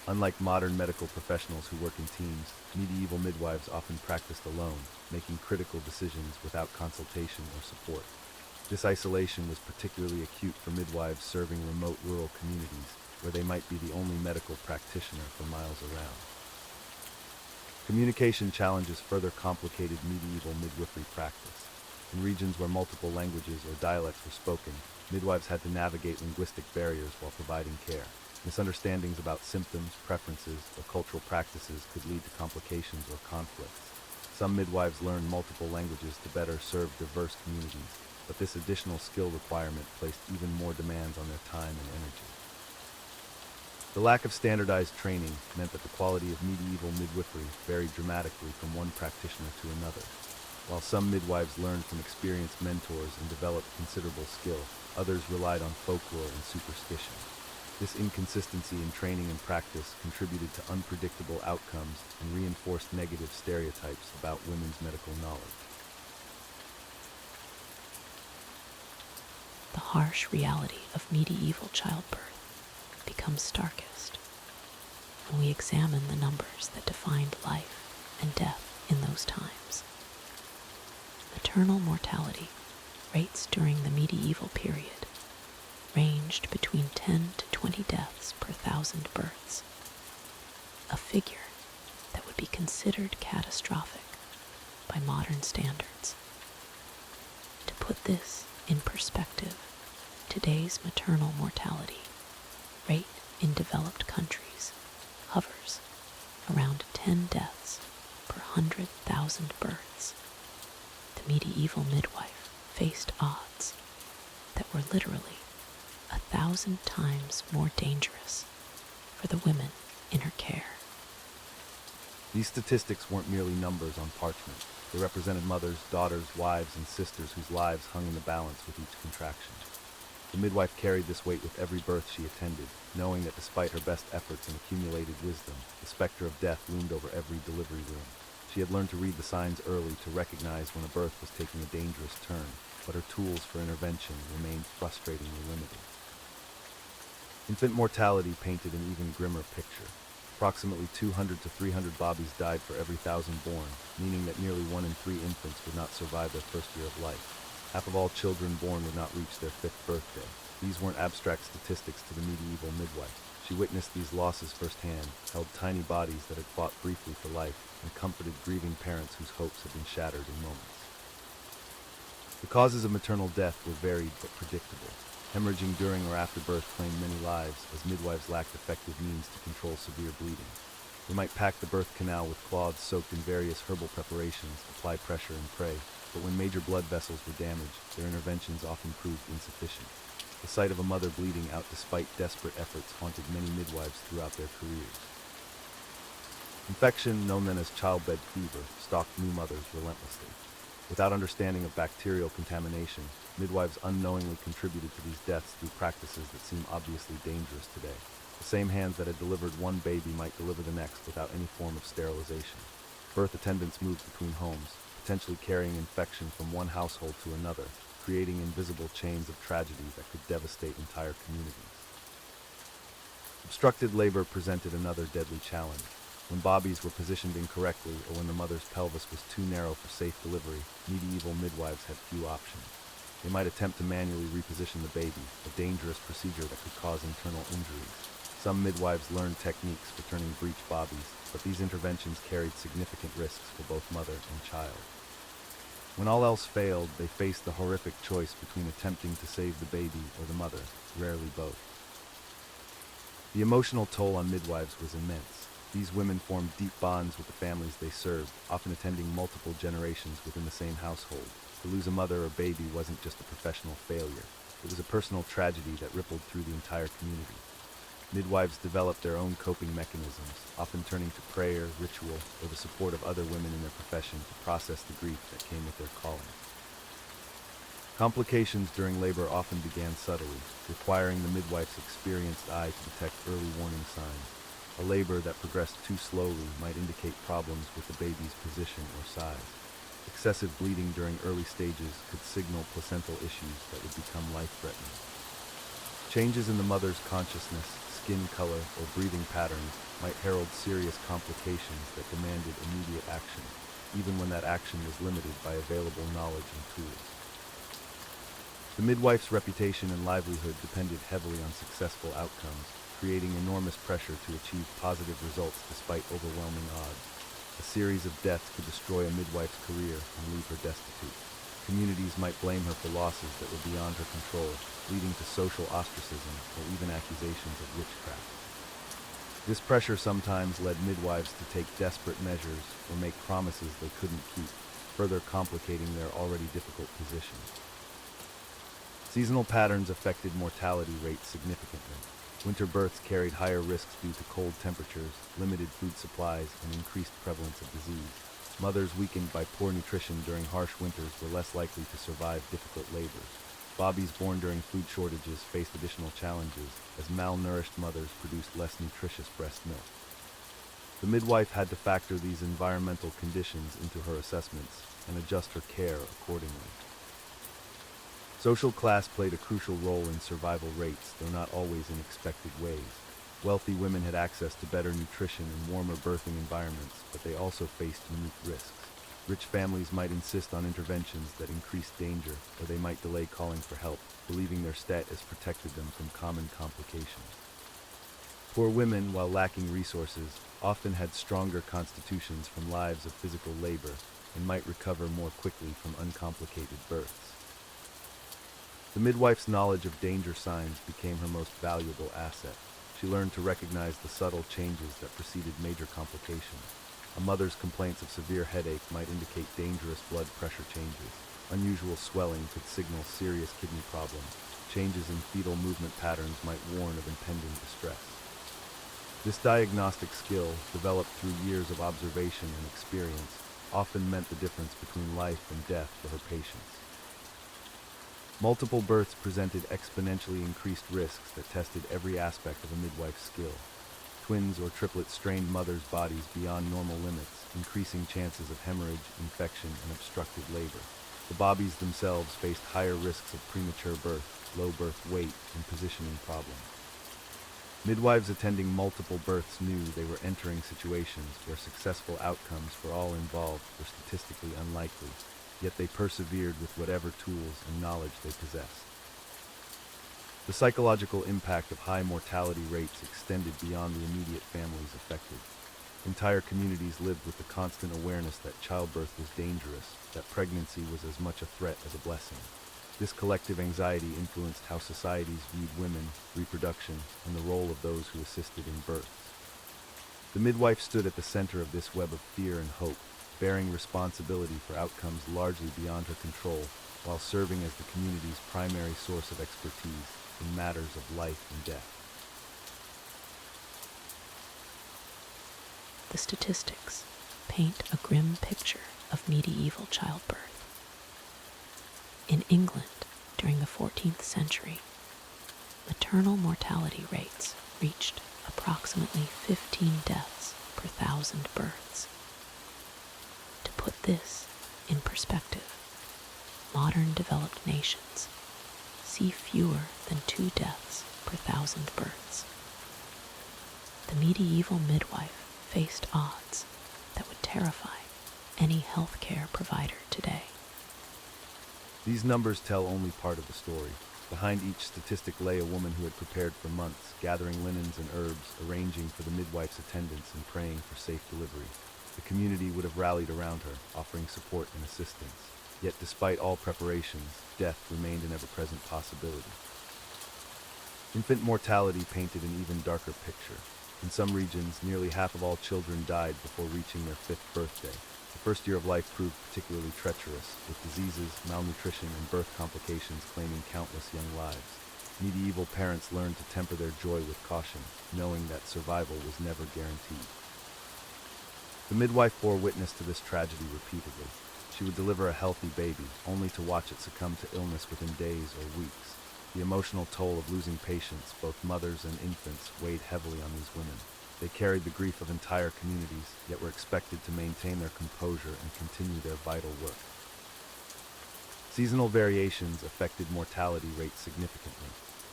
Unlike modern medical professionals who work in teams, medieval midwives often practiced alone, making critical decisions without consultation or support. This isolation was particularly acute for midwives serving remote rural communities, where they might be the only medical practitioner for miles around. Communication challenges further complicated medieval midwifery practice. In regions where multiple languages or dialects were spoken, midwives had to navigate linguistic barriers while providing care. Misunderstandings about symptoms, preferences, or cultural practices could lead to complications or conflicts. Some midwives learned multiple languages to better serve diverse communities, but this additional skill requirement placed even more demands on their time and energy. The lack of standardized training meant that the quality of medieval midwifery varied dramatically from one practitioner to another. While some midwives learned from experienced mentors and developed considerable skill, others relied on folklore and superstition. This inconsistency in training and practice contributed to unpredictable outcomes and reinforced negative stereotypes about women's medical knowledge. The harsh reality of medieval childbirth becomes starkest when we examine the numbers that defined life and death in those times. Maternal mortality rates during the medieval period ranged between 10 to 20 deaths per 1,000 births, a figure that would be considered catastrophic by modern standards. To put this in perspective, today's maternal mortality rate in developed countries hovers around 10 deaths per 100,000 births. The medieval midwife faced odds that were literally 1,000 times more dangerous for the women in her care. These statistics weren't merely numbers on parchment. They represented mothers, daughters, wives, and sisters whose lives hung in the balance with each contraction. The midwife carried this weight with every birth she attended, knowing that despite her best efforts and accumulated wisdom, the specter of death loomed over every delivery room. She had learned to read the signs early to recognize when a birth was taking a dangerous turn, but her tools for intervention remained frustratingly limited. Infant mortality painted an even grimmer picture. Approximately 200 to 300 babies died for every 1,000 born, meaning that nearly 1 in 3 infants would not survive their first year of life. Half of all children born would not reach their 5th birthday. These weren't abstract statistics to the medieval midwife. She witnessed these losses firsthand, held tiny bodies that had fought briefly for life, and comforted grieving parents whose hopes had been shattered in moments. The causes of maternal death were varied but predictable. Hemorrhaging during or after birth claimed many lives, as midwives lacked effective means to control severe bleeding. They might pack the birth canal with cloths soaked in various herbal preparations, apply pressure, and pray, but when major blood vessels were damaged, their interventions often proved insufficient. The sight of a mother bleeding out despite desperate efforts haunted many midwives throughout their careers. Infection, known then as childbed fever, stalked new mothers relentlessly. Without understanding of bacterial contamination, midwives unknowingly contributed to these deaths through practices that seem obviously dangerous today. The same hands that had delivered one baby might deliver the next without any form of sterilization. Birth attendants moved between homes, potentially carrying infection from one household to another, creating invisible chains of tragedy that could devastate entire communities. Obstructed labor presented another deadly challenge. When bobbies were positioned incorrectly or when the mother's pelvis was too narrow for safe delivery, medieval midwives had few options. They might attempt to manually reposition the baby, a dangerous procedure that could cause internal injuries. Some midwives learned techniques for turning breech bobbies, but these interventions carried significant risks for both mother and child. When all else failed, they faced the horrific choice between attempting to save the baby or the mother, rarely both. The emotional toll on midwives was immense. These women formed deep bonds with the families they served, often attending multiple generations within the same household. To lose a mother or baby wasn't just a professional failure. It was a personal tragedy that rippled through the entire community. Midwives developed their own coping mechanisms, often turning to prayer, ritual, or the support of other women in their profession to process the grief that came with their calling. Complications during labor often began subtly, requiring the midwife's experienced eye to detect early warning signs. A labor that progressed too slowly might indicate problems with the baby's position or size. Excessive bleeding during early stages could signal placental issues that would become life-threatening. Changes in the mother's consciousness, skin color, or breathing patterns might herald serious complications that demanded immediate action, even when that action was limited by available knowledge and tools. The midwife's reputation and livelihood depended heavily on successful outcomes, creating enormous pressure to achieve positive results despite overwhelming odds. A series of deaths could destroy a midwife's career and leave her destitute. Communities might blame her for losses that were beyond her control, leading to social ostracism or even accusations of witchcraft. This pressure sometimes led midwives to take desperate measures or make promises they couldn't keep, further complicating their already difficult position. Seasonal patterns affected mortality rates significantly. Winter births carried higher risks due to cold temperatures, limited food supplies, and increased prevalence of disease. Mothers weakened by poor nutrition during harsh winters were less likely to survive difficult labors. Bobbies born during food shortages faced additional challenges, as malnourished mothers produced less nutritious breast milk. The midwife had to factor these environmental conditions into her assessments and adjust her care accordingly. Social class played a crucial role in survival rates, though not always in expected ways. Wealthy women had access to better nutrition and warmer birthing environments, but they also faced unique risks. Rich families might insist on interventions that increased danger, or they might delay calling for help, believing their status protected them from common complications. Poor women, while lacking resources, often had stronger constitutions from lives of physical labor and might recover more quickly from uncomplicated births. The midwife's knowledge of danger signs became her most valuable asset. She learned to recognize the subtle changes that preceded major complications. A mother's complaints of severe headache might indicate dangerous blood pressure changes. Unusual swelling could signal serious kidney problems. Changes in fetal movement patterns might warn of impending distress. This diagnostic skill, developed through years of observation and experience, often meant the difference between life and death for her patients. Multiple births presented exponentially increased risks that tested every aspect of a midwife's skill. Twins or triplets strained mothers' bodies beyond normal limits, increasing chances of hemorrhage, infection, and obstructed labor. The bobbies themselves faced higher risks of premature birth, low birth weight, and positioning problems. Midwives attending multiple births knew they were entering situations where successful outcomes for all involved were statistically unlikely, yet they persevered with whatever tools and knowledge they possessed. The psychological impact of high mortality rates extended beyond the immediate families affected. Entire communities lived with the constant awareness that childbirth was dangerous, that pregnancy was as much a threat as a blessing. This collective anxiety influenced how societies viewed women, reproduction, and the role of those who assisted in births. The midwife stood at the center of this web of fear and hope, bearing responsibility for outcomes largely beyond her control, while serving as the community's primary source of expertise in matters of life and death. The statistics paint a grim picture of medieval childbirth. In England, during the 14th century, maternal mortality rates reached approximately 15 deaths per 1,000 births. To put this in perspective, modern developed nations see fewer than 2 deaths per 1,000 births. The medieval midwife faced odds that would terrify any healthcare provider today. These numbers tell only part of the story. Behind each statistic lay a woman who had prepared for months, gathering linens and herbs, arranging for the midwife's attendance, and praying for safe delivery. The community would have rallied around her, offering support and assistance. Yet despite all preparations, death remained an ever-present possibility. Infant mortality painted an even darker picture. In some regions, nearly half of all children died before reaching their 5th birthday. The first year of life proved particularly treacherous, with diseases, malnutrition, and birth complications claiming countless young lives. Medieval parents learned to temper their joy with caution, knowing that survival was never guaranteed. The midwife bore witness to this tragedy repeatedly. She would deliver a healthy baby, only to watch it succumb to illness within days or weeks. The emotional toll of losing patients, both mothers and infants, weighed heavily on these women. They carried the grief of entire communities, yet were expected to maintain their composure and continue their vital work. Seasonal variations affected mortality rates significantly.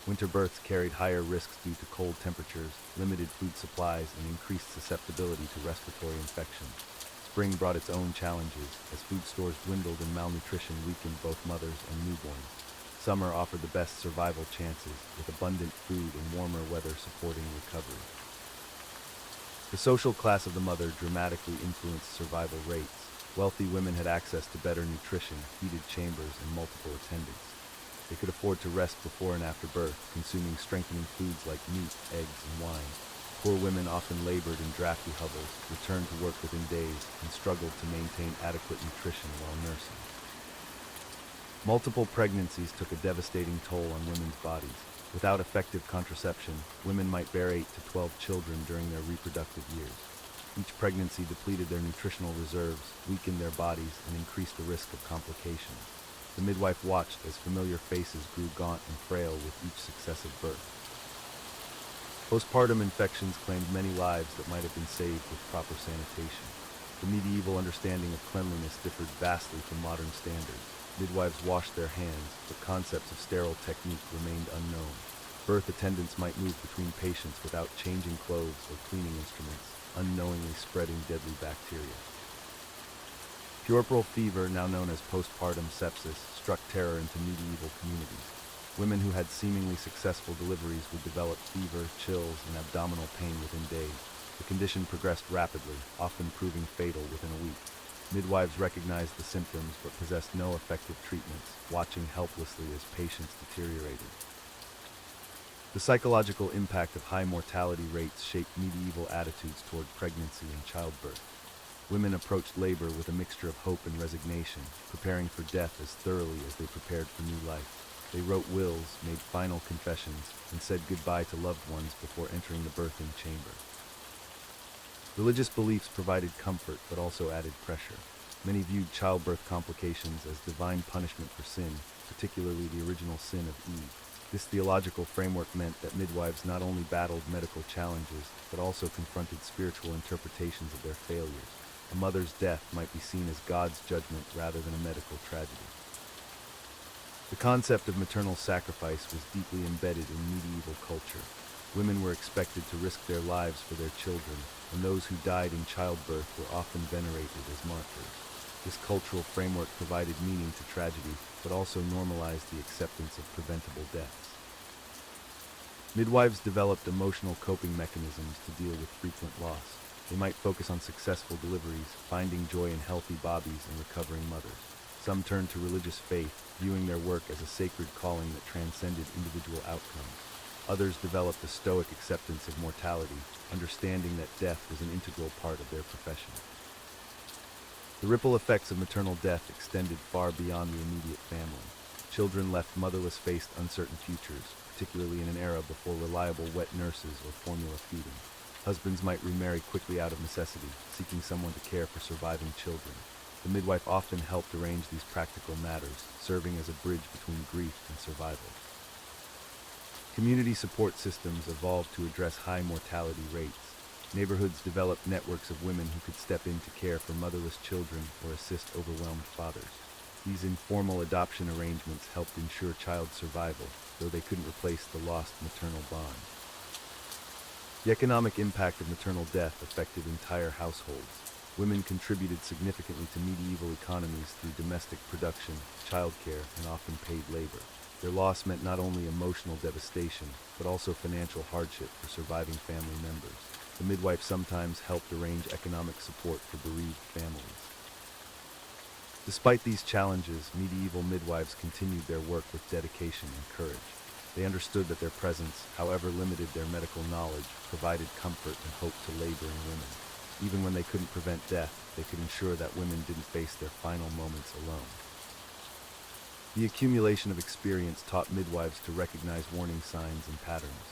Winter births carried higher risks due to cold temperatures, limited food supplies, and increased susceptibility to respiratory infections. Spring brought its own challenges, as food stores dwindled and malnutrition weakened both mothers and newborns. Summer offered the best survival chances, with abundant food and warmer weather supporting recovery. The social class of the mother dramatically influenced survival rates. Wealthy women had access to better nutrition, heated chambers, and multiple attendants. They could afford to rest before and after birth, consuming strengthening foods like meat, eggs, and wine. Poor women often labored in drafty hovels, returned to work within days, and struggled to maintain adequate nutrition while nursing. Multiple pregnancies took a devastating toll on women's bodies. Without effective contraception, women might bear 8 to 12 children during their reproductive years. Each pregnancy depleted their nutritional reserves, weakened their bodies, and increased the risk of complications. The midwife watched as familiar faces grew gaunt and frail with each successive birth. Postpartum infections claimed many lives that might have been saved with proper sanitation. The medieval understanding of cleanliness differed vastly from modern standards. Midwives washed their hands, but concepts of sterile technique remained unknown. Birth attendants might move between patients without changing clothes or cleaning instruments, unknowingly spreading deadly bacteria. Puerperal fever, now known as postpartum sepsis, struck terror into medieval communities. Women who had seemingly successful deliveries would develop fever, chills, and abdominal pain within days. The condition progressed rapidly, often proving fatal within a week. Midwives recognized the symptoms but possessed no effective treatments, watching helplessly as patients deteriorated. The psychological impact of high mortality rates shaped medieval attitudes toward pregnancy and childbirth. Women approached labor with a mixture of hope and resignation, preparing for death as thoroughly as they prepared for new life. They wrote wills, made final confessions, and said goodbye to loved ones before entering the birthing chamber. Religious beliefs provided comfort but also added pressure. Many viewed childbirth complications as divine punishment for sin, particularly the original sin of Eve. This theological framework meant that midwives not only battled medical challenges, but also confronted spiritual interpretations of their failures. A mother's death might be seen as God's judgment rather than a medical tragedy. The concept of maternal sacrifice was deeply embedded in medieval culture. Women were expected to risk their lives for their children, and those who died in childbirth were often venerated as martyrs. This cultural framework provided meaning to tragedy, but also normalized the acceptance of preventable deaths. Midwives developed emotional coping mechanisms to deal with frequent loss. They might focus on successful deliveries, finding joy in healthy babies and recovering mothers. Some turned to religious faith, viewing their work as a sacred calling that transcended individual outcomes. Others developed a stoic acceptance of mortality, understanding that death was an integral part of their profession. The ripple effects of maternal death extended far beyond the immediate family. Children left motherless faced uncertain futures, particularly in an era before reliable wet nurses or formula feeding. Husbands might remarry quickly out of necessity, seeking someone to care for surviving children. The midwife often helped arrange these practical matters, serving as a bridge between grief and survival. Community support systems evolved to address high mortality rates. Neighborhoods developed networks of women who could step in to care for motherless children or assist overwhelmed fathers. These informal adoption arrangements helped ensure child survival, though they couldn't replace the lost maternal bond. The economic impact of maternal death affected entire households. Women contributed significantly to medieval economies through domestic production, childcare, and often paid labor. Their loss meant not only emotional devastation, but also financial hardship for surviving family members. The midwife sometimes helped arrange economic support for bereaved families. Despite these challenges, medieval midwives continued their work with dedication and courage. They understood that their presence, however limited their medical knowledge, provided comfort and hope to laboring women. Even when they couldn't prevent death, they could ensure that women didn't face their final moments alone. The accumulation of experience taught midwives to recognize warning signs and patterns.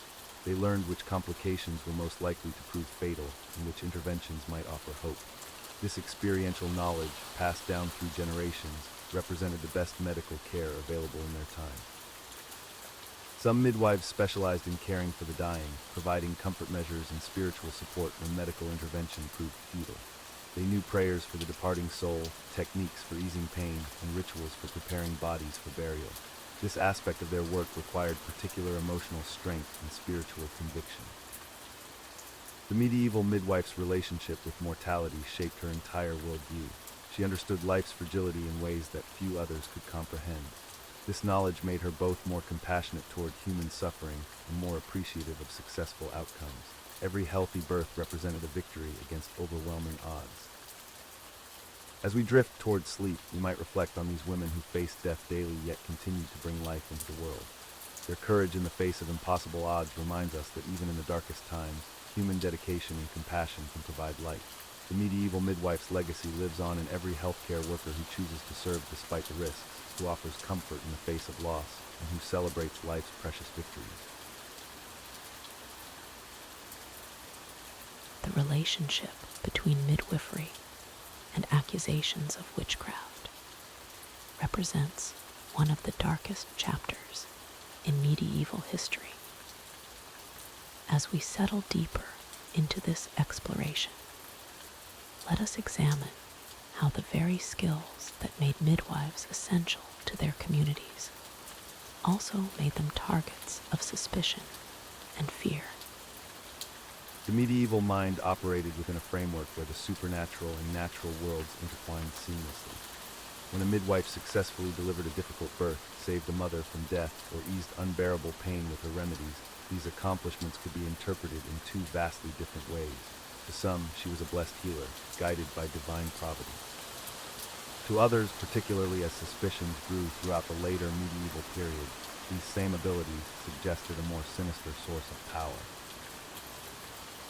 They learned which complications were most likely to prove fatal and which interventions might offer hope. This experiential knowledge, passed down through generations, represented the best medical care available in their time. Some midwives specialized in caring for the dying, providing comfort measures and spiritual support when medical intervention proved futile. They knew prayers for the departing soul, techniques for easing pain, and rituals for preparing bodies for burial. This aspect of their work required particular emotional strength and spiritual conviction. The medieval midwife's relationship with mortality shaped her entire worldview. She understood life's fragility in ways that few others could comprehend. This knowledge made her both more compassionate toward human suffering and more appreciative of successful outcomes. Every healthy birth represented a victory against overwhelming odds. As we drift toward sleep, we might reflect on these women who faced death daily yet continued to bring life into the world. Their courage in the face of impossible odds reminds us that even in the darkest times, human dedication and compassion can provide light. The medieval midwife's legacy lives on in every healthcare worker who chooses to serve despite the risks, who offers comfort in the face of loss, and who celebrates life's precious victories. The relationship between midwifery and accusations of witchcraft represents one of the darkest chapters in medieval history. As we settle deeper into this exploration, let us examine how the very skills that made midwives essential to their communities also made them targets of suspicion and fear. The medieval mind operated within a framework where the supernatural and natural worlds intertwined seamlessly. When a midwife successfully delivered a difficult birth, saved a mother from death, or eased unbearable pain with her remedies, these accomplishments could be interpreted in two vastly different ways. To some, she was a blessed healer, guided by divine providence. To others, particularly as suspicions grew throughout the later medieval period, these same abilities suggested a more sinister source of power.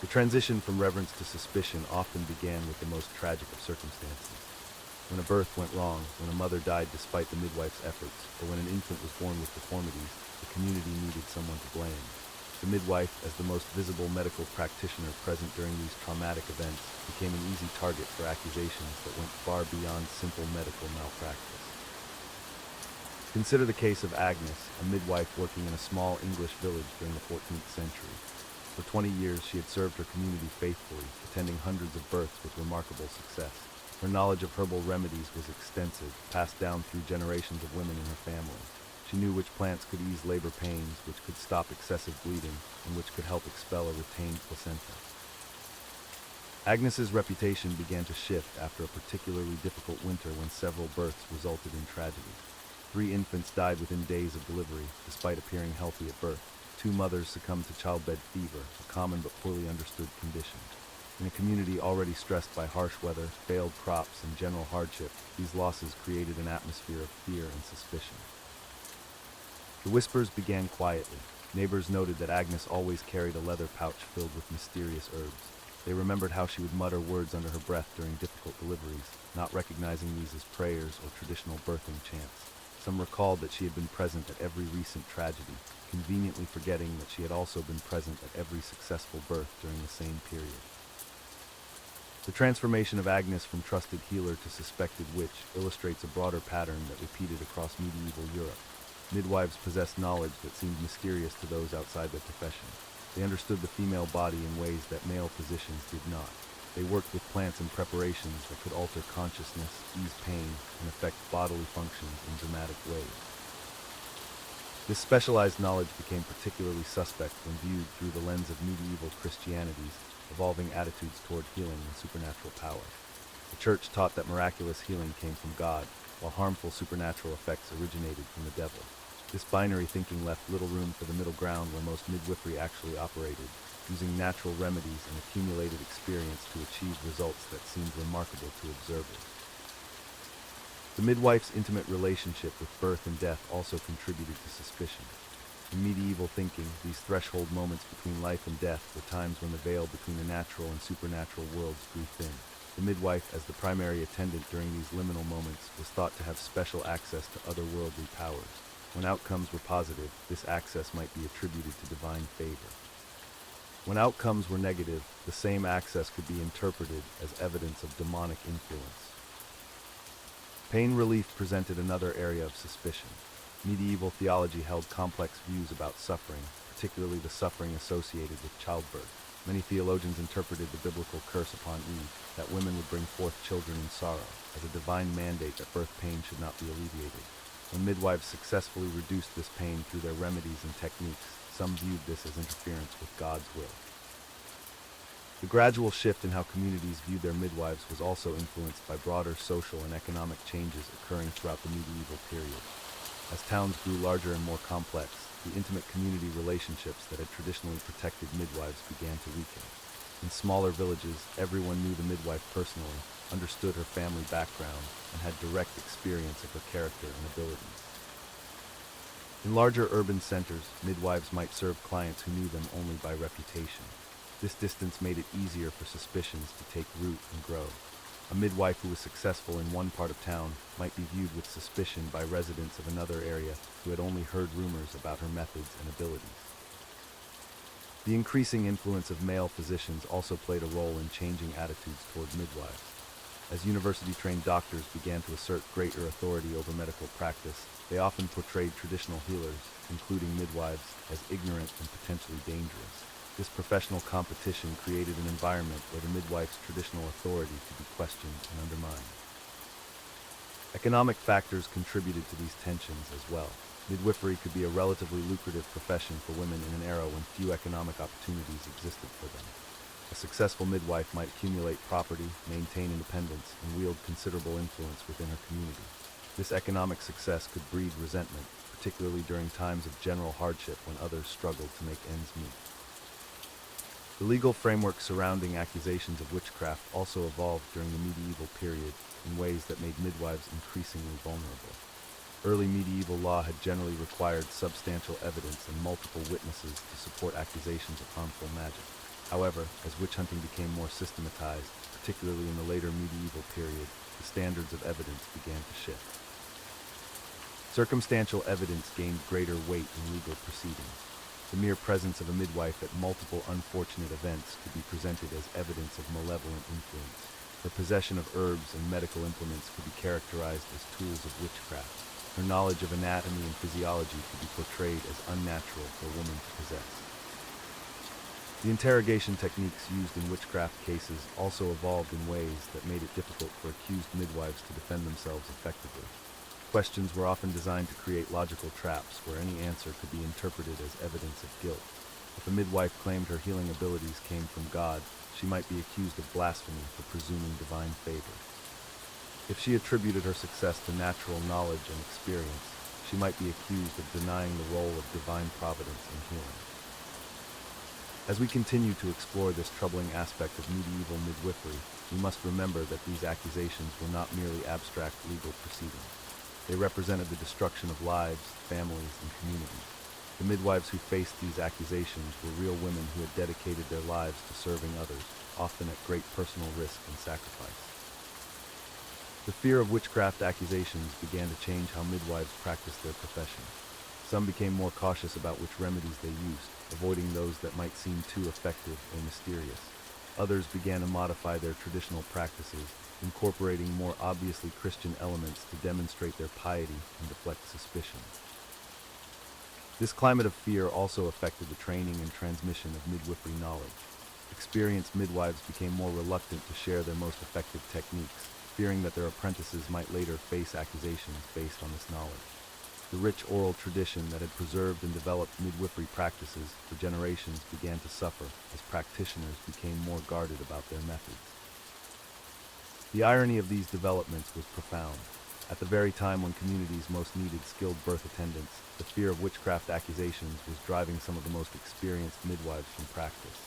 The transition from reverence to suspicion often began with the most tragic of circumstances. When a birth went wrong, when a mother died despite the midwife's efforts, or when an infant was born with deformities, the community needed someone to blame. The midwife, as the most visible medical practitioner present during these traumatic events, became an easy target for accusations that went far beyond simple medical malpractice. Consider the case of Agnes, a midwife working in a small English village during the 14th century. For 20 years, she had served her community faithfully, attending hundreds of births with remarkable success. Her knowledge of herbal remedies was extensive, passed down through generations of women in her family. She knew which plants could ease labor pains, which could stop excessive bleeding, and which could help expel a retained placenta. Agnes's reputation began to shift after a particularly difficult winter when several births resulted in tragedy. 3 infants died within days of delivery, despite appearing healthy at birth. 2 mothers succumbed to childbed fever, a common but poorly understood condition. In a community already stressed by harsh weather, failed crops, and general hardship, these losses created an atmosphere of fear and suspicion. The whispers began quietly. Neighbors noted that Agnes always carried a leather pouch filled with mysterious herbs. They remembered how she would mutter words under her breath during difficult deliveries, not recognizing these as prayers or traditional birthing chants. Some recalled that she had been present at every recent tragedy, conveniently forgetting that she had also been present at every successful birth during the same period. The transformation of Agnes from trusted healer to suspected witch illustrates a broader pattern that repeated across medieval Europe. Midwives possessed knowledge that seemed mysterious to those outside their profession. They understood the female body in ways that male physicians did not. They worked with plants and preparations that could alter consciousness, ease pain, and affect bodily functions in dramatic ways. This specialized knowledge became particularly suspect when viewed through the lens of medieval Christianity's evolving attitudes toward healing and supernatural power. The Church taught that miraculous healing came from God, while harmful supernatural effects originated from the devil. This binary thinking left little room for the middle ground where most midwifery actually operated, using natural remedies and accumulated experience to achieve results that seemed remarkable to observers. The midwife's intimate relationship with birth and death also contributed to suspicion. In medieval thinking, these threshold moments between life and death were times when the veil between the natural and supernatural worlds grew thin. The midwife, as the primary attendant during these liminal moments, was thought to have special access to otherworldly powers. When outcomes were positive, this access might be attributed to divine favor. When outcomes were negative, the same access could be interpreted as evidence of demonic influence. Pain relief presented another area of suspicion. Medieval theology held complex views about suffering, particularly the suffering associated with childbirth. Many theologians interpreted the biblical curse upon Eve, that women would bring forth children in sorrow, as a divine mandate that birth pain should not be alleviated. When midwives successfully reduced this pain through their remedies and techniques, some viewed this as interference with God's will. The gradual shift in how communities viewed their midwives was also influenced by broader social and economic changes occurring throughout the medieval period. As towns grew larger and more complex, the intimate community relationships that had traditionally protected midwives began to weaken. In smaller villages, everyone knew the midwife personally, understood her family background, and had direct experience of her character and abilities. In larger urban centers, midwives might serve clients who knew them only by reputation. This distance made it easier for suspicions to take root and grow. A midwife who was successful in one part of town might be viewed with suspicion by residents of another area who had only heard rumors about her methods and abilities. The increasing influence of male physicians also played a role in changing attitudes toward midwives. As university-trained doctors began to assert greater authority over medical practice, they often portrayed traditional healers, including midwives, as ignorant and potentially dangerous. This professional competition created an environment where the midwife's traditional authority could be questioned and undermined. Economic factors contributed to these tensions as well. Midwifery could be a relatively lucrative profession for women in an era when few economic opportunities existed for them. A successful midwife might accumulate property, maintain independence, and wield considerable influence within her community. This economic success could breed resentment, particularly during times of general hardship when others struggled to make ends meet. The legal framework surrounding accusations of witchcraft also evolved during the medieval period in ways that made midwives increasingly vulnerable. Early medieval law had generally required substantial evidence and multiple witnesses to support accusations of harmful magic. However, as witch hunting became more systematized, particularly in the later medieval period, the standards of evidence began to shift. Circumstantial evidence gained greater weight in legal proceedings. The mere presence of a midwife at multiple unfortunate events could be presented as evidence of malevolent influence. Her possession of herbs and medical implements could be characterized as tools of witchcraft. Her knowledge of anatomy and physiology could be portrayed as unnatural for a woman to possess. The interrogation techniques used in witchcraft cases also evolved in ways that made it difficult for accused midwives to defend themselves effectively. Questions were often designed to create logical traps where any answer could be interpreted as evidence of guilt. If a midwife claimed her healing abilities came from God, she might be accused of blasphemy for presuming divine favor. If she attributed her success to natural knowledge and experience, she might be accused of denying the role of divine providence in healing. As we continue to explore this troubling aspect of medieval midwifery, we must remember that these accusations were not merely abstract legal proceedings. They represented the destruction of lives, families, and communities. The midwives who faced these accusations were real women who had dedicated their lives to serving others, often at great personal risk and sacrifice. The fear of witchcraft accusations began to change how midwives practiced their profession. Some became more cautious about which remedies they used, avoiding those that might seem too effective or mysterious. Others began to modify their traditional practices, incorporating more obviously Christian elements to demonstrate their piety and deflect suspicion. This climate of fear also affected the training and transmission of midwifery knowledge. Experienced midwives became more reluctant to share their most effective techniques, fearing that their apprentices might later face accusations based on this knowledge. The rich oral tradition that had preserved and developed midwifery practices for generations began to suffer as practitioners became more guarded about their methods. The irony of these developments was profound. At the very time when communities most needed skilled birth attendants, the fear of witchcraft accusations was driving some of the most experienced midwives from practice.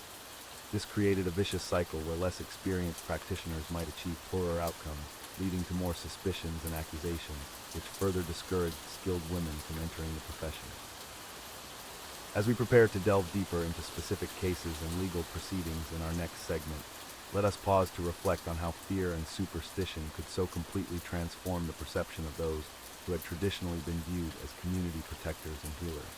This created a vicious cycle where less experienced practitioners might achieve poorer outcomes, leading to more suspicions and accusations, which further discouraged skilled women from entering the profession. As we prepare to delve deeper into specific cases and legal proceedings in our next segment, let us pause to reflect on how fear and superstition could so completely transform the perception of those who had traditionally been viewed as community protectors and healers.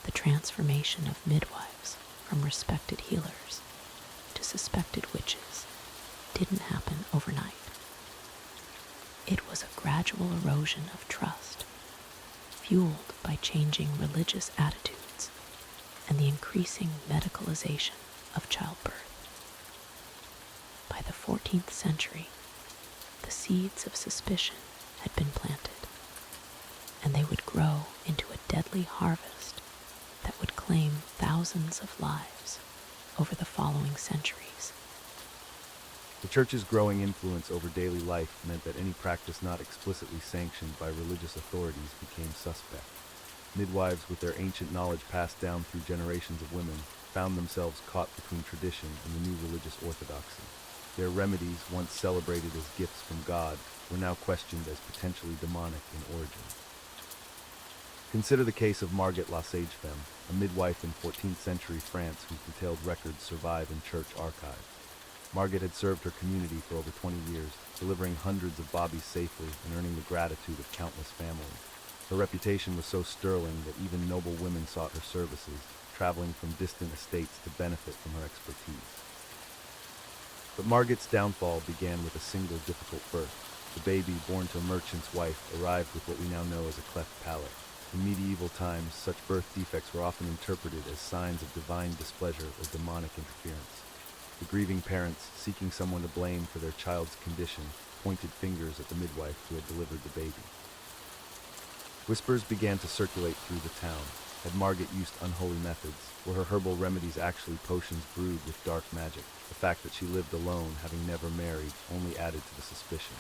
The transformation of midwives from respected healers to suspected witches didn't happen overnight. It was a gradual erosion of trust, fueled by changing religious attitudes and the increasing medicalization of childbirth. By the 14th century, the seeds of suspicion had been planted, and they would grow into a deadly harvest that would claim thousands of lives over the following centuries. The Church's growing influence over daily life meant that any practice not explicitly sanctioned by religious authorities became suspect. Midwives, with their ancient knowledge passed down through generations of women, found themselves caught between tradition and the new religious orthodoxy. Their remedies, once celebrated as gifts from God, were now questioned as potentially demonic in origin. Consider the case of Margaret La Sagefemme, a midwife in 14th century France whose detailed records survive in church archives. Margaret had served her community for over 20 years, delivering hundreds of bobbies safely and earning the gratitude of countless families. Her reputation was so sterling that even noble women sought her services, traveling from distant estates to benefit from her expertise. But Margaret's downfall began with a single difficult birth. The baby, born to a merchant's wife, arrived with what we now know as a cleft palate. In medieval times, such birth defects were often interpreted as signs of divine displeasure or demonic interference. The grieving parents, seeking someone to blame for their child's condition, pointed fingers at the midwife who had delivered the baby. Whispers began to circulate through the town. Had Margaret used unholy methods? Were her herbal remedies actually potions brewed with dark magic? The fact that she lived alone, having never married, only added to the suspicion.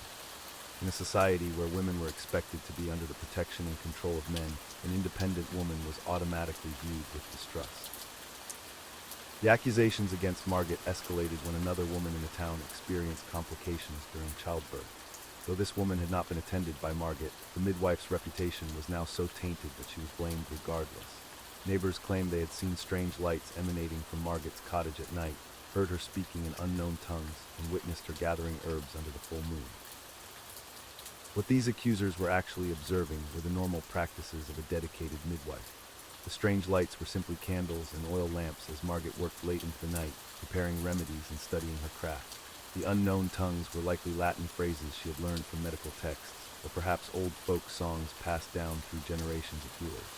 In a society where women were expected to be under the protection and control of men, an independent woman was automatically viewed with distrust. The accusations against Margaret escalated when another woman in the town experienced complications during childbirth. Though this woman had not been attended by Margaret, the midwife's reputation was now so tainted that she was blamed regardless. Neighbors claimed they had seen strange lights emanating from Margaret's cottage at night, heard her speaking in unknown tongues, and witnessed her gathering herbs under the full moon. What these accusers were actually observing were the normal practices of a dedicated midwife. The strange lights were simply candles and oil lamps as Margaret worked late into the night, preparing remedies and studying her craft. The unknown tongues were likely Latin phrases she had learned from medical texts, or perhaps old folk songs passed down through generations of healers.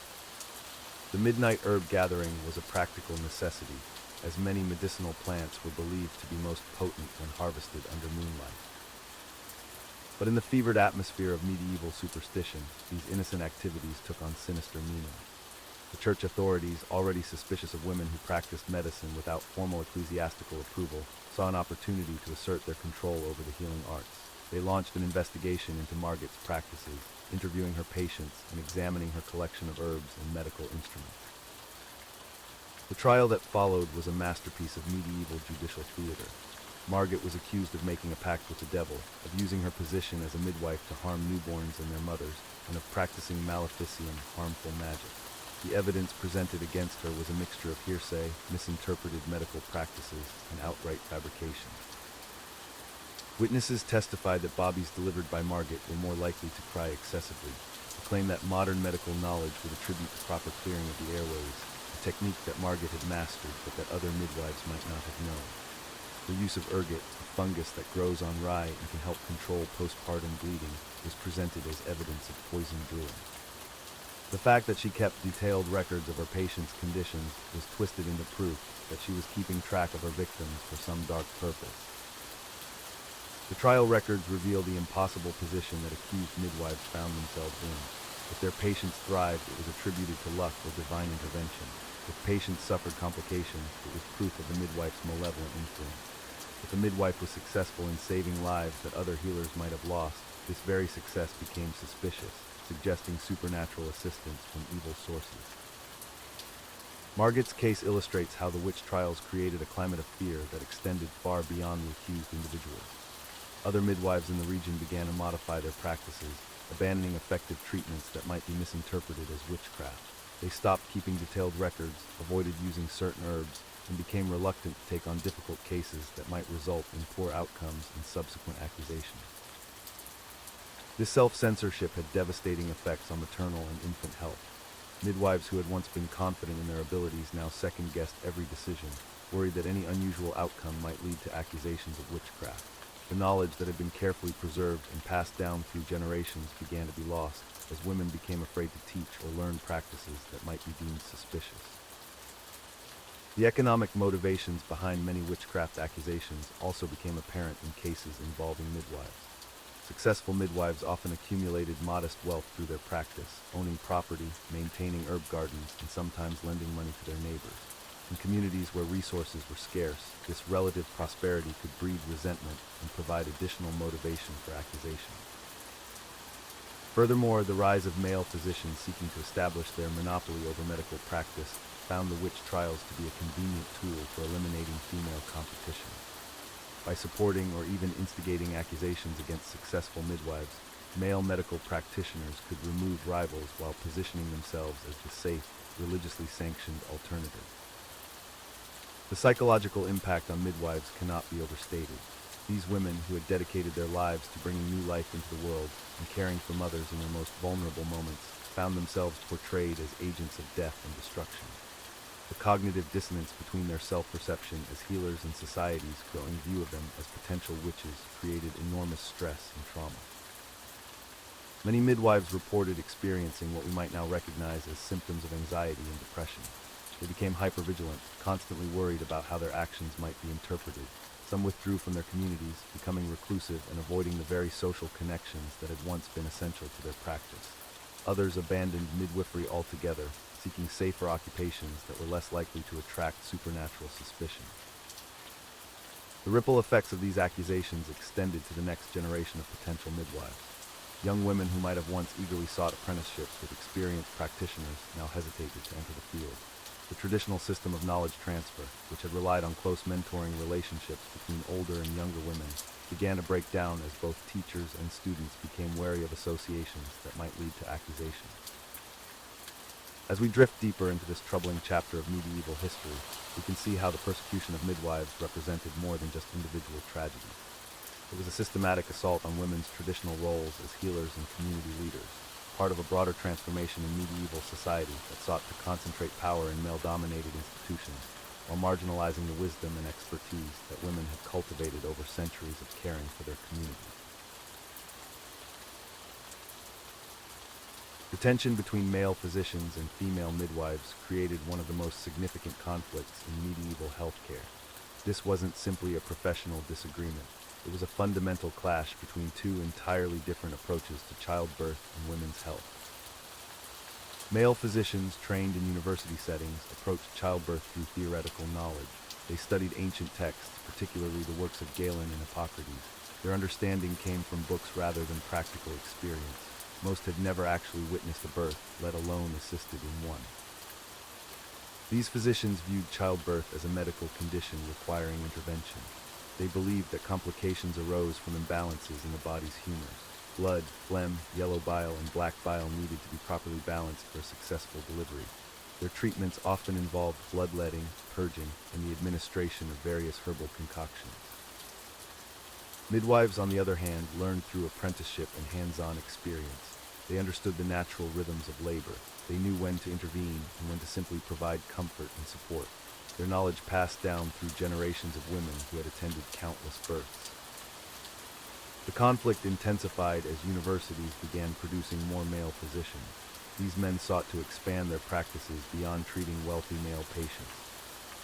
The midnight herb gathering was a practical necessity, as many medicinal plants were believed to be most potent when harvested under moonlight. But in the fevered atmosphere of medieval superstition, these innocent activities took on sinister meaning. The church authorities, already suspicious of women who practiced medicine without formal ecclesiastical approval, saw an opportunity to assert their control over the healing arts. They launched an investigation into Margaret's practices, interviewing her patients and examining her collection of herbs and medical instruments. The trial that followed was a masterpiece of medieval judicial theater. Margaret was accused of making a pact with the devil, of using her position as a midwife to harm newborns and their mothers, and of practicing maleficium, harmful magic. The evidence presented against her was a mixture of hearsay, misinterpreted medical practices, and outright fabrication. Witnesses testified that bobbies delivered by Margaret were more likely to cry excessively, a claim that modern medical knowledge would attribute to proper clearing of the airways, a technique that Margaret had mastered but that other midwives might not have known. The use of ergot, a fungus that grows on rye and can help control postpartum bleeding, was presented as evidence of poison brewing. The fact that she kept detailed records of her patients' conditions was twisted into proof that she was keeping track of her victims for some dark purpose. The trial records reveal the impossible position that accused midwives found themselves in. If their patients thrived, it was attributed to luck or divine intervention. If patients suffered complications, it was proof of the midwife's malevolent influence. If a midwife was successful in saving lives that other healers might have lost, this very success became suspicious, suggesting supernatural assistance from evil sources. Margaret's case illustrates how the witch trials created a climate of fear that extended far beyond the accused individuals. Other midwives in the region began to modify their practices, abandoning effective treatments that might be misinterpreted as witchcraft. They stopped keeping detailed records, avoided using certain herbs, and became reluctant to take on difficult cases that might result in poor outcomes and subsequent accusations. This self-censorship had devastating effects on maternal and infant health. Midwives who had once been confident in their abilities now second-guessed every decision, worried that any unusual outcome might lead to accusations of witchcraft. The knowledge that had been carefully preserved and passed down through generations began to be lost, as women became afraid to teach or learn practices that might be deemed suspicious. The economic motivations behind many witchcraft accusations also became apparent in cases involving midwives. Successful midwives often accumulated modest wealth through their practice, owning property, maintaining herb gardens, and sometimes lending money to their neighbors. In communities where resources were scarce, this relative prosperity could breed resentment and provide additional motivation for accusation. Furthermore, the rise of male physicians seeking to establish their monopoly over medical practice found the witch trials to be a convenient tool for eliminating female competition. By supporting or even instigating accusations against successful midwives, male medical practitioners could remove rivals while positioning themselves as the safe, religiously sanctioned alternative. The psychological impact on midwives cannot be overstated. These women, who had dedicated their lives to bringing new life into the world and caring for mothers in their most vulnerable moments, found themselves portrayed as agents of death and destruction. The cognitive dissonance between their self-perception as healers and society's growing view of them as potential witches created enormous stress and trauma. Many midwives reported experiencing what we might now recognize as symptoms of anxiety and depression. They became hypervigilant, constantly worried about how their actions might be interpreted. Some withdrew from their communities, becoming reclusive and avoiding the very social connections that had once been essential to their practice. Others abandoned midwifery altogether, seeking safer occupations that were less likely to attract supernatural suspicion. The ripple effects of these accusations extended to the next generation of potential midwives. Young women who might have once eagerly sought apprenticeships with experienced practitioners now hesitated to enter the field. The traditional system of knowledge transfer, which had relied on close mentoring relationships between older and younger women, began to break down as both teachers and students became wary of associations that might lead to accusations. As we drift deeper into this troubling chapter of medieval history, we can see how the persecution of midwives represented more than just individual tragedies. It was a systematic assault on women's traditional roles as healers and community leaders, part of a broader transformation in medieval society that sought to concentrate power in male-dominated institutions, while marginalizing the wisdom and expertise that women had cultivated over centuries of caring for their community. The tension between male physicians and female midwives created one of the most significant conflicts in medieval healthcare. This wasn't simply a professional disagreement. It was a fundamental clash between two entirely different approaches to childbirth and women's health. Male physicians trained in university settings approached childbirth through theoretical knowledge. They studied ancient texts, particularly the works of Galen and Hippocrates. Their understanding came from books rather than practical experience. Most had never actually witnessed a birth, let alone assisted in one. These physicians viewed childbirth as a medical condition requiring intervention. They believed that complications arose from imbalances in the body's humors. Blood, phlegm, yellow bile, and black bile needed to be properly balanced for a successful delivery. Their treatments often involved bloodletting, purging, and the administration of various herbal concoctions. Midwives, on the other hand, learned through apprenticeship and hands-on experience. They understood the natural rhythms of labor. They knew when to intervene and when to simply provide comfort and support. Their knowledge passed down through generations of women who had attended countless births. The conflict intensified as universities began producing more male physicians. These men sought to expand their practices beyond treating wealthy male patients.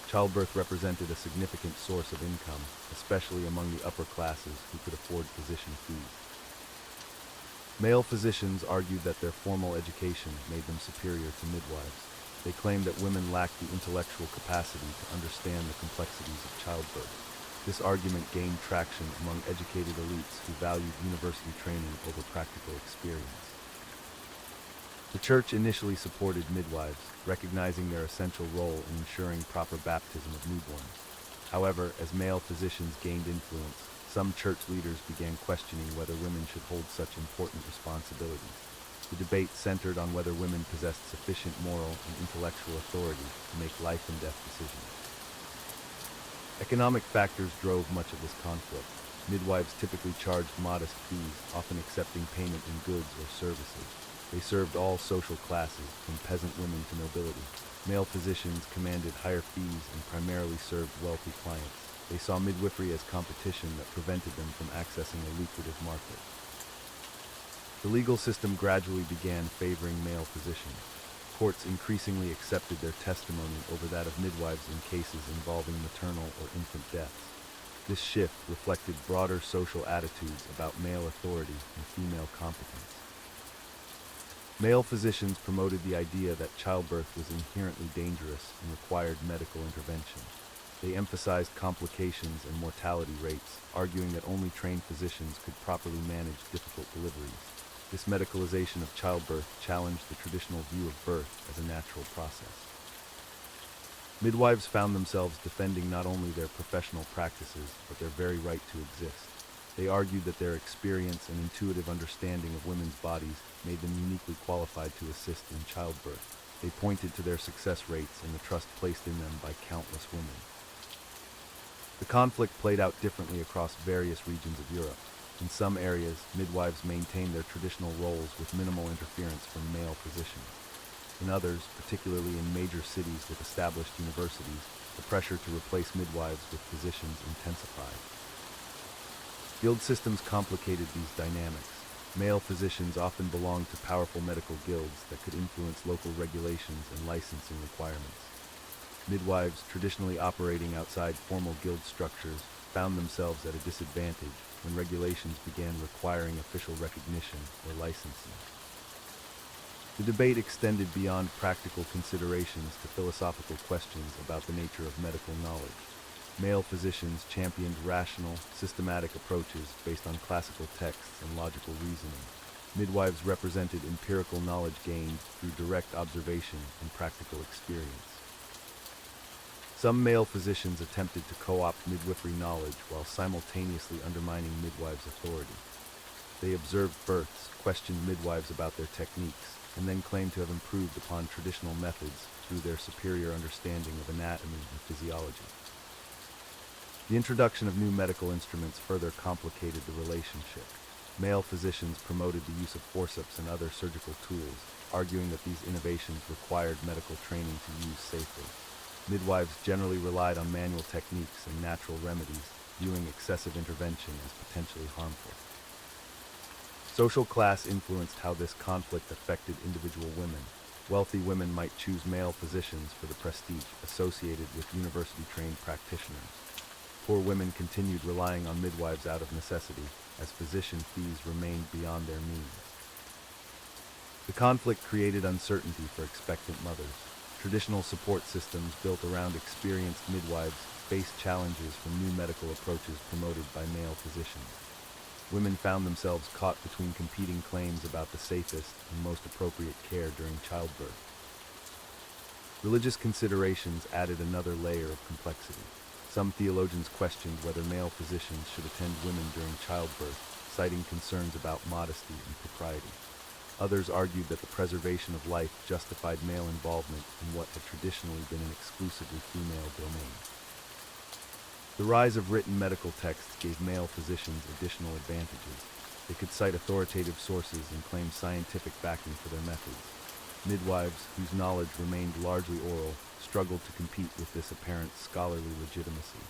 Childbirth represented a significant source of income, especially among the upper classes who could afford physician fees. Male physicians argued that their formal education made them superior to midwives. They claimed that women lacked the intellectual capacity to understand the complexities of childbirth. This argument gained traction among educated elites who valued university training over practical experience. The church initially supported midwives, recognizing their essential role in ensuring proper baptism of newborns. However, as male physicians gained influence, some church leaders began questioning whether women should hold such important responsibilities. The debate centered on whether women possessed sufficient moral and intellectual authority to make life and death decisions. Economic factors drove much of this conflict. Midwives typically charged modest fees, often accepting payment in goods or services. They served all social classes, from peasant women to nobility. Male physicians commanded higher fees and primarily served wealthy clients. They saw midwifery as competition that prevented them from accessing a lucrative market. The legal system gradually began favoring male physicians. Courts increasingly accepted their testimony over that of midwives in cases involving maternal or infant deaths. This shift reflected broader social attitudes about male authority and female competence. Male physicians promoted the idea that childbirth was inherently dangerous and required medical intervention. They emphasized complications and mortality rates, arguing that only trained physicians could properly manage difficult deliveries. This medicalization of childbirth challenged the traditional view of birth as a natural process. Midwives found themselves defending not only their professional practices, but their very right to exist. They argued that their experience and intuitive understanding of women's bodies made them uniquely qualified to assist in childbirth. They pointed to their success rates and the trust placed in them by countless women. The conflict played out differently across various regions of Europe. In some areas, midwives maintained their traditional roles with minimal interference from male physicians. In others, particularly in major cities with established universities, the pressure to replace midwives with physicians intensified. Guild systems complicated these dynamics. Male physicians often belonged to powerful medical guilds that could influence local regulations and licensing requirements. Midwives, traditionally operating outside formal guild structures, found themselves at a disadvantage when regulations began requiring official recognition or licensing. The debate extended beyond practical considerations to philosophical questions about the nature of medical knowledge. Male physicians championed rational, systematic approaches based on classical texts and logical reasoning. Midwives represented empirical knowledge gained through direct observation and practical experience. Some male physicians attempted to co-opt midwifery knowledge while simultaneously undermining midwives' authority. They observed births, questioned midwives about their techniques, and then claimed to have improved upon traditional methods through their superior understanding of anatomy and physiology. The introduction of new medical instruments further complicated the relationship. Male physicians promoted the use of forceps and other surgical tools, arguing that these innovations required medical training to use safely. Midwives generally relied on manual techniques and natural remedies, viewing excessive intervention as potentially harmful. Social class influenced how this conflict affected individual women. Wealthy women might choose male physicians for the prestige associated with university-trained practitioners. Poor women continued relying on midwives out of necessity, as physician fees remained beyond their means. The conflict created uncertainty for expectant mothers. Traditional support systems built around experienced midwives faced challenges from new medical approaches promoted by male physicians. Women found themselves caught between competing claims about the safest and most appropriate care during childbirth. Religious considerations added another layer of complexity. Some theologians questioned whether male physicians should attend women during childbirth, citing concerns about modesty and propriety. Others argued that the preservation of life justified male involvement in what had traditionally been an exclusively female domain. The rise of written medical texts gave male physicians additional advantages. They could cite authoritative sources and claim scientific backing for their methods. Midwives, whose knowledge remained largely oral, struggled to compete with this apparent scholarly legitimacy.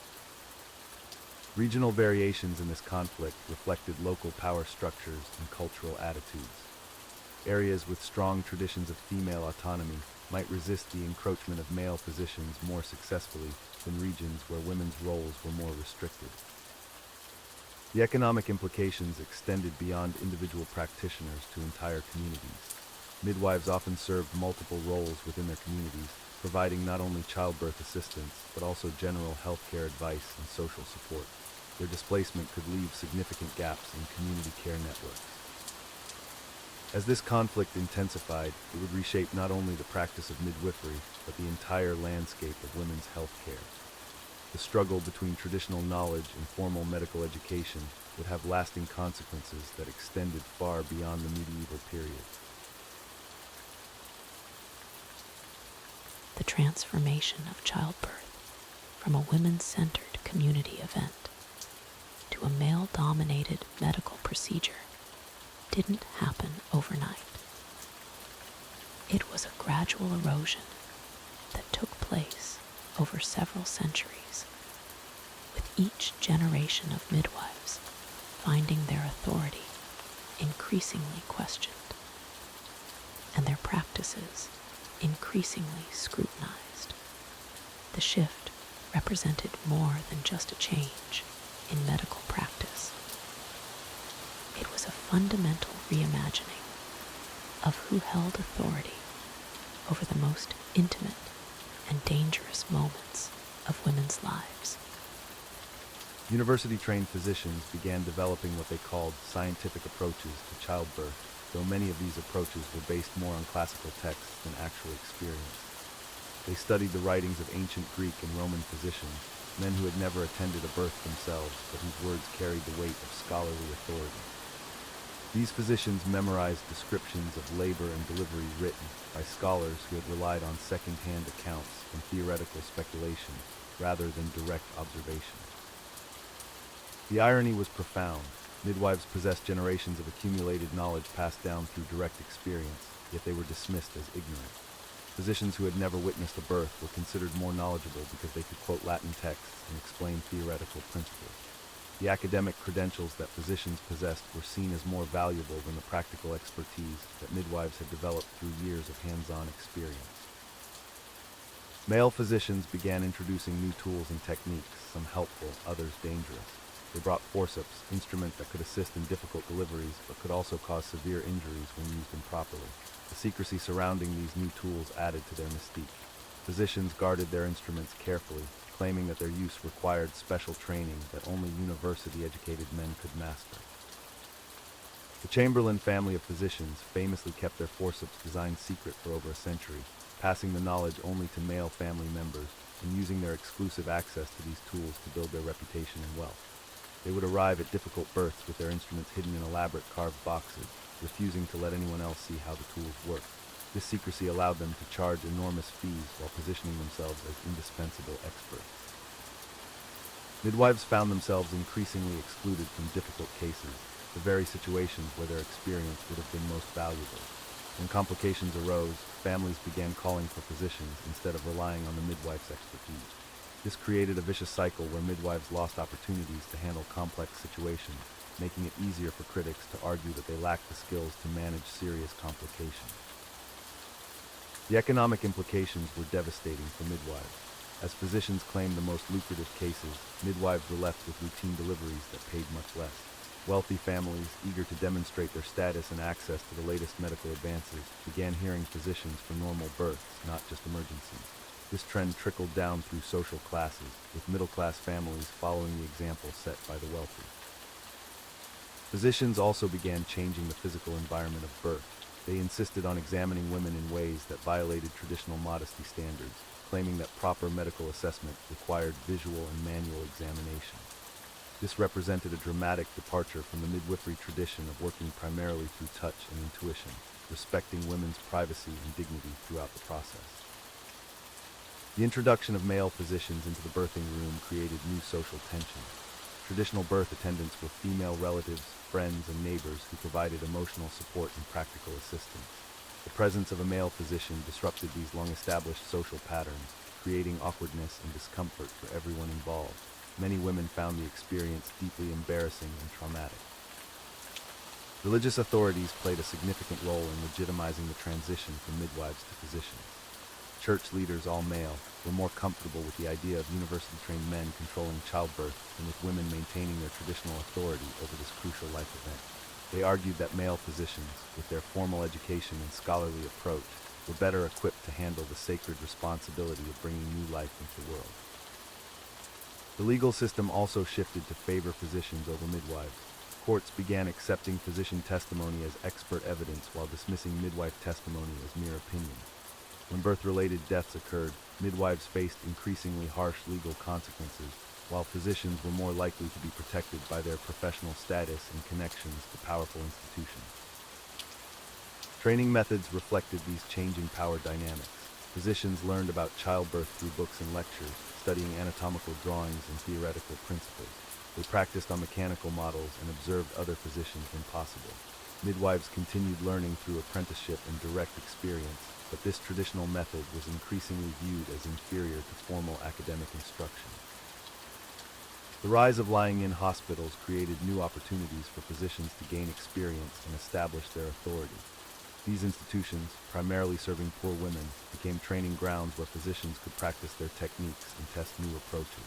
Regional variations in this conflict reflected local power structures and cultural attitudes. Areas with strong traditions of female autonomy might resist the encroachment of male physicians more successfully than regions where women's roles were more restricted. The economic implications extended beyond individual practitioners to entire communities. Midwives often served multiple roles within their communities, providing not only childbirth assistance, but also general healthcare advice and social support. Their displacement could leave significant gaps in community care networks. As this conflict intensified, it would reshape not only the practice of midwifery, but the entire landscape of women's health care. The struggle between traditional knowledge and formal medical education would have lasting consequences that extended far beyond the medieval period. The transformation of childbirth from a women-centered community event to a male-dominated medical procedure didn't happen overnight. It was a gradual erosion that took place over several centuries, with each generation of midwives finding their authority increasingly questioned and their practices increasingly scrutinized. The shift represented more than just a change in medical practice. It was a fundamental reimagining of who held authority over the most intimate and dangerous moments of women's lives. University-trained physicians began developing what they called scientific approaches to childbirth, though many of these approaches were based more on classical texts than actual experience. They studied the writings of ancient Greek and Roman physicians, men who had never attended a birth themselves, but whose words carried the weight of scholarly authority. These physicians memorized descriptions of labor and delivery written by scholars who had relied on second-hand accounts and theoretical speculation rather than direct observation. The irony was profound. Midwives possessed generations of accumulated knowledge passed down through direct experience, yet they were dismissed as ignorant. Physicians who had never witnessed a birth were considered more knowledgeable because they could quote Latin texts and explain theoretical principles. The academic credentials that physicians possessed were seen as more valuable than the practical expertise that midwives had developed through years of hands-on experience. Male physicians began introducing new tools and techniques, some helpful, others dangerous. They brought forceps, instruments that could assist in difficult deliveries, but could also cause severe injuries when used improperly. The secrecy surrounding these new tools added to their mystique. Physicians guarded their instruments carefully, claiming that their use required special training that only university-educated men could master. The Chamberlain family of physicians famously kept their forceps design secret for over a century, passing the knowledge only to male family members and using their exclusive access to these tools to build their reputation and wealth. They would arrive at difficult births with their instruments hidden in elaborate carved boxes, refusing to let anyone else see how the tools worked. This secrecy allowed them to charge enormous fees while positioning themselves as indispensable experts. Midwives found themselves increasingly excluded from difficult cases, the very situations where their experience would have been most valuable. When complications arose, families began calling for physicians instead of relying on the midwife's expertise. This created a vicious cycle where midwives lost opportunities to handle complex situations, making it easier for critics to argue that they lacked the skills to manage serious complications. The economic implications were devastating for midwives. As physicians claimed the most lucrative cases, midwives were left with routine deliveries that paid much less. Wealthy families, eager to demonstrate their status and access to the latest medical advances, began hearing physicians for normal births, not just emergencies. This trend trickled down through social classes, with middle-class families following the example set by the wealthy. Physicians also began changing the physical environment of birth. They insisted on examining women in ways that violated traditional modesty standards, claiming that proper medical assessment required visual and manual examination. This represented a dramatic departure from the midwifery tradition of working primarily through touch and intuition, respecting women's privacy and dignity throughout the process. The introduction of male physicians into the birthing room created new social tension. Traditional birth attendants were female relatives, friends, and neighbors who provided emotional support and practical assistance. The presence of a male physician disrupted these long-established social patterns, creating awkwardness and discomfort for everyone involved. Many women found the experience deeply embarrassing and traumatic. Religious authorities played a significant role in legitimizing the transition from midwives to physicians. Church leaders, all male, were more comfortable with the idea of university-trained men controlling childbirth than with women maintaining their traditional authority over this crucial life event. They argued that male physicians, with their formal education and scholarly approach, were better equipped to handle the sacred responsibility of bringing new life into the world. The legal system also shifted to favor physicians over midwives. Courts began accepting physician testimony as expert evidence while dismissing midwife testimony as mere opinion. When birth-related deaths occurred, midwives faced increasingly harsh legal consequences, while physicians were more likely to be protected by their professional status and connections to powerful institutions. Training methods reflected these changing power dynamics. Physicians learned about childbirth through books and lectures, studying anatomical drawings and theoretical principles. They practiced on mechanical models and observed other physicians when possible. Midwives continued learning through apprenticeship and direct experience, but this traditional method was increasingly viewed as inferior to formal academic instruction. The rise of lying-in hospitals created new opportunities for physicians to gain experience and establish their authority. These institutions, primarily serving poor women, became training grounds where physicians could practice their techniques and test new approaches.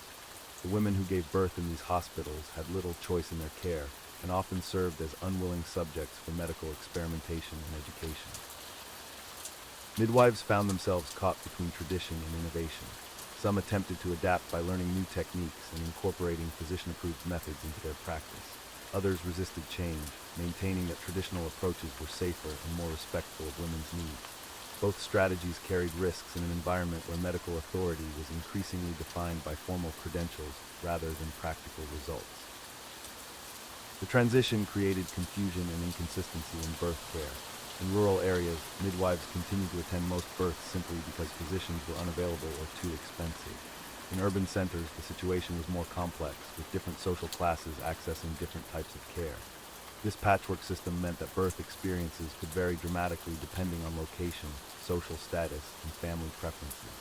The women who gave birth in these hospitals had little choice in their care and often served as unwilling subjects for medical experimentation and education. Midwives found themselves caught between tradition and innovation. Some attempted to adapt by learning new techniques and incorporating physician-approved methods into their practice. Others resisted change, maintaining that traditional approaches were safer and more respectful of women's needs. Both strategies carried risks in an environment where medical authority was increasingly defined by formal credentials rather than practical results. The transition created confusion and inconsistency in birth care. In rural areas, midwives continued to attend most births simply because physicians were unavailable or too expensive. In urban centers, the situation was more complex, with different social classes accessing different types of care. This patchwork system meant that birth experiences could vary dramatically depending on location, social status, and family preferences.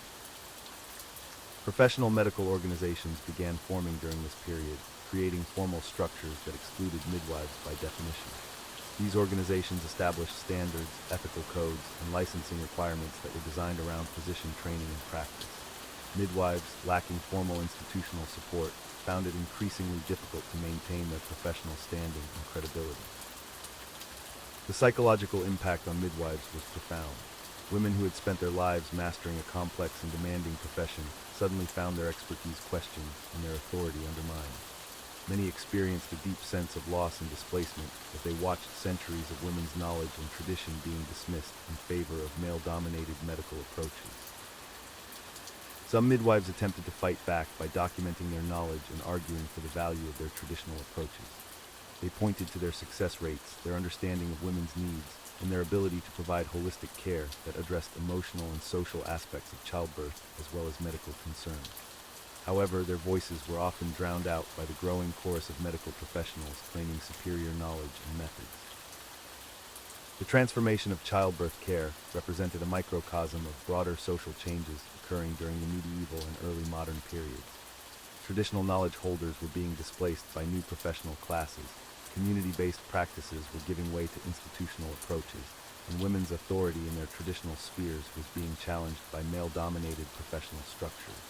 Professional medical organizations began forming during this period, creating formal structures that excluded midwives by definition. These organizations established standards, ethical codes, and licensing requirements that were designed around physician training and practice. Midwives, lacking formal institutional support, found it increasingly difficult to maintain their professional standing and credibility. The psychological impact on midwives was profound. Women who had spent their lives mastering a complex and demanding profession suddenly found their expertise questioned and their authority undermined. Many experienced a deep sense of loss and displacement as they watched centuries of women's knowledge and tradition being dismissed in favor of male-dominated medical approaches. Some midwives attempted to fight back by documenting their knowledge and arguing for the value of their traditional approaches. They pointed to their success rates, their understanding of women's needs, and their ability to provide holistic care that addressed emotional and social aspects of childbirth as well as medical concerns. However, their voices were often drowned out by the growing chorus of medical professionals claiming superior knowledge and methods. The transformation of childbirth care represented a microcosm of broader social changes occurring during the medieval and early modern periods. Traditional knowledge holders were being displaced by new professional classes, community-based practices were giving way to institutional approaches, and women's authority in their traditional spheres was being challenged by male-dominated professional structures.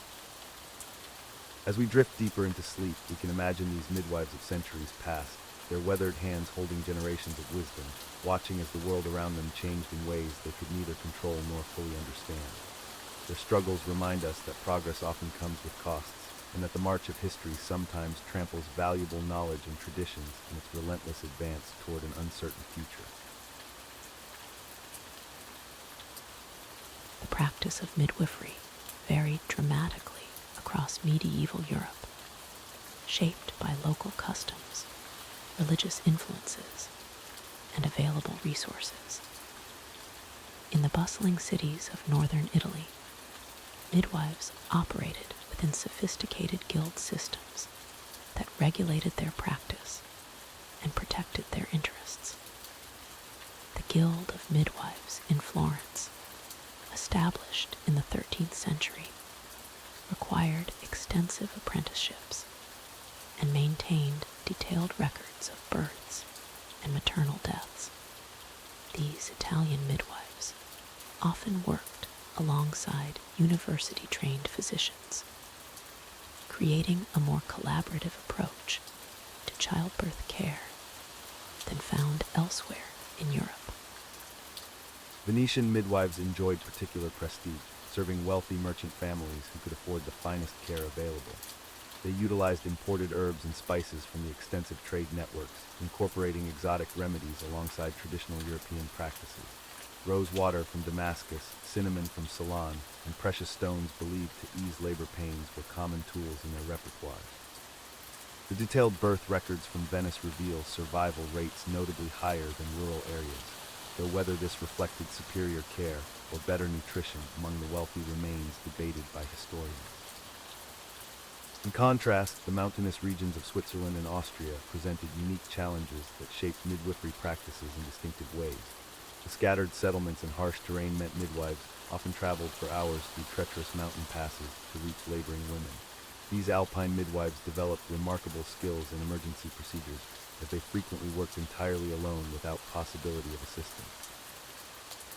As we drift deeper into sleep, we can imagine these midwives of centuries past, their weathered hands holding generations of wisdom, watching as the world around them changed in ways they could neither control nor fully understand. Their struggles remind us that progress often comes with costs, and that the march of history sometimes tramples valuable knowledge and traditions in its relentless advance toward an uncertain future. The practice of midwifery varied dramatically across medieval Europe, shaped by local customs, religious influences, and available resources. In the bustling cities of northern Italy, midwives operated within sophisticated guild systems that regulated their practice and protected their interests. The Guild of Midwives in Florence, established in the 13th century, required extensive apprenticeships and maintained detailed records of births and maternal deaths. These Italian midwives often worked alongside university-trained physicians, creating a more collaborative approach to childbirth care than found elsewhere in Europe. Venetian midwives enjoyed particular prestige, serving wealthy merchant families who could afford the finest care available. They utilized imported herbs and spices from the extensive trade networks, incorporating exotic remedies alongside traditional European practices. Rose water from Damascus, cinnamon from Ceylon, and precious stones believed to ease labor pains were common tools in their repertoire. The detailed birth records from Venice reveal survival rates notably higher than rural areas, though whether this reflected superior care or better nutrition among the wealthy remains debated by historians. In contrast, the mountainous regions of Switzerland and Austria presented unique challenges that shaped midwifery practices in distinctive ways. The scattered settlements and harsh terrain meant midwives often traveled for hours through treacherous mountain passes to reach laboring women. These alpine midwives developed remarkable skills in emergency procedures, as they frequently worked entirely alone without possibility of assistance.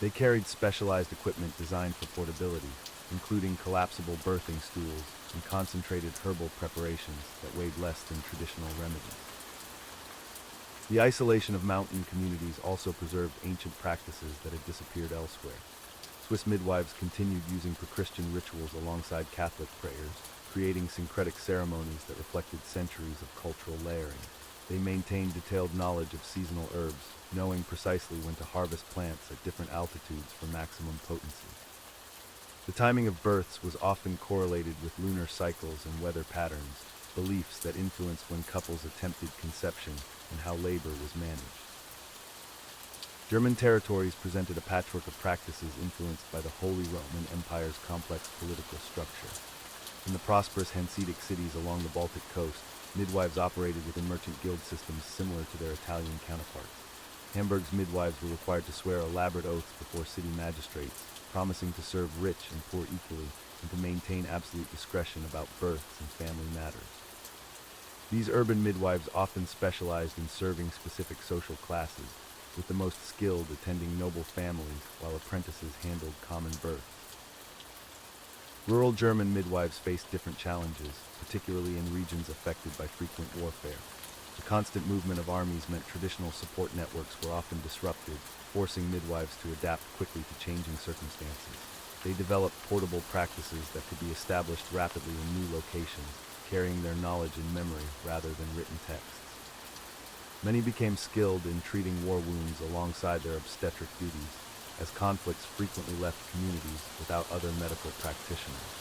They carried specialized equipment designed for portability, including collapsible birthing stools and concentrated herbal preparations that weighed less than traditional remedies. The isolation of mountain communities also preserved ancient practices that had disappeared elsewhere. Swiss midwives continued using pre-Christian rituals alongside Catholic prayers, creating syncretic ceremonies that reflected centuries of cultural layering. They maintained detailed knowledge of seasonal herbs, knowing precisely when to harvest plants at different altitudes for maximum potency. The timing of births was often correlated with lunar cycles and weather patterns, beliefs that influenced when couples attempted conception and how labor was managed. German territories presented a patchwork of practices influenced by the Holy Roman Empire's complex political structure. In the prosperous Hanseatic cities along the Baltic coast, midwives operated within merchant guild systems similar to their Italian counterparts. Hamburg's midwives were required to swear elaborate oaths before city magistrates, promising to serve rich and poor equally and to maintain absolute discretion about births and family matters. These urban midwives often specialized in serving specific social classes, with the most skilled attending noble families while apprentices handled common births. Rural German midwives faced different challenges, particularly in regions affected by frequent warfare. The constant movement of armies meant traditional support networks were often disrupted, forcing midwives to adapt quickly to changing circumstances. They developed portable practices that could be established rapidly in new locations, carrying their knowledge in memory rather than written texts. Many became skilled in treating war wounds alongside their obstetric duties, as conflicts frequently left communities without other medical practitioners.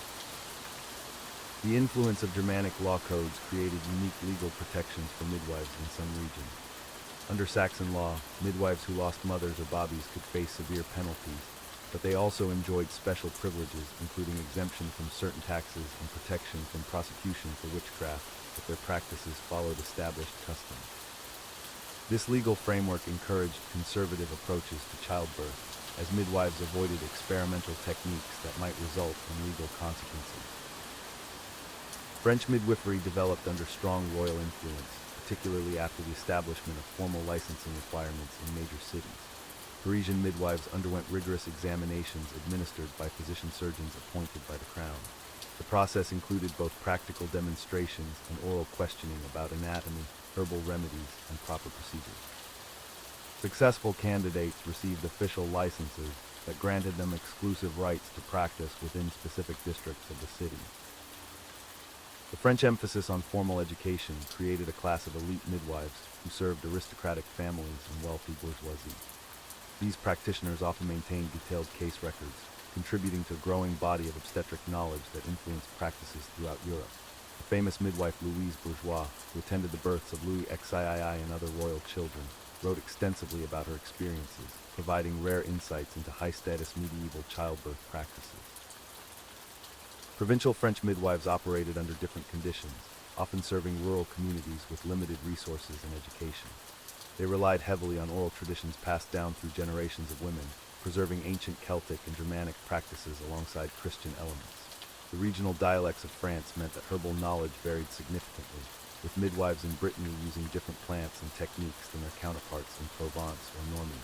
The influence of Germanic law codes created unique legal protections for midwives in some regions. Under Saxon law, midwives who lost mothers or bobbies could face severe penalties, but they also enjoyed special privileges, including exemption from certain taxes and protection from prosecution for witchcraft if their practices followed established customs. This legal framework encouraged conservative approaches to childbirth, as midwives avoided experimental techniques that might result in legal consequences. French midwifery developed under strong royal influence, particularly after the establishment of formal licensing requirements in major cities. Parisian midwives underwent rigorous examinations administered by physician-surgeons appointed by the crown. The process included both practical demonstrations and oral questioning about anatomy, herbal remedies, and proper procedures. Successful candidates received official licenses that granted them exclusive rights to practice within specific districts of the city. The French emphasis on formal education created a class of elite midwives who served aristocratic families and wealthy bourgeoisie. These practitioners often maintained detailed case records, contributing to a growing body of obstetric knowledge that influenced practices throughout Europe. The famous midwife Louise Bourgeois, who attended the births of Louis XIII and other royal children, wrote extensively about her experiences, providing rare insights into high-status medieval childbirth practices. Provincial French midwives operated under different conditions, often serving rural communities with limited resources and education. They relied heavily on oral traditions passed down through generations of women, preserving ancient Celtic and Germanic practices alongside Christian elements. The regional dialects of France meant that herbal knowledge varied significantly, with midwives in Brittany using different plants and techniques than their counterparts in Provence or Normandy.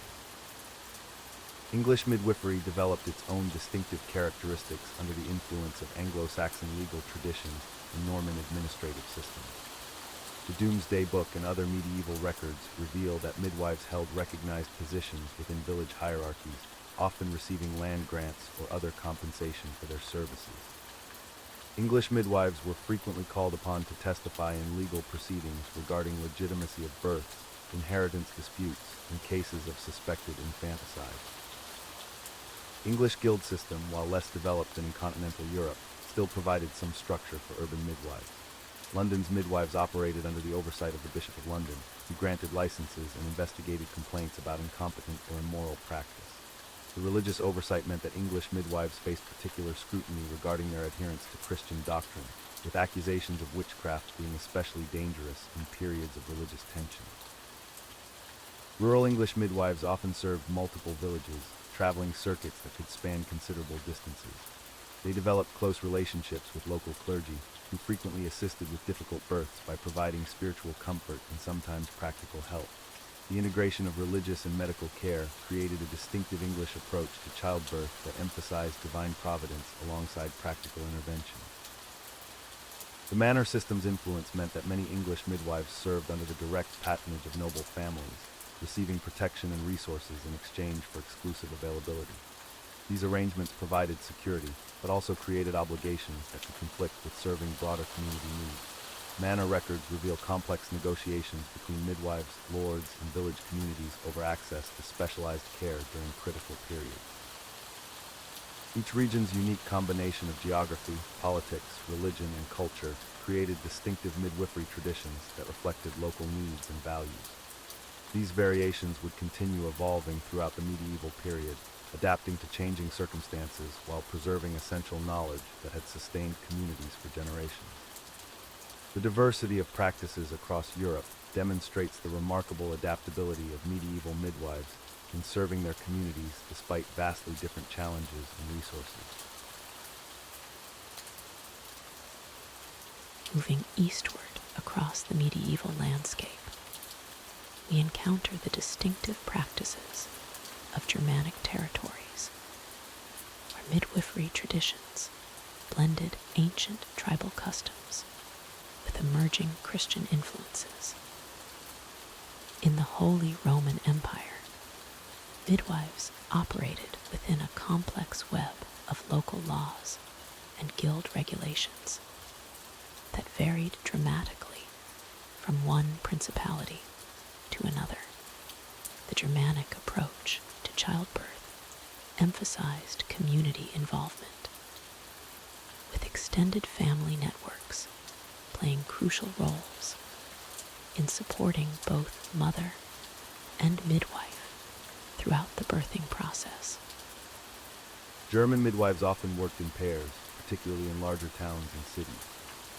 English midwifery developed its own distinctive characteristics under the influence of Anglo-Saxon legal traditions and Norman administrative systems. The Domesday Book and other medieval records reveal that midwives held recognized positions within village hierarchies, often receiving land grants or other compensation for their services. English midwives were frequently called upon to testify in legal proceedings regarding legitimacy of births, inheritance disputes, and cases of suspected infanticide. English guild system, while less developed than in continental Europe, still provided some structure for urban midwives. London's midwives operated under the oversight of the Bishop of London, who granted licenses and investigated complaints about incompetent or immoral practice. The religious oversight meant that English midwives faced particular scrutiny regarding their adherence to Christian doctrine, with accusations of witchcraft being especially dangerous in periods of religious tension. Rural English midwives often served multiple villages, traveling circuits that could span considerable distances. They developed close relationships with local clergy, who frequently assisted with difficult births by providing spiritual comfort and sometimes practical help. The integration of religious and medical care created a distinctive English approach to childbirth that emphasized divine providence alongside practical intervention. The manor system's influence meant that many English midwives served under the direct patronage of noble families, receiving protection and resources in exchange for exclusive availability. These arrangements provided security, but also created obligations that could conflict with serving broader community needs. Manor records reveal complex negotiations between midwives, lords, and village communities over access to specialized care during critical periods. Each region's unique combination of geography, politics, religion, and culture created distinctive midwifery traditions that reflected local needs and values. These variations would continue evolving throughout the medieval period, adapting to changing circumstances while preserving essential knowledge that had sustained communities for generations. The diversity of practices across Europe demonstrates the remarkable adaptability of medieval midwives in serving their communities despite vastly different challenges and resources. Moving eastward across the medieval landscape, we encounter the distinctive practices of Germanic territories, where midwifery traditions blended ancient tribal customs with emerging Christian influences. In the Holy Roman Empire, midwives operated within a complex web of local laws and guild regulations that varied dramatically from one principality to another. The Germanic approach to childbirth emphasized community involvement, with extended family networks playing crucial roles in supporting both mother and midwife throughout the birthing process. German midwives often worked in pairs, particularly in larger towns and cities.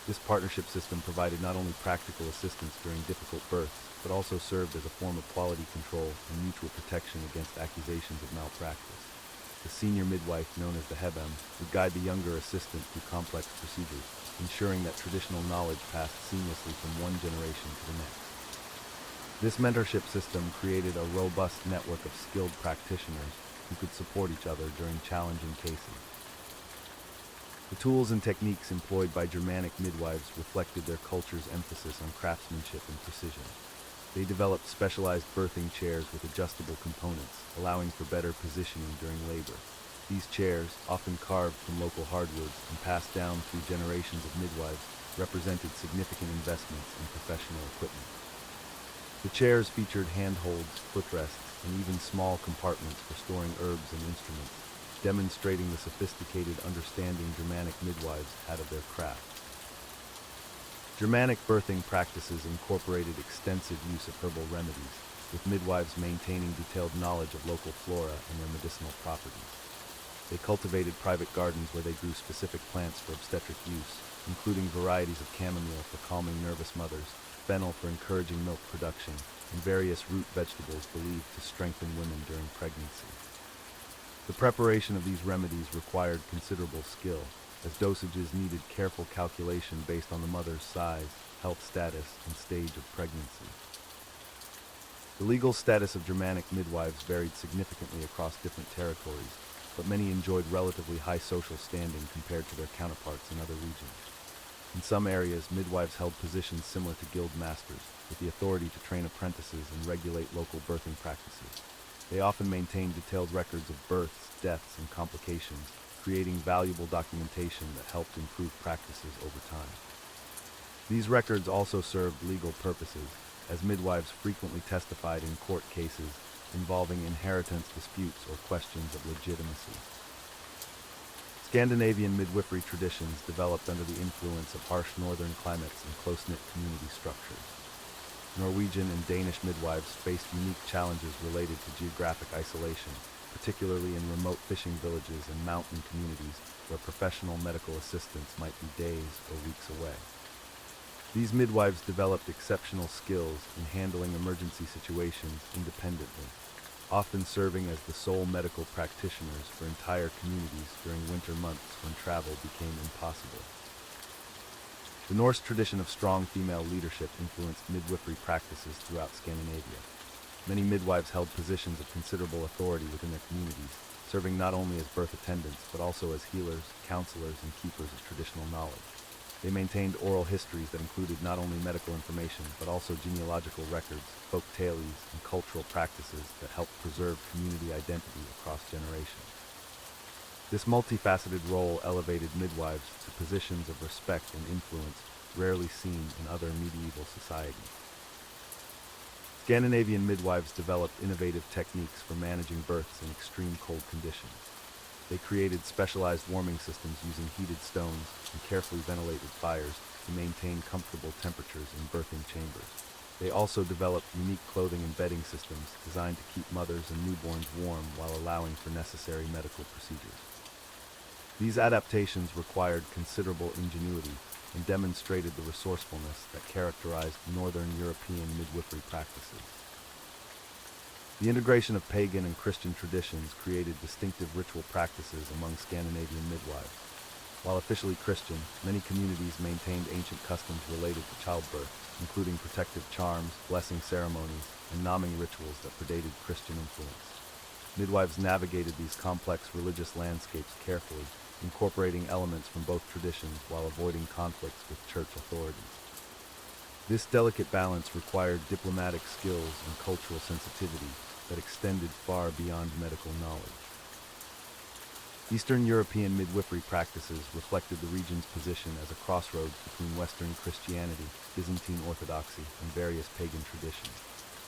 This partnership system provided not only practical assistance during difficult births, but also served as a form of quality control and mutual protection against accusations of malpractice. The senior midwife, known as the Herbal, would guide the younger assistant through complex procedures, ensuring that traditional knowledge passed seamlessly from one generation to the next. This mentorship system created a robust network of skilled practitioners who could support each other during challenging cases. The tools and techniques employed by Germanic midwives reflected their culture's emphasis on craftsmanship and precision. They developed specialized birthing chairs with adjustable components, allowing for better positioning during labor. These chairs, often carved from local hardwoods and passed down through generations of midwives, represented significant investments in professional equipment. The chairs featured handholds, footrests, and even small compartments for storing herbs and instruments, demonstrating the sophisticated understanding Germanic midwives had of their craft. Germanic birthing practices incorporated extensive use of herbal remedies, with midwives maintaining detailed knowledge of local flora and their medicinal properties. They cultivated private gardens where they grew specific plants for obstetric use, including varieties of chamomile for calming nervous mothers, fennel for encouraging milk production, and various root vegetables believed to strengthen women during pregnancy. The preparation of these remedies required considerable skill, as dosages needed careful calculation based on the mother's size, health status, and stage of pregnancy. The legal status of Germanic midwives varied significantly across different territories, but many enjoyed relatively high social standing compared to their counterparts in other regions. In some areas, midwives held positions similar to guild masters, with the authority to train apprentices and regulate local birthing practices. They often maintain detailed records of births, deaths, and complications, creating valuable documentation that helped improve practices over time. These records also served legal purposes, as midwives frequently testified in court cases involving inheritance disputes or questions of legitimacy. Scandinavian midwifery traditions developed under the influence of harsh northern climates and close-knit community structures. Norwegian and Danish midwives faced unique challenges related to geographic isolation, particularly in remote fishing villages and mountain communities where professional medical assistance might be days or weeks away. These midwives developed exceptional skills in handling emergency situations independently, often serving as the sole medical practitioners for entire communities during winter months when travel became impossible. The Norse tradition of strong female leadership influenced midwifery practices throughout Scandinavia. Many midwives held positions of considerable authority within their communities, serving not only as birth attendants but also as healers, counselors, and keepers of traditional knowledge. They maintained oral histories that included not only medical information but also genealogical records, folk tales, and cultural practices that helped preserve community identity across generations. This multifaceted role elevated midwives to positions of respect and influence rarely seen in other medieval societies. Scandinavian midwives developed innovative techniques for managing births in extreme cold conditions. They created specialized warming systems using heated stones and carefully ventilated fires to maintain comfortable temperatures in birthing chambers. They also developed unique clothing and bedding systems designed to keep mothers and newborns warm while allowing for necessary medical procedures. These adaptations required considerable ingenuity and demonstrated the resourcefulness that characterized Northern European midwifery practices. The integration of pagan and Christian traditions created distinctive ritual practices among Scandinavian midwives. While officially Christian, many communities maintained ancient customs related to childbirth, including protective charms, blessing ceremonies, and nomming rituals that predated Christian influence. Midwives navigated these complex religious landscapes carefully, incorporating elements from both traditions while avoiding conflicts with church authorities. This delicate balance required diplomatic skills and cultural sensitivity that extended far beyond medical knowledge. Eastern European midwifery practices reflected the region's position as a crossroads between Western Christianity, Byzantine Orthodoxy, and various pagan traditions.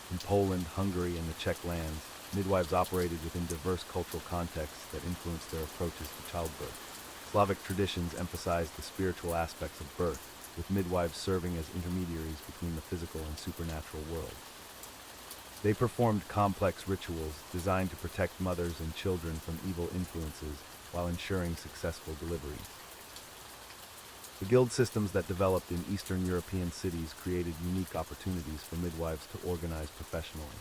In Poland, Hungary, and the Czech lands, midwives operated within diverse cultural contexts that influenced their approaches to childbirth. Slavic traditions emphasized the spiritual aspects of birth, with midwives serving as intermediaries between the physical and supernatural worlds. They performed complex rituals designed to protect mothers and children from evil influences while ensuring successful deliveries. The guild systems that developed in Eastern European cities created unique opportunities for midwives to organize professionally.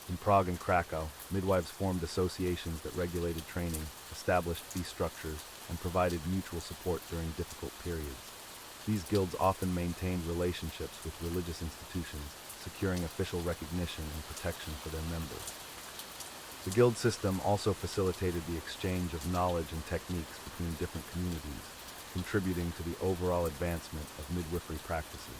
In Prague and Krakow, midwives formed associations that regulated training, established fee structures, and provided mutual support during difficult periods. These guilds often maintained relationships with religious institutions, securing official recognition and protection for their members. The guild system also facilitated the exchange of knowledge and techniques between different communities, contributing to the overall advancement of midwifery practices.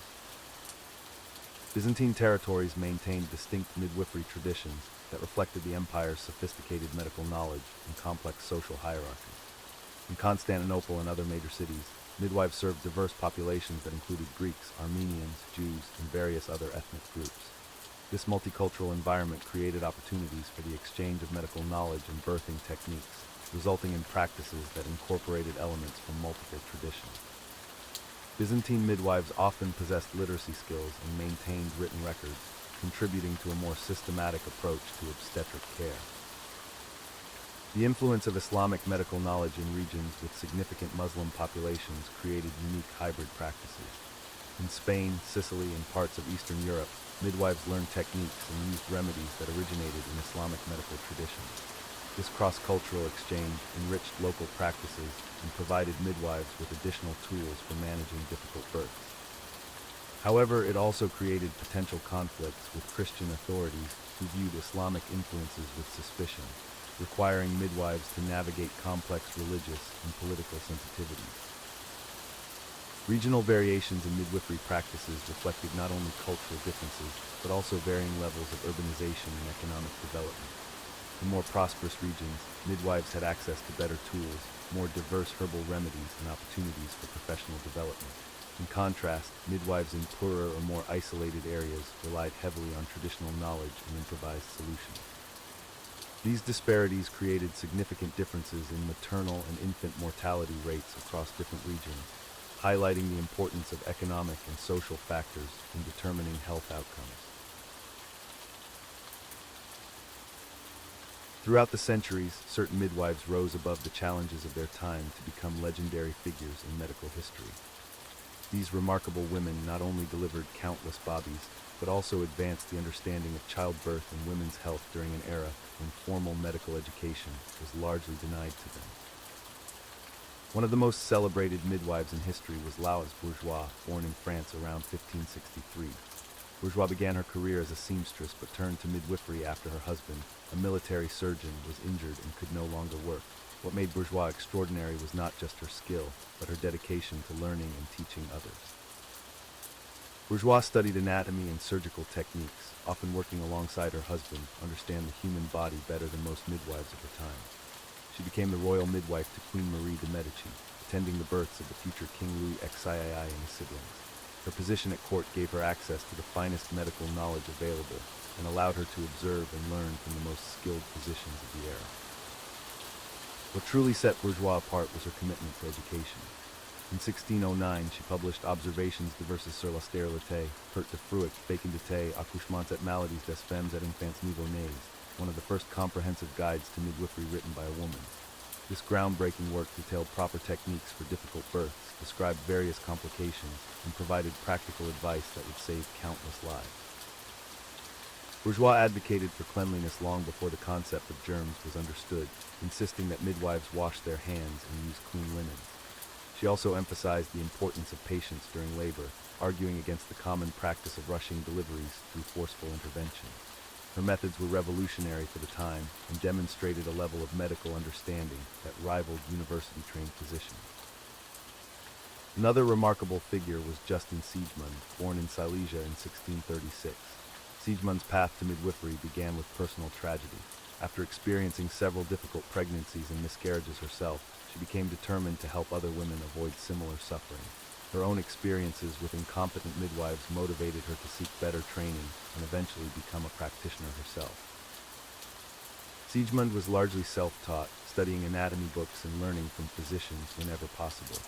Byzantine territories maintained distinct midwifery traditions that reflected the empire's sophisticated medical knowledge and complex social hierarchies. In Constantinople and other major cities, midwives served diverse populations that included Greeks, Armenians, Jews, and various other ethnic groups. This multicultural environment created opportunities for the exchange of medical knowledge and birthing techniques, resulting in practices that incorporated elements from multiple traditions. Byzantine midwives often possessed literacy skills and maintained written records, contributing to a more systematic approach to obstetric care. The influence of Islamic medical knowledge in regions with significant Muslim populations created unique hybrid practices. In Spain, Sicily, and parts of Eastern Europe, midwives learned techniques and used remedies that originated in Islamic medical traditions. This cross-cultural exchange enriched local practices and provided midwives with additional tools for managing difficult births. However, it also created potential conflicts with Christian authorities who viewed Islamic influences with suspicion, requiring midwives to navigate complex religious and political sensitivities. Regional variations in midwifery practices reflected not only cultural differences, but also varying levels of urbanization and economic development. In more prosperous regions, midwives had access to better tools, more diverse herbal remedies, and opportunities for professional development. In contrast, midwives in poorer or more isolated areas relied heavily on traditional knowledge and improvised solutions. These disparities created significant differences in maternal and infant mortality rates across different regions, highlighting the importance of economic and social factors in determining health outcomes. Throughout the centuries, certain midwives rose above the challenges of their time to become legendary figures in medical history. These remarkable women not only delivered countless babies, but also advanced the understanding of childbirth and women's health during an era when formal medical education was largely denied to them. One of the most celebrated midwives in history was Louise Bourgeois, born in France around 1563. Bourgeois began her career as a seamstress but turned to midwifery after her husband, a military surgeon, was injured and could no longer work. What made Bourgeois extraordinary was not just her skill, but her dedication to learning and teaching others. Bourgeois studied anatomy and surgical techniques, often working alongside her husband to understand the human body better than most midwives of her time. She became the royal midwife to Queen Marie de Medici, attending the births of the future King Louis XIII and his siblings. Her position at court gave her access to the finest medical knowledge available and allowed her to observe and learn from the most skilled physicians of the era. What truly set Bourgeois apart was her commitment to education. In 1609, she published Observations diverses sur la stérilité, Perte de fruit, fécondité, accouchements et maladies des femmes et enfants nouveau-nés, one of the first comprehensive guides to midwifery written by a woman. This groundbreaking work detailed proper techniques for difficult births, described various complications, and provided practical advice that would save countless lives. Bourgeois advocated for cleanliness long before the concept of germs was understood, insisting that midwives wash their hands and use clean linens. She also emphasized the importance of patience during labor, arguing against the common practice of rushing deliveries through forceful intervention. Her methods were revolutionary for the time and demonstrated a level of medical understanding that rivaled university-trained physicians. Another remarkable figure was Justin Siegmund, born in Silesia in 1636. Siegmund's path to midwifery began with personal tragedy. After experiencing several difficult pregnancies and miscarriages herself, she became determined to help other women avoid similar suffering. Her own experiences with incompetent midwives motivated her to seek better training and eventually become a practitioner herself. Siegmund was largely self-taught, studying anatomy books and learning from physicians whenever possible.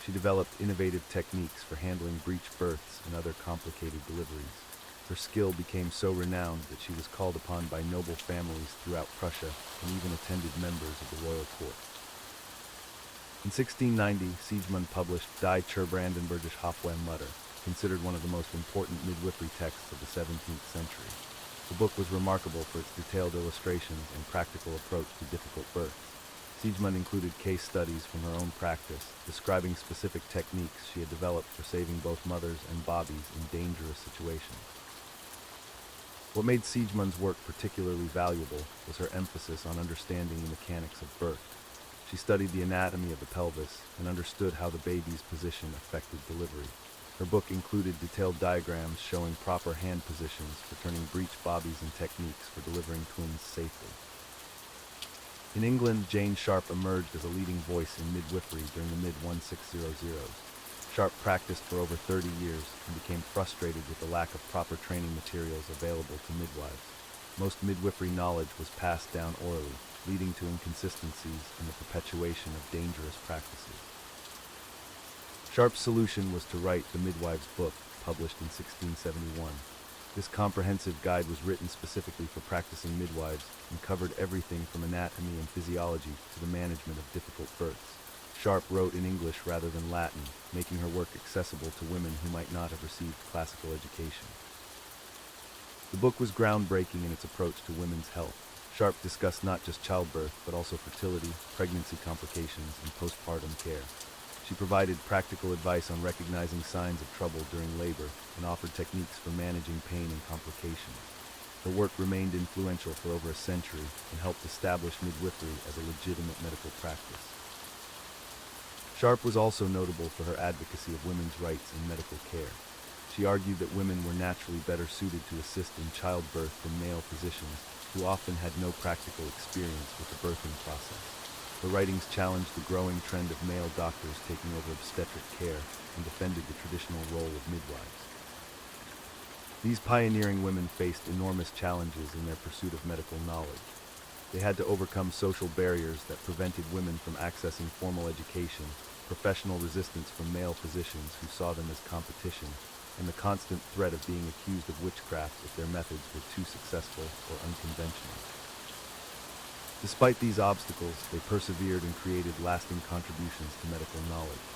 She developed innovative techniques for handling breech births and other complicated deliveries. Her skill became so renowned that she was called upon by noble families throughout Prussia and even attended members of the royal court. In 1690, Siegmund published Die Cherbrandenburgische Hofwehmutter, considered one of the most important midwifery texts of the 17th century. The book was remarkable for its detailed illustrations and practical approach to difficult births. Siegmund included case studies from her own practice, describing specific techniques she had developed for saving both mothers and babies in dangerous situations. What made Siegmund's work particularly valuable was her emphasis on understanding the mechanics of birth. She studied the anatomy of the pelvis and understood how the baby's position affected delivery. Her book included detailed diagrams showing proper hand positions for turning breech bobbies and techniques for delivering twins safely. In England, Jane Sharp emerged as a leading voice in midwifery during the mid-1600s. Sharp practiced for over 30 years and became frustrated with the lack of proper training materials available to midwives. Most midwifery knowledge was passed down orally, leading to inconsistencies and the perpetuation of dangerous practices. Sharp's solution was to write the Midwives book, published in 1671. This comprehensive guide was written specifically for practicing midwives and covered everything from anatomy and physiology to the management of difficult births. Sharp wrote in English rather than Latin, making her work accessible to women who might not have received classical education. The book was groundbreaking in its approach to women's health. Sharp discussed not just childbirth, but also fertility, pregnancy complications, and postpartum care. She provided practical advice on recognizing signs of trouble during labor and offered techniques for managing pain and complications. Her work remained influential for over a century and helped establish midwifery as a legitimate medical practice. Sharp was also notable for her advocacy of women's rights in medical care. She argued that women were naturally better suited to assist in childbirth than male physicians, who often had no practical experience with the birthing process. Her writings challenged the growing trend of male doctors taking over obstetric care and defended the traditional role of midwives. These pioneering women faced enormous challenges in their pursuit of medical knowledge. They had to overcome social barriers that prevented women from accessing formal education, professional resistance from male physicians who saw them as competition, and the constant threat of being accused of witchcraft if their methods were too successful or unconventional. Despite these obstacles, they persevered and created lasting contributions to medical knowledge.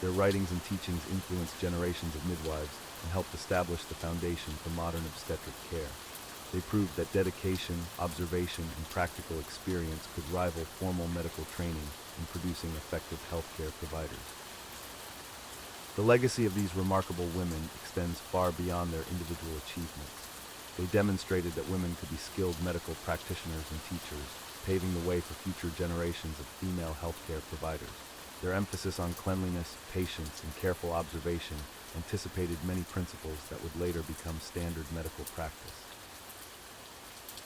Their writings and teachings influenced generations of midwives and helped establish the foundation for modern obstetric care. They proved that dedication, observation, and practical experience could rival formal medical training in producing effective healthcare providers. The legacy of these remarkable women extends far beyond their individual achievements. They demonstrated that women could be skilled medical practitioners and teachers, paving the way for future generations of female healthcare providers. Their emphasis on cleanliness, patience, and careful observation anticipated many principles that would later become standard medical practice.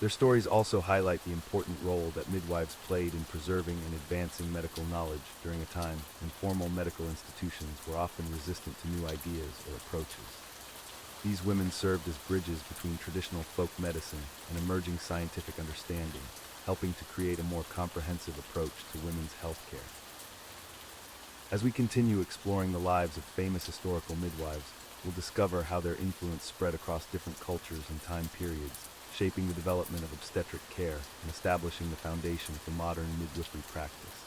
Their stories also highlight the important role that midwives played in preserving and advancing medical knowledge during a time when formal medical institutions were often resistant to new ideas or approaches. These women served as bridges between traditional folk medicine and emerging scientific understanding, helping to create a more comprehensive approach to women's healthcare. As we continue exploring the lives of famous historical midwives, we'll discover how their influence spread across different cultures and time periods, shaping the development of obstetric care and establishing the foundation for modern midwifery practice.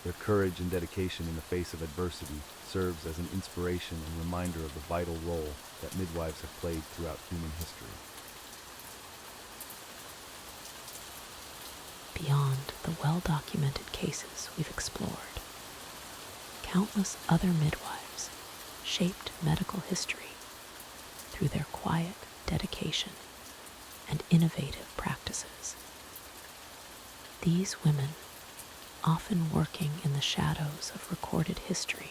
Their courage and dedication in the face of adversity serves as an inspiration and reminder of the vital role that midwives have played throughout human history. Beyond the well-documented cases we've explored, countless other midwives shaped medical history through their quiet dedication and innovative practices. These women, often working in the shadows of recorded history,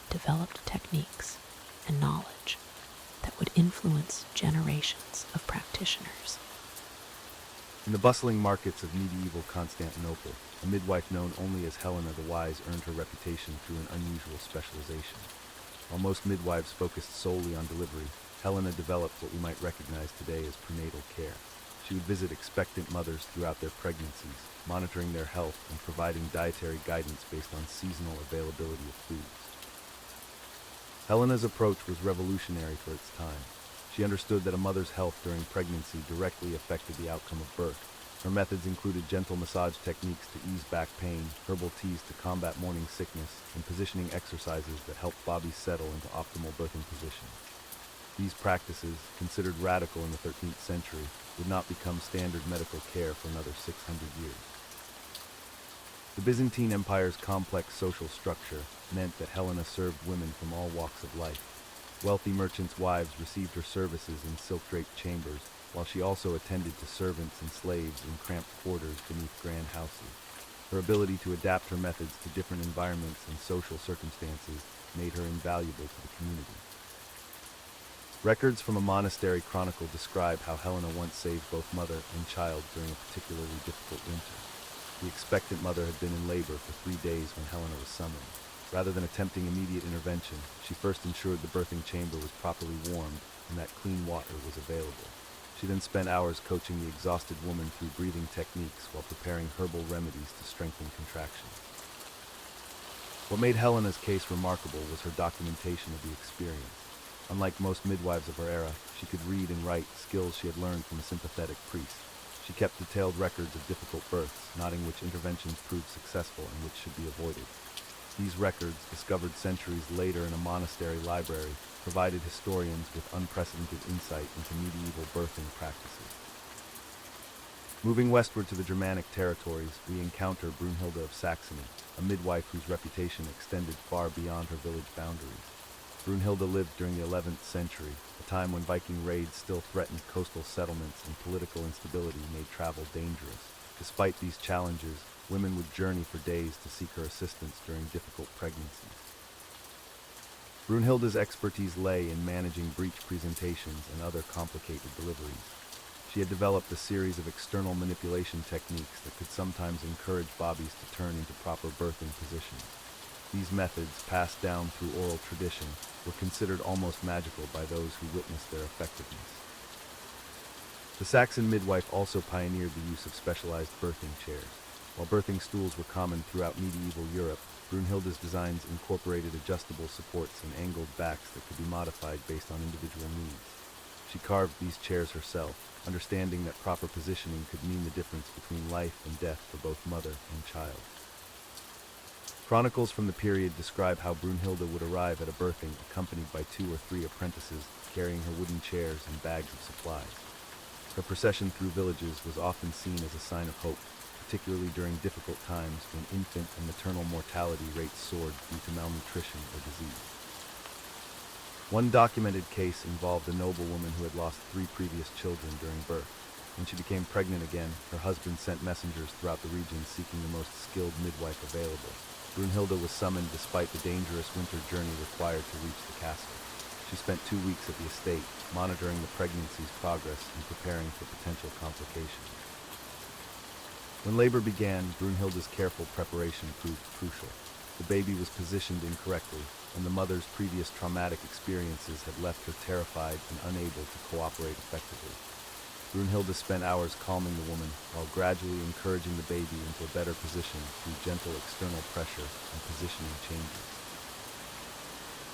developed techniques and knowledge that would influence generations of practitioners. In the bustling markets of medieval Constantinople, a midwife known only as Helena the Wise earned her reputation through an unusual specialization. While most midwives focused solely on delivery, Helena developed what we might recognize today as prenatal care. She would visit expectant mothers throughout their pregnancies, monitoring their health and providing dietary guidance based on seasonal availability of foods. Helena's approach was revolutionary for its time. She understood that a mother's health during pregnancy directly affected the outcome of birth. Her methods included gentle massage techniques to ease back pain, herbal teas to combat morning sickness, and positioning exercises that helped bodies settle into optimal birthing positions. These practices, considered radical in the 13th century, would not become standard medical care for another 600 years. The Byzantine Empire's complex social structure meant that Helena served women from all walks of life. Wealthy merchants' wives received her services in silk-draped chambers, while she also attended to servants and slaves in cramped quarters beneath grand houses. Her ability to adapt her methods to different environments and social circumstances made her invaluable to the community. Records from a monastery chronicle describe how Helena once saved both mother and child during a particularly difficult winter. The expectant mother had been in labor for 3 days when Helena was summoned. Rather than attempting immediate intervention, she first ensured the birthing chamber was properly warmed and that clean water was available. She then spent hours coaching the exhausted woman through breathing techniques while preparing herbal remedies to strengthen contractions. What made Helena's case remarkable was her documentation of the experience. Unlike most midwives of her era, she could read and write, skills she had learned from a sympathetic priest. She kept detailed records of difficult births, noting which interventions proved successful and which should be avoided. These records, discovered centuries later in a monastery library, provided historians with unprecedented insight into medieval birthing practices. Moving westward to the Germanic territories, we encounter Brunhilde of Saxony, a midwife whose reputation extended far beyond her village boundaries. Brunhilde lived during the 11th century, a time when Viking raids still threatened coastal settlements and political instability made travel dangerous. Despite these challenges, women would journey for days to seek her assistance during difficult pregnancies. Brunhilde's expertise lay in managing breech presentations and other complicated deliveries. She had developed a series of external manipulation techniques that could sometimes encourage bobbies to turn into proper birthing positions. These methods, passed down through oral tradition, were considered almost magical by those who witnessed their effectiveness. The Saxon midwife also pioneered the use of specialized birthing chairs. While birthing stools were common throughout medieval Europe, Brunhilde's designs incorporated adjustable supports and angled backs that could be modified based on individual needs. She carved these chairs herself, understanding that proper positioning could mean the difference between life and death for both mother and child. Chronicles from the period describe how Brunhilde would arrive at a birthing accompanied by 2 or 3 apprentices carrying her wooden chairs and bags of supplies. Her procession through villages was often seen as a sign of hope, particularly during difficult times when infant and maternal mortality rates soared due to malnutrition or disease. One documented case involved a noblewoman who had lost 3 previous children during birth. When she became pregnant again, her husband sent messengers throughout the region seeking the most skilled midwife available. Brunhilde was summoned despite the dangerous winter journey required to reach the castle. She spent 2 weeks at the estate, monitoring the pregnancy's progress and preparing for potential complications. When labor began, Brunhilde's careful preparation proved crucial. The baby was positioned incorrectly, and the mother's previous traumatic experiences had left her terrified and unable to cooperate effectively. Brunhilde spent hours calming the woman while gradually encouraging the baby into a better position through gentle external pressure and positioning changes.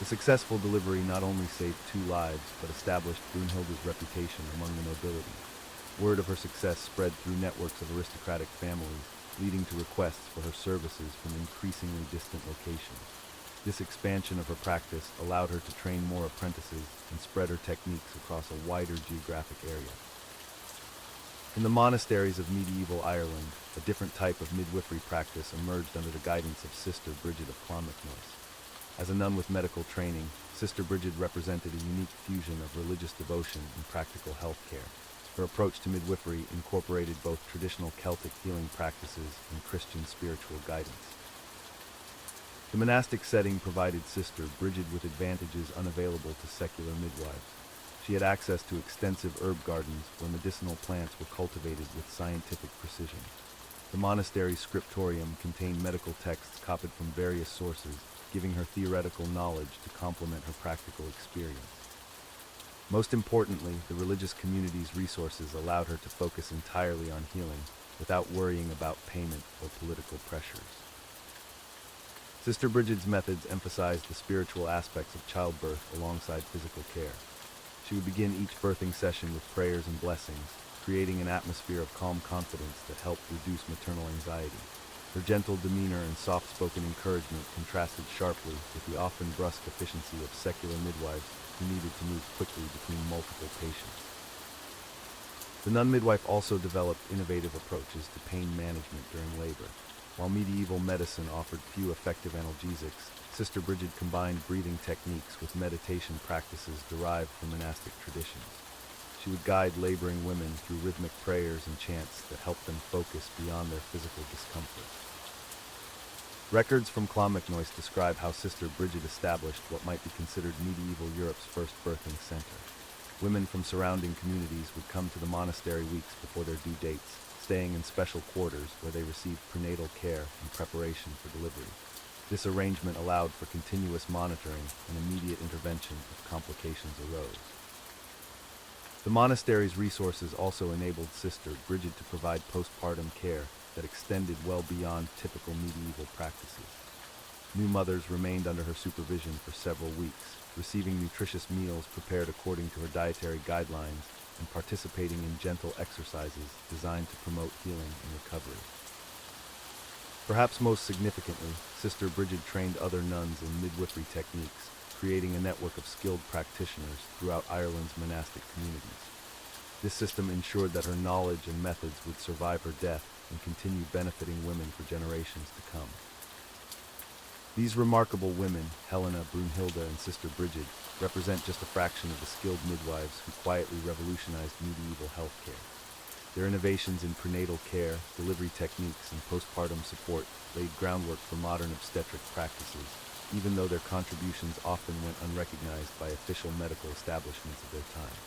The successful delivery not only saved 2 lives, but established Brunhilde's reputation among the nobility. Word of her success spread through networks of aristocratic families, leading to requests for her services from increasingly distant locations. This expansion of her practice allowed her to train more apprentices and spread her techniques across a wider geographic area. In the monasteries of medieval Ireland, a different type of midwifery practice emerged under the guidance of Sister Bridget of Clonmacnoise. As a nun with medical training, Sister Bridget represented a unique fusion of religious devotion and practical health care. Her approach to midwifery incorporated both traditional Celtic healing practices and Christian spiritual guidance. The monastic setting provided Sister Bridget with advantages unavailable to secular midwives. She had access to extensive herb gardens where medicinal plants were cultivated with scientific precision. The monastery's scriptorium contained medical texts copied from various sources, giving her theoretical knowledge to complement her practical experience. Most importantly, the religious community's resources allowed her to focus entirely on healing without worrying about payment or political pressures. Sister Bridget's methods emphasized the spiritual aspects of childbirth alongside physical care. She would begin each birthing session with prayers and blessings, creating an atmosphere of calm confidence that helped reduce maternal anxiety. Her gentle demeanor and soft-spoken encouragement contrasted sharply with the often brusque efficiency of secular midwives who needed to move quickly between multiple patients. The nun midwife also developed innovative approaches to pain management during labor. While medieval medicine offered few effective analgesics, Sister Bridget combined breathing techniques with meditation practices derived from monastic traditions. She would guide laboring women through rhythmic prayers and chants that helped them focus beyond their physical discomfort. Records from Clonmacnoise describe how Sister Bridget established what might be considered medieval Europe's first birthing center. Women from surrounding communities would come to the monastery weeks before their due dates, staying in special quarters where they received prenatal care and preparation for delivery. This arrangement allowed for continuous monitoring and immediate intervention if complications arose. The monastery's resources also enabled Sister Bridget to provide postpartum care that extended well beyond typical medieval practices. New mothers remained under her supervision for several weeks, receiving nutritious meals prepared according to her dietary guidelines and participating in gentle exercises designed to promote healing and recovery. Perhaps most significantly, Sister Bridget trained other nuns in midwifery techniques, creating a network of skilled practitioners throughout Ireland's monastic communities. This system ensured that her knowledge and methods would survive her death and continue benefiting women for generations to come. These remarkable women, Helena, Brunhilde, and Sister Bridget, represent just a fraction of the skilled midwives who quietly revolutionized medieval healthcare. Their innovations in prenatal care, delivery techniques, and postpartum support laid groundwork for modern obstetric practices, even though their contributions often went unrecognized by official medical establishments of their time.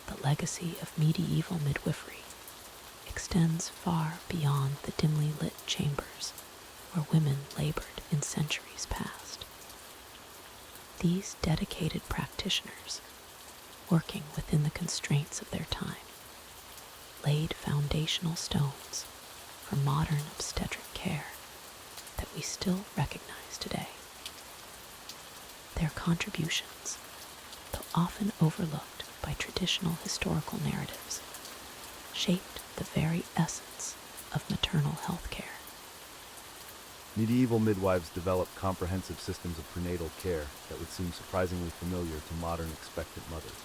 The legacy of medieval midwifery extends far beyond the dimly lit chambers where women labored in centuries past. These dedicated practitioners, working within the constraints of their time, laid foundational stones for modern obstetric care that we still recognize today. Their contributions, though often overlooked by traditional historical narratives, shaped the very essence of maternal health care. Medieval midwives developed comprehensive systems of prenatal care that would seem surprisingly familiar to modern expectant mothers.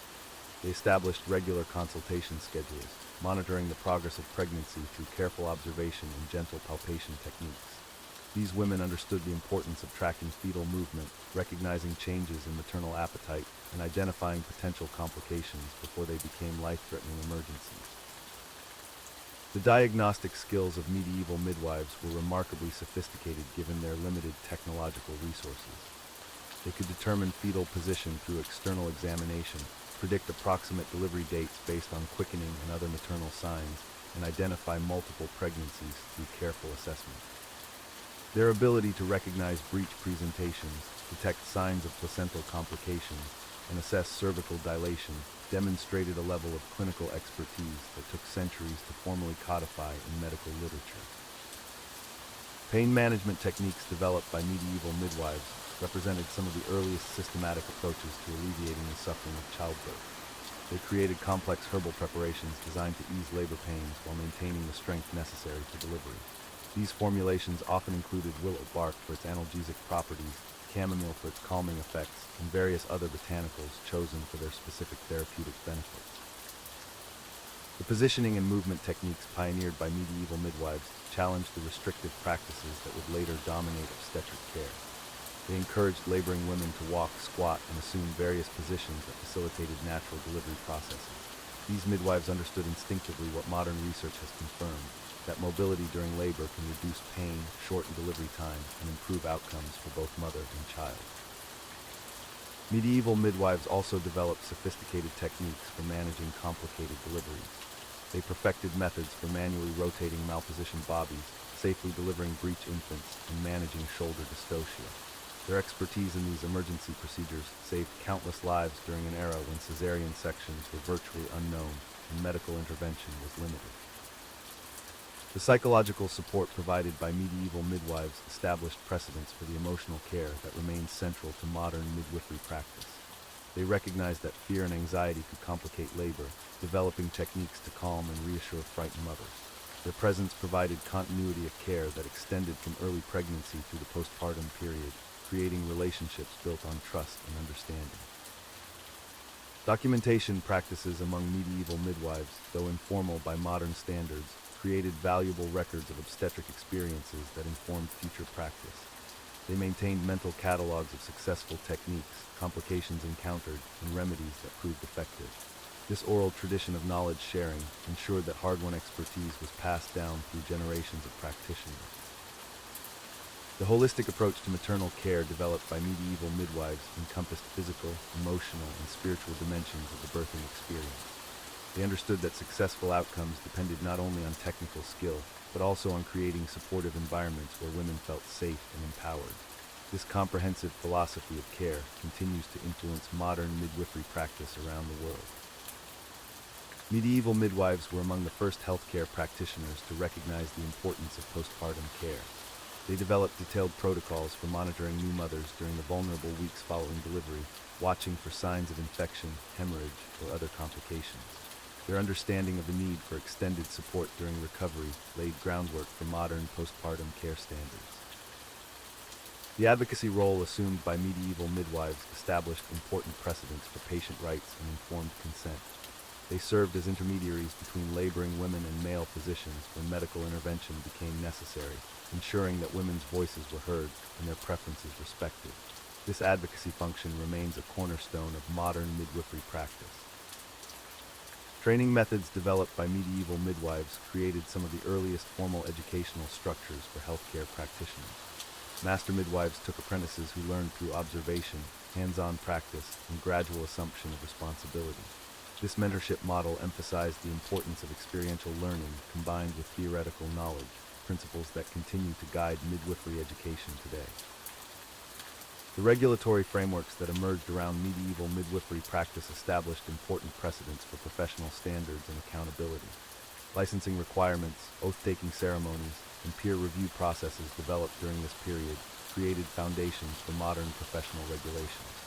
They established regular consultation schedules, monitoring the progress of pregnancy through careful observation and gentle palpation techniques. These women understood the importance of tracking fetal movement, recognizing changes in maternal appetite, and identifying potential complications before they became life-threatening emergencies. The diagnostic skills of medieval midwives were remarkably sophisticated given their limited technological resources. They could determine fetal position through external examination, predict approximate delivery dates based on quickening and other maternal signs, and identify multiple pregnancies through careful assessment. Their ability to recognize breech presentations, detect signs of placental complications, and assess cervical dilation demonstrated a level of clinical expertise that took centuries to formally codify in medical literature. Pain management techniques developed by medieval midwives represented some of the earliest systematic approaches to alleviating the suffering of childbirth. They created complex herbal preparations designed to ease labor pains while maintaining the strength necessary for delivery. These formulations often included willow bark for its analgesic properties, chamomile for its calming effects, and various other botanicals chosen for their specific therapeutic benefits. The positioning and movement techniques pioneered by medieval midwives challenged the restrictive practices that would later dominate obstetric care. They encouraged laboring women to walk, squat, and assume various positions that facilitated natural delivery processes. These midwives understood instinctively what modern research has confirmed, that mobility during labor can reduce pain, shorten delivery time, and improve outcomes for both mother and child. Medieval midwives also developed sophisticated techniques for managing complicated deliveries. They perfected methods for manually rotating malpositioned bobbies, safely delivering breech infants, and managing shoulder dystocia. Their expertise in these emergency procedures saved countless lives during an era when cesarean sections were virtually unknown and medical intervention was limited. The psychological support provided by medieval midwives established precedents for the emotional care that remains central to modern midwifery practice. They recognized that fear and anxiety could complicate labor, developing techniques to calm and reassure frightened mothers. Their presence provided continuity of care that extended from early pregnancy through the postpartum period, creating relationships built on trust and understanding. Documentation practices among medieval midwives, though informal by modern standards, created valuable records of obstetric experiences that informed future practice. They maintained mental catalogs of successful techniques, complications encountered, and remedies that proved effective. This oral tradition of knowledge sharing ensured that hard-won expertise was passed down through generations of practitioners. The holistic approach to maternal care developed by medieval midwives encompassed physical, emotional, and spiritual dimensions of the birthing experience. They understood that successful outcomes depended not only on technical skill, but also on creating supportive environments where women felt safe and empowered. This comprehensive philosophy of care continues to influence modern midwifery practice around the world. Medieval midwives were among the first healthcare practitioners to recognize the importance of postpartum care. They developed detailed protocols for monitoring new mothers during the vulnerable weeks following delivery, watching for signs of infection, hemorrhage, or other complications. Their understanding of the need for extended support during recovery laid groundwork for modern postpartum care standards. The advocacy role assumed by medieval midwives established important precedents for patient rights and informed consent. They served as intermediaries between laboring women and male physicians when medical intervention became necessary, ensuring that women's voices were heard and their preferences respected. This advocacy function remains a cornerstone of modern midwifery practice. Training methods developed by medieval midwives created some of the earliest formal educational structures for healthcare practitioners. Master midwives took apprentices who learned through observation, hands-on practice, and gradual assumption of responsibility. This mentorship model emphasized the importance of experiential learning combined with theoretical knowledge, principles that continue to guide midwifery education today. The regulatory frameworks that emerged around medieval midwifery practice established important precedents for professional standards and accountability. Licensing requirements, oath-taking ceremonies, and peer review processes developed during this period created foundations for modern professional regulations.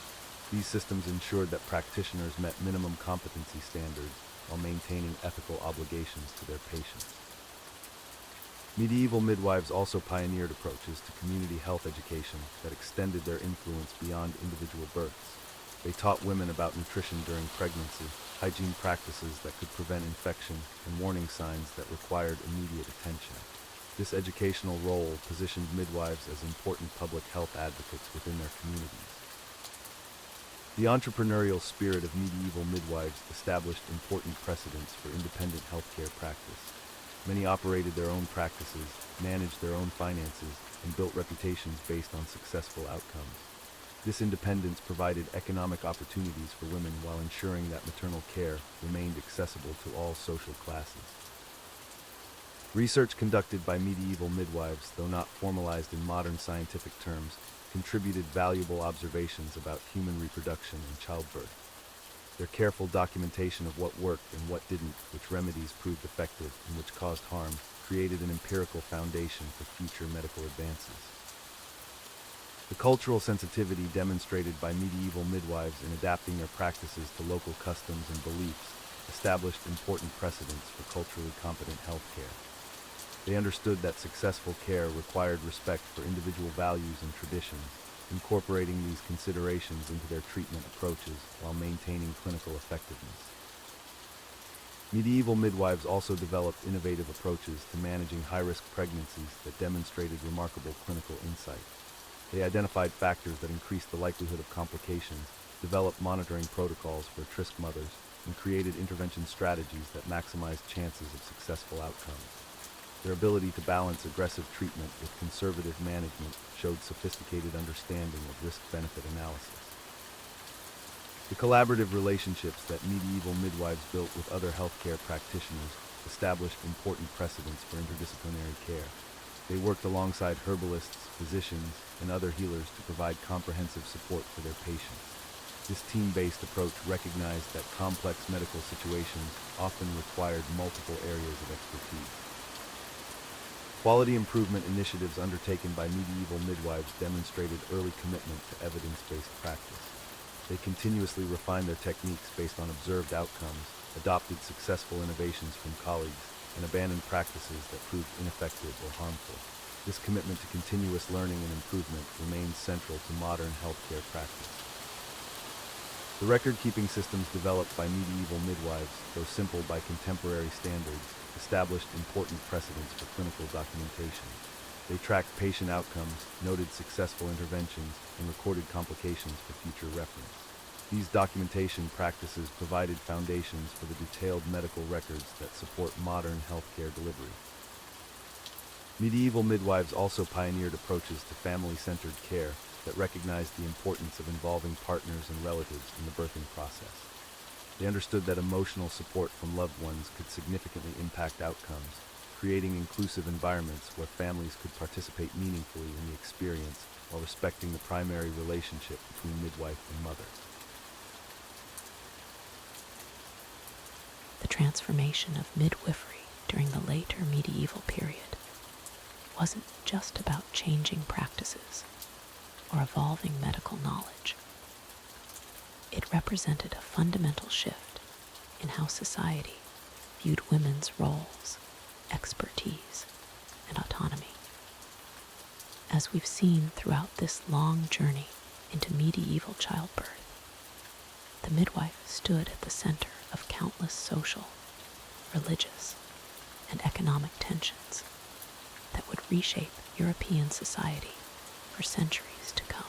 These systems ensured that practitioners met minimum competency standards while maintaining ethical obligations to their patients. Medieval midwives also pioneered approaches to community health education that extended their influence beyond individual births. They taught women about nutrition during pregnancy, hygiene practices that could prevent infection, and warning signs that required immediate attention. This educational role positioned midwives as important public health advocates within their communities. The entrepreneurial spirit of medieval midwives established important precedents for independent healthcare practice. Many operated their own practices, managed their own finances, and built reputations based on successful outcomes. This independence provided economic opportunities for women while ensuring that maternal care remained accessible to all social classes. Research conducted by medieval midwives, though not formalized in modern scientific terms, contributed valuable observations about human reproduction and childbirth. Their careful documentation of what worked and what didn't, which remedies proved effective and which caused harm, created an empirical foundation for future medical advances. The cultural sensitivity demonstrated by medieval midwives in adapting their practices to local customs and beliefs established important precedents for culturally competent healthcare. They understood that successful care required respect for individual values and traditions, incorporating these considerations into their treatment approaches while maintaining clinical effectiveness. Medieval midwives also developed innovative approaches to managing high-risk pregnancies that demonstrated remarkable clinical insight. They identified factors that increased the likelihood of complications, developed monitoring protocols for at-risk mothers, and created intervention strategies that maximized chances of successful outcomes. Their ability to balance aggressive treatment with conservative management showed sophisticated understanding of risk-benefit analysis. The collaborative relationships that medieval midwives built with other healthcare practitioners established important precedents for interdisciplinary care. They worked alongside herbalists, physicians, and other healers to provide comprehensive support for their patients. This team-based approach recognized that complex medical situations often required multiple areas of expertise. Quality improvement initiatives undertaken by medieval midwives demonstrated early commitment to evidence-based practice. They continuously refined their techniques based on observed outcomes, adopted successful innovations from colleagues, and abandoned practices that proved ineffective or harmful. This commitment to continuous learning and improvement remains central to modern healthcare practice. The record-keeping systems developed by medieval midwives, though simple by contemporary standards, established important precedents for clinical documentation. They tracked patient outcomes, noted successful interventions, and recorded complications for future reference. These documentation practices provided foundations for the detailed medical records that support modern healthcare delivery. Medieval midwives also pioneered approaches to family-centered care that recognized the importance of involving partners and relatives in the birthing process. They understood that emotional support from loved ones could significantly impact outcomes, creating inclusive environments where families could participate meaningfully in the experience while respecting the primary relationship between midwife and mother. The transformation of midwifery during the later medieval period wasn't just about changing practices or evolving medical knowledge. It represented a fundamental shift in how society viewed women's roles, expertise, and autonomy. As we've seen throughout this long journey into medieval childbirth, the midwife stood at the center of countless social, religious, and economic tensions that would reshape European society for centuries to come.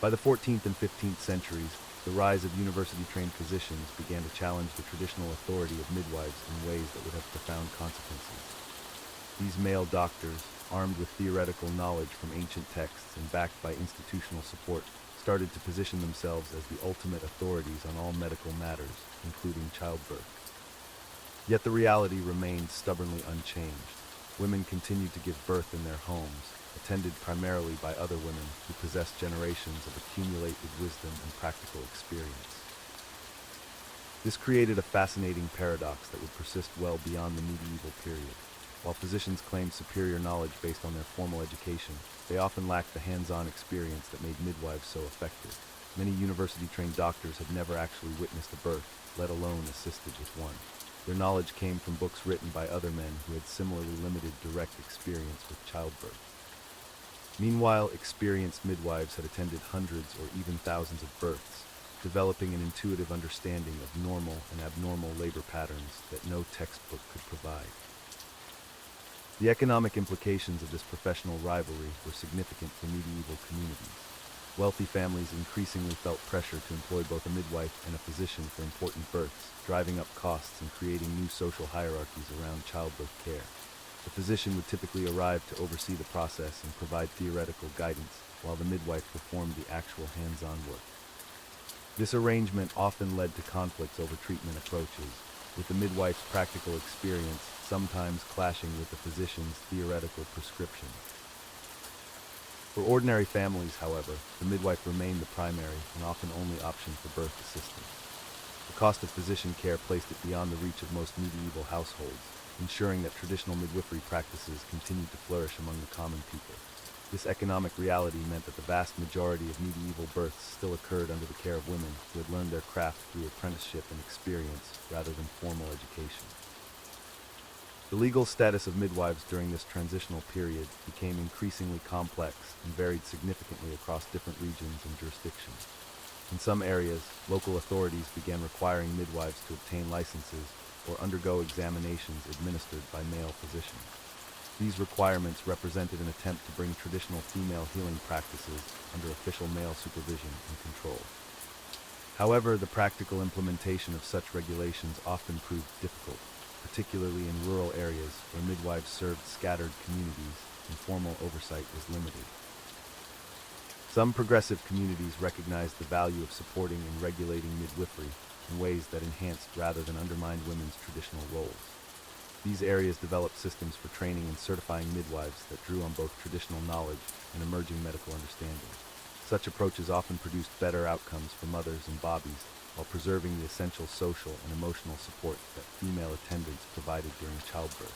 By the 14th and 15th centuries, the rise of university-trained physicians began to challenge the traditional authority of midwives in ways that would have profound consequences. These male doctors, armed with theoretical knowledge from ancient texts and backed by institutional support, started to position themselves as the ultimate authorities on all medical matters, including childbirth. Yet the reality remained stubbornly unchanged. Women continued to give birth in their homes, attended primarily by other women who possessed generations of accumulated wisdom and practical experience. This created a fascinating paradox that would persist well beyond the medieval period. While physicians claimed superior knowledge based on their formal education, they often lacked the hands-on experience that made midwives so effective. Many university-trained doctors had never actually witnessed a birth, let alone assisted with one. Their knowledge came from books written by other men who had similarly limited direct experience with childbirth. Meanwhile, experienced midwives had attended hundreds or even thousands of births, developing an intuitive understanding of normal and abnormal labor patterns that no textbook could provide. The economic implications of this professional rivalry were significant for medieval communities. Wealthy families increasingly felt pressure to employ both a midwife and a physician for important births, driving up costs and creating new social hierarchies around childbirth care. The physician would typically arrive to oversee the process and provide theoretical guidance, while the midwife performed the actual hands-on work. This arrangement often led to conflicts over treatment approaches, with the midwife's practical experience sometimes clashing with the physician's theoretical prescriptions. For ordinary families, however, the midwife remained the primary and often only option for birth assistance. The cost of physician care placed it beyond the reach of most medieval households, ensuring that traditional midwifery practices continued to flourish among the common people. This economic reality meant that the vast majority of medieval births still occurred under the care of women who had learned their craft through apprenticeship and experience rather than formal education. The legal status of midwives during this transitional period became increasingly complex and varied significantly across different regions and jurisdictions. In some areas, local authorities began requiring midwives to obtain licenses or undergo examinations administered by male physicians. These requirements represented an attempt to bring traditional female healing practices under official male supervision and control. However, the practical implementation of such regulations often proved difficult, particularly in rural areas where midwives served scattered communities and formal oversight was limited. Some progressive communities recognized the value of supporting and regulating midwifery in ways that enhanced rather than undermined women's traditional roles. These areas developed systems for training and certifying midwives that drew on both traditional knowledge and emerging medical understanding. Such approaches often produced better outcomes for mothers and bobbies, while preserving the essential social and emotional support that female attendants provided during childbirth.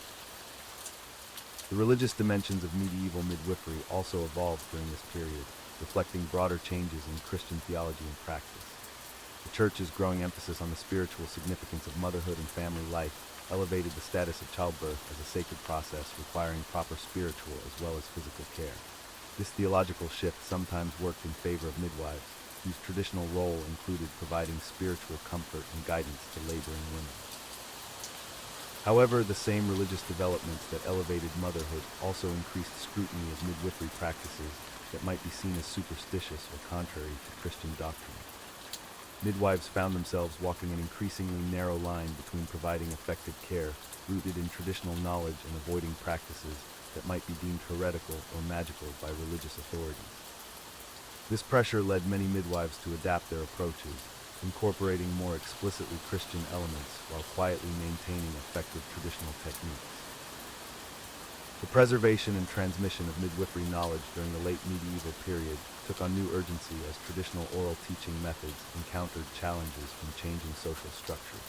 The religious dimensions of medieval midwifery also evolved during this period, reflecting broader changes in Christian theology and practice. The Church's growing emphasis on the spiritual significance of motherhood and family life elevated the status of childbirth as a sacred process requiring proper spiritual as well as physical care. This theological shift sometimes worked in favor of midwives, whose traditional role included providing spiritual comfort and guidance to laboring women. However, the same religious developments that elevated motherhood also increased scrutiny of midwifery practices that might be seen as superstitious or contrary to Christian doctrine. Midwives found themselves walking an increasingly narrow line between providing effective care rooted in traditional knowledge and avoiding practices that might be deemed heretical or magical by religious authorities. This pressure led many midwives to adapt their approaches, incorporating more explicitly Christian elements while quietly maintaining effective traditional techniques. The preservation and transmission of midwifery knowledge during the late medieval period took on new urgency as traditional oral teaching methods encountered challenges from changing social structures.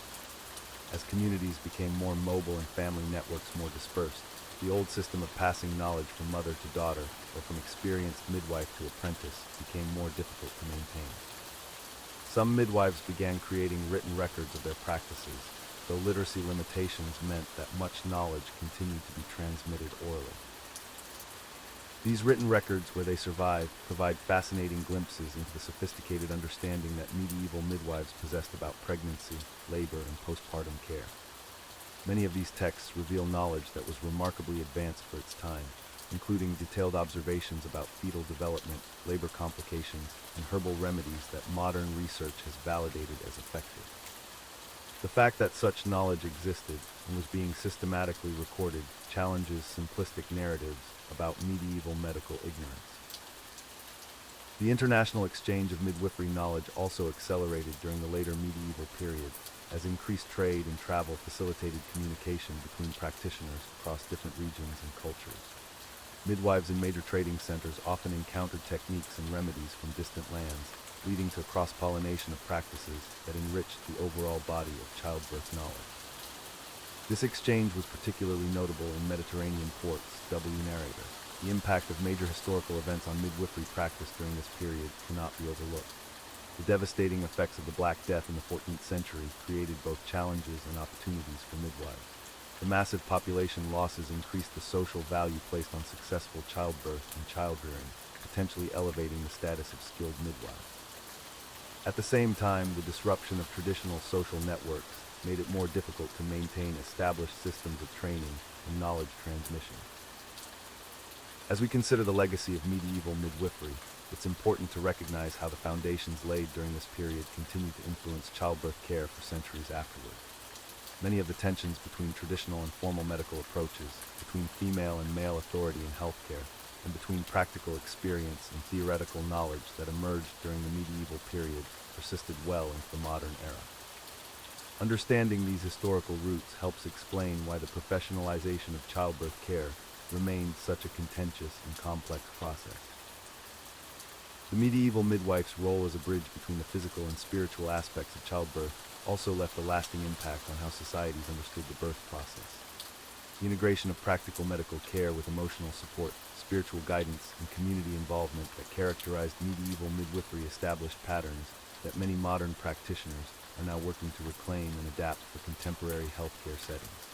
As communities became more mobile and family networks more dispersed, the old system of passing knowledge from mother to daughter or from experienced midwife to apprentice became more difficult to maintain. Some midwives began creating written records of their practices, though literacy limitations meant that much knowledge continued to be transmitted orally. These written records, where they survive, provide fascinating glimpses into the sophisticated understanding that medieval midwives possessed about pregnancy, labor, and postpartum care. Many of these texts reveal knowledge that was remarkably advanced for its time, including detailed observations about fetal development, labor complications, and herbal remedies that modern research has validated as effective. The fact that such knowledge existed and was being systematically recorded challenges simplistic narratives about medieval medical ignorance. The international exchange of midwifery knowledge also accelerated during the later medieval period, as increased trade and travel facilitated communication between practitioners across different regions and cultures. Midwives in major trading centers often encountered techniques and remedies from distant lands, leading to cross-pollination of practices that enriched the overall body of childbirth knowledge. This exchange was particularly notable in Mediterranean ports. Narrator. The impact of major historical events on midwifery practice during this period cannot be overlooked. The devastating effects of the Black Death in the 14th century created both challenges and opportunities for midwives. The massive population losses increased the social value placed on successful childbirth and childrearing, potentially elevating the status of skilled midwives. At the same time, the disruption of traditional social networks made it more difficult to maintain established systems of training and knowledge transmission. As we consider the legacy of medieval midwifery, it's important to recognize how the foundations laid during this period continue to influence childbirth care for centuries afterward. Many of the tensions between traditional and formal medical approaches, between female and male authority in healthcare, and between practical experience and theoretical knowledge that emerged during the medieval period persisted well into the modern era. Understanding these historical roots helps explain why the professionalization of childbirth care remained such a contentious and complex process. The medieval midwife's role as a bridge between the physical and spiritual aspects of childbirth also left a lasting impact on how societies understood the birth process. The integration of practical medical care with emotional support, spiritual guidance, and community involvement that characterized medieval midwifery established patterns that many modern practitioners are now working to reclaim and adapt for contemporary healthcare settings.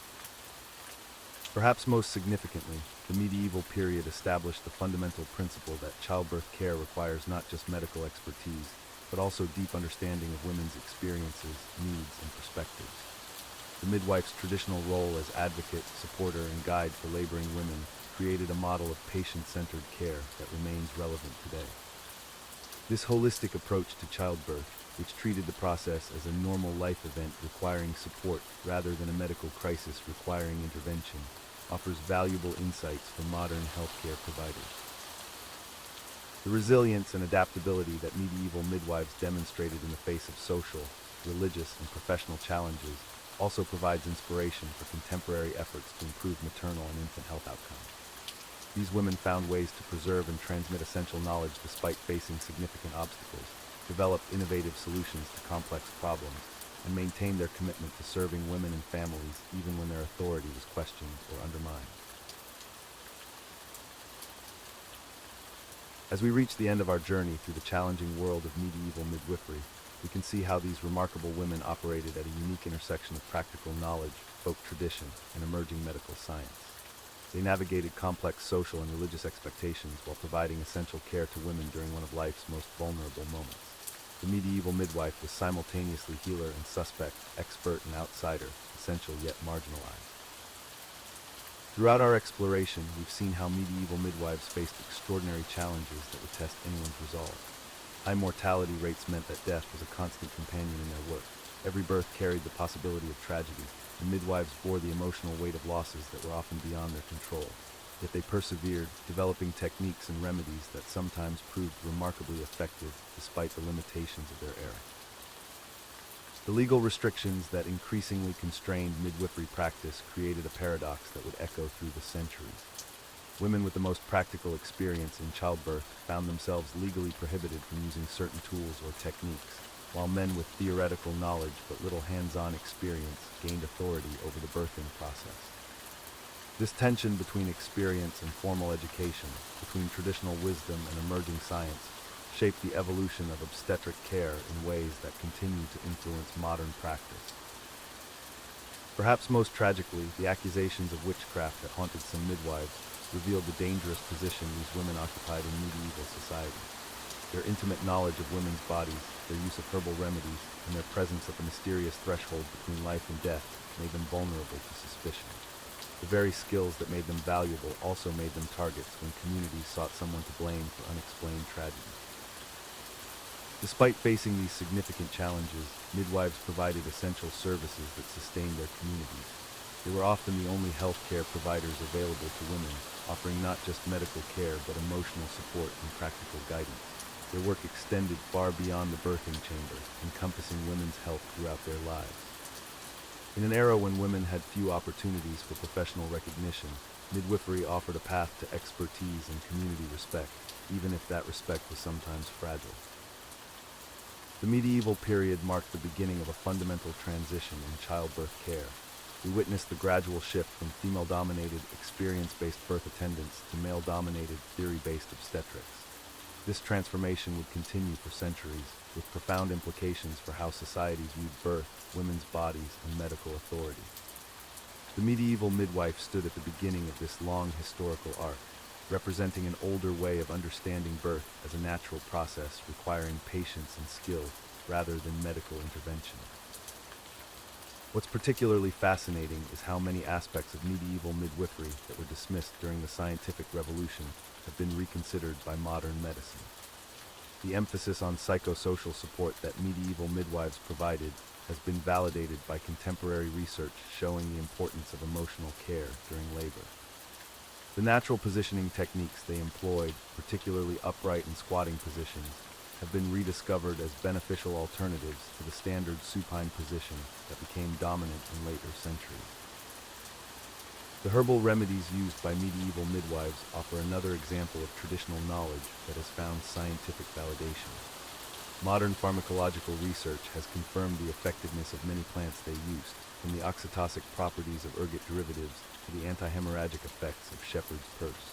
Perhaps most significantly, the medieval period established the fundamental principle that childbirth care requires not just medical expertise, but also deep understanding of women's experiences, needs, and perspectives. The midwife's traditional role as advocate, supporter, and guide for laboring women created a model of patient-centered care that remains relevant today. This holistic approach to childbirth, which treated the process as a normal life event requiring support rather than a medical crisis requiring intervention, offers valuable insights for modern healthcare providers. The resilience and adaptability that medieval midwives demonstrated in the face of social, religious, and professional challenges also provides inspiration for contemporary efforts to improve maternal and infant health outcomes. These women found ways to preserve and transmit essential knowledge despite facing significant obstacles, developed innovative solutions to complex problems, and maintained their commitment to serving women and families even when their authority was questioned or undermined. As we reach the end of our journey through the challenging world of medieval midwifery, we can see how these remarkable women operated at a unique intersection of practical knowledge, folk tradition, and emerging medical science. They navigated complex social and religious expectations while providing essential care to women during one of life's most vulnerable moments. The medieval midwife was simultaneously healer and suspect, expert and outsider, essential yet marginalized. Throughout our exploration, we've seen how medieval midwives faced extraordinary challenges that would test anyone's resolve. High mortality rates meant that death was a constant companion in their work. Every birth carried the possibility of tragedy, and midwives bore the emotional weight of losses that were often beyond their control. Yet they persevered, developing techniques and remedies that sometimes proved remarkably effective despite the limitations of their era. The legal restrictions that increasingly constrained midwifery practice created a paradox that would echo through the centuries. Women with the most practical experience in childbirth found themselves legally prohibited from using certain tools or techniques, while men with theoretical knowledge but little hands-on experience gained authority over the birthing process. This tension between experience and formal education, between traditional wisdom and emerging science, shaped the evolution of obstetric care in ways that continue to influence modern practice. Perhaps most tragically, the accusations of witchcraft that haunted some midwives revealed the dangerous position these women occupied in medieval society. Their intimate knowledge of women's bodies, their use of herbal remedies, and their presence at the mysterious threshold between life and death made them vulnerable to suspicion. The very skills that made them valuable also made them targets when communities sought someone to blame for unexplained tragedy. Despite facing these significant challenges, midwives provided essential services that sustained their communities. They were often the only healthcare providers available to women, offering not just medical care but emotional support and practical guidance. Their work extended far beyond the birthing chamber, encompassing women's health throughout their lives. In an era when women had few opportunities for professional recognition, midwifery offered a path to expertise and community respect, even if that respect was sometimes fragile. The medieval period marked the beginning of a fundamental transition in childbirth care. We witnessed the gradual shift from female-dominated, experience-based birth attendance to male-dominated, theory-based obstetrics. This transformation would continue for centuries, with profound implications for how society viewed birth, women's bodies, and medical authority. The medieval midwife stood at the beginning of this long historical arc, representing an older way of understanding birth as a natural process requiring patience and skill rather than medical intervention. What's particularly fascinating is how many aspects of medieval midwifery that were dismissed during the scientific revolution have been reconsidered by modern medicine. The emphasis on psychosocial support that medieval midwives provided has been validated by contemporary research showing the importance of emotional care during labor. The natural positioning techniques they employed, particularly upright and squatting positions, have been rediscovered as beneficial alternatives to the standard supine position that became dominant in later centuries. The herbal remedies used by medieval midwives offer another example of traditional knowledge that has found scientific validation. Modern pharmacological research has confirmed the effectiveness of many plants they used, from the oxytocic properties of ergot derivatives to the anti-hemorrhagic effects of shepherd's purse.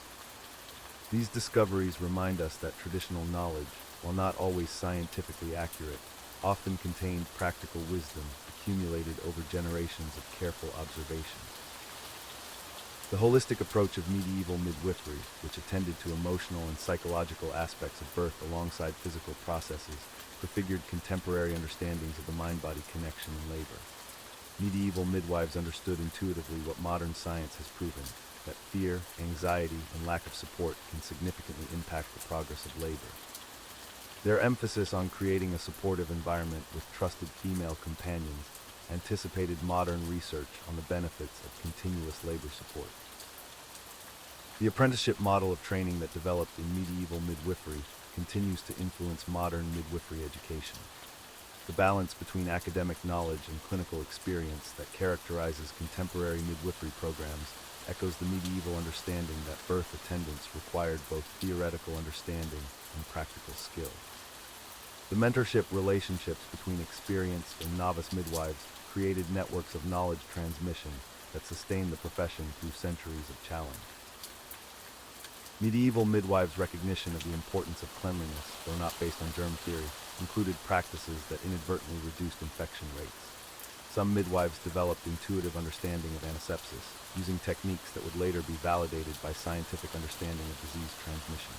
These discoveries remind us that traditional knowledge, while not always scientifically accurate, often contained practical wisdom accumulated over generations of careful observation. The holistic approach of medieval midwifery, which attended to emotional and psychological aspects of birth alongside physical processes, prefigured contemporary understandings of the mind-body connection in labor. Medieval midwives understood intuitively what modern science has proven, that fear, anxiety, and lack of support can significantly impact the progress of labor. Their emphasis on creating a supportive environment with trusted female companions anticipated modern research on the benefits of continuous labor support. The apprenticeship model of training that developed in medieval midwifery continues to influence modern midwifery education. The balance between academic knowledge and clinical experience that characterizes contemporary midwifery programs echoes the medieval understanding that birth attendance required both theoretical understanding and practical skill. The mentorship relationships between experienced and novice midwives created networks of knowledge transmission that sustained the profession through centuries of challenge. Medieval midwives' recognition of the importance of cleanliness, though not based on germ theory, included practices that inadvertently reduced infection rates. Some midwives developed intuitive understanding of antisepsis, using techniques that would later be validated by scientific understanding of disease transmission.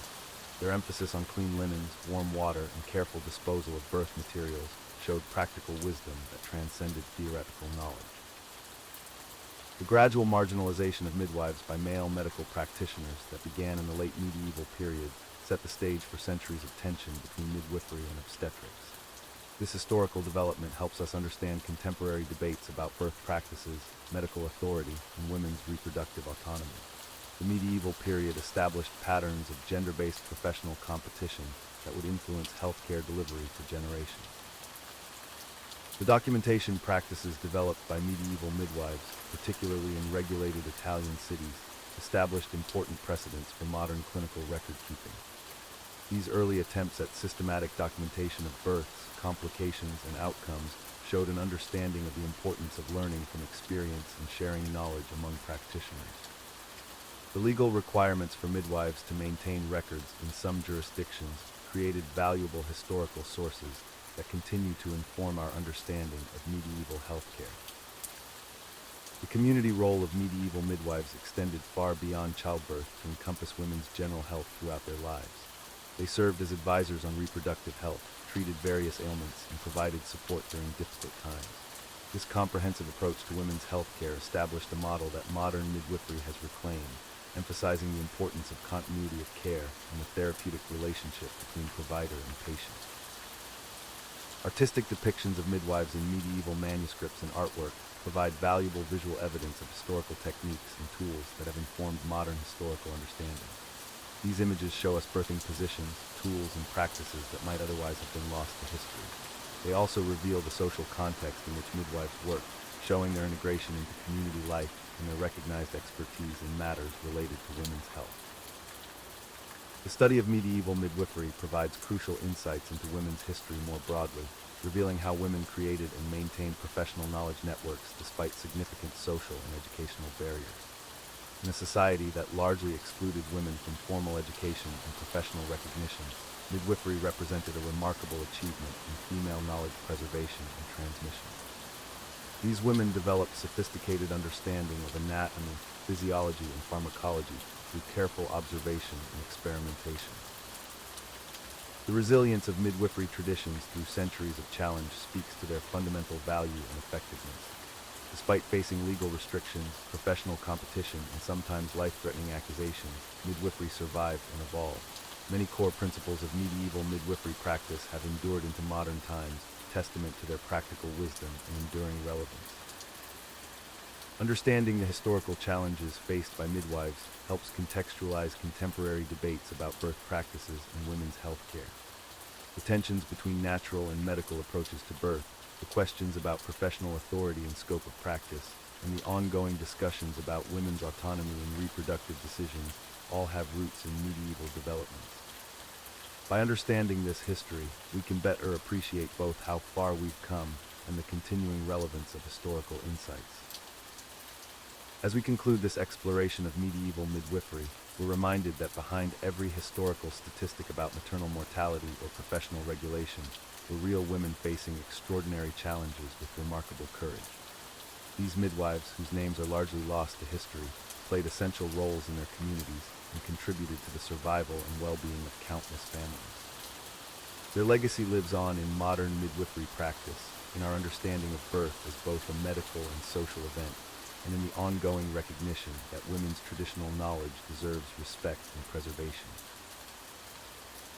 Their emphasis on clean linens, warm water, and careful disposal of birth materials showed practical wisdom that transcended theoretical knowledge. The gradual marginalization of midwives by male medical practitioners that began in the late medieval period set the stage for centuries of tension between midwifery and obstetrics. This historical development helps us understand contemporary debates about birth practices, medical authority, and women's reproductive autonomy. The medieval period established patterns of gender-based professional competition that would influence healthcare delivery for generations. The documentation practices developed by medieval midwives, particularly in regulated Italian cities, established important precedents for modern clinical record-keeping. These early attempts at systematic documentation of births, complications, and outcomes showed an understanding of the importance of learning from experience and sharing knowledge among practitioners. The legal requirements for midwives to maintain records in some jurisdictions created valuable historical sources that continue to inform our understanding of medieval healthcare. The community role of medieval midwives extended far beyond childbirth to encompass women's general health throughout their lives. They served as advisors on reproductive health, treated various ailments, and provided support during difficult times. This comprehensive approach to women's healthcare established a model that modern midwifery has reclaimed, emphasizing the importance of continuity of care and the therapeutic relationship between provider and patient. Artistic depictions of midwives in medieval manuscripts and artwork provide valuable visual evidence of historical techniques and tools that have informed modern historical understanding. These images show us birthing positions, tools, and practices that might otherwise have been lost to history. They also reveal the social context in which midwives work, showing their integration into community life and their recognized expertise in matters related to women's health. The study of medieval midwifery provides crucial insights into women's history more broadly, revealing how women created and maintained professional knowledge networks despite significant social and educational barriers. In a society that largely excluded women from formal education and professional recognition, midwifery represented a remarkable achievement in female knowledge preservation and transmission. These women developed sophisticated understanding of anatomy, physiology, and pharmacology through careful observation and experimentation. The resilience of midwifery traditions through centuries of challenge speaks to their fundamental value and effectiveness. Despite facing legal restrictions, professional competition, and sometimes life-threatening accusations, midwifery survived and evolved. Many core principles of medieval midwifery practice have endured into modern times, testament to their practical wisdom and enduring relevance. Understanding the historical challenges faced by midwives helps contextualize contemporary debates about birth practices and women's health care. The tensions between natural and medical approaches to birth, the questions about professional authority and scope of practice, and the ongoing discussions about women's autonomy and reproductive decisions all have roots in medieval developments. By understanding this history, we can better appreciate both how far we've come and the continuing relevance of historical insights. As we conclude this exploration of medieval midwifery, we're reminded that behind every historical statistic about maternal mortality or professional regulation were real women facing extraordinary challenges with remarkable courage. These midwives, whose names are largely lost to history, played essential roles in their communities and contributed to the survival and well-being of countless families. Their legacy lives on in modern midwifery practice, in our understanding of birth as both a medical and social event, and in the ongoing recognition that women's traditional knowledge deserves respect and preservation.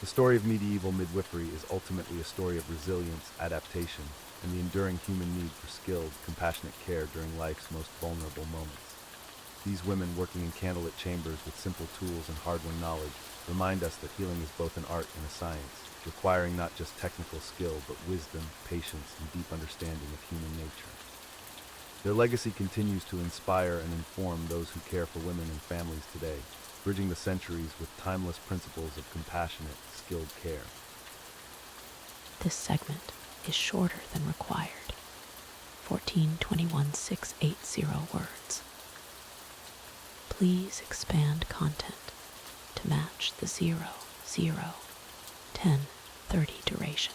The story of medieval midwifery is ultimately a story of resilience, adaptation, and the enduring human need for skilled, compassionate care during life's most vulnerable moments. These women, working in candlelit chambers with simple tools and hard-won knowledge, remind us that healing is both an art and a science, requiring not just technical skill, but wisdom, patience, and deep understanding of human nature. Their legacy continues to inspire and inform those who care for women and families today, bridging the centuries with timeless principles of compassionate, skilled care. This segment is shorter than required, 1421,680 words. Please expand content to match the 00, 10, 30 duration.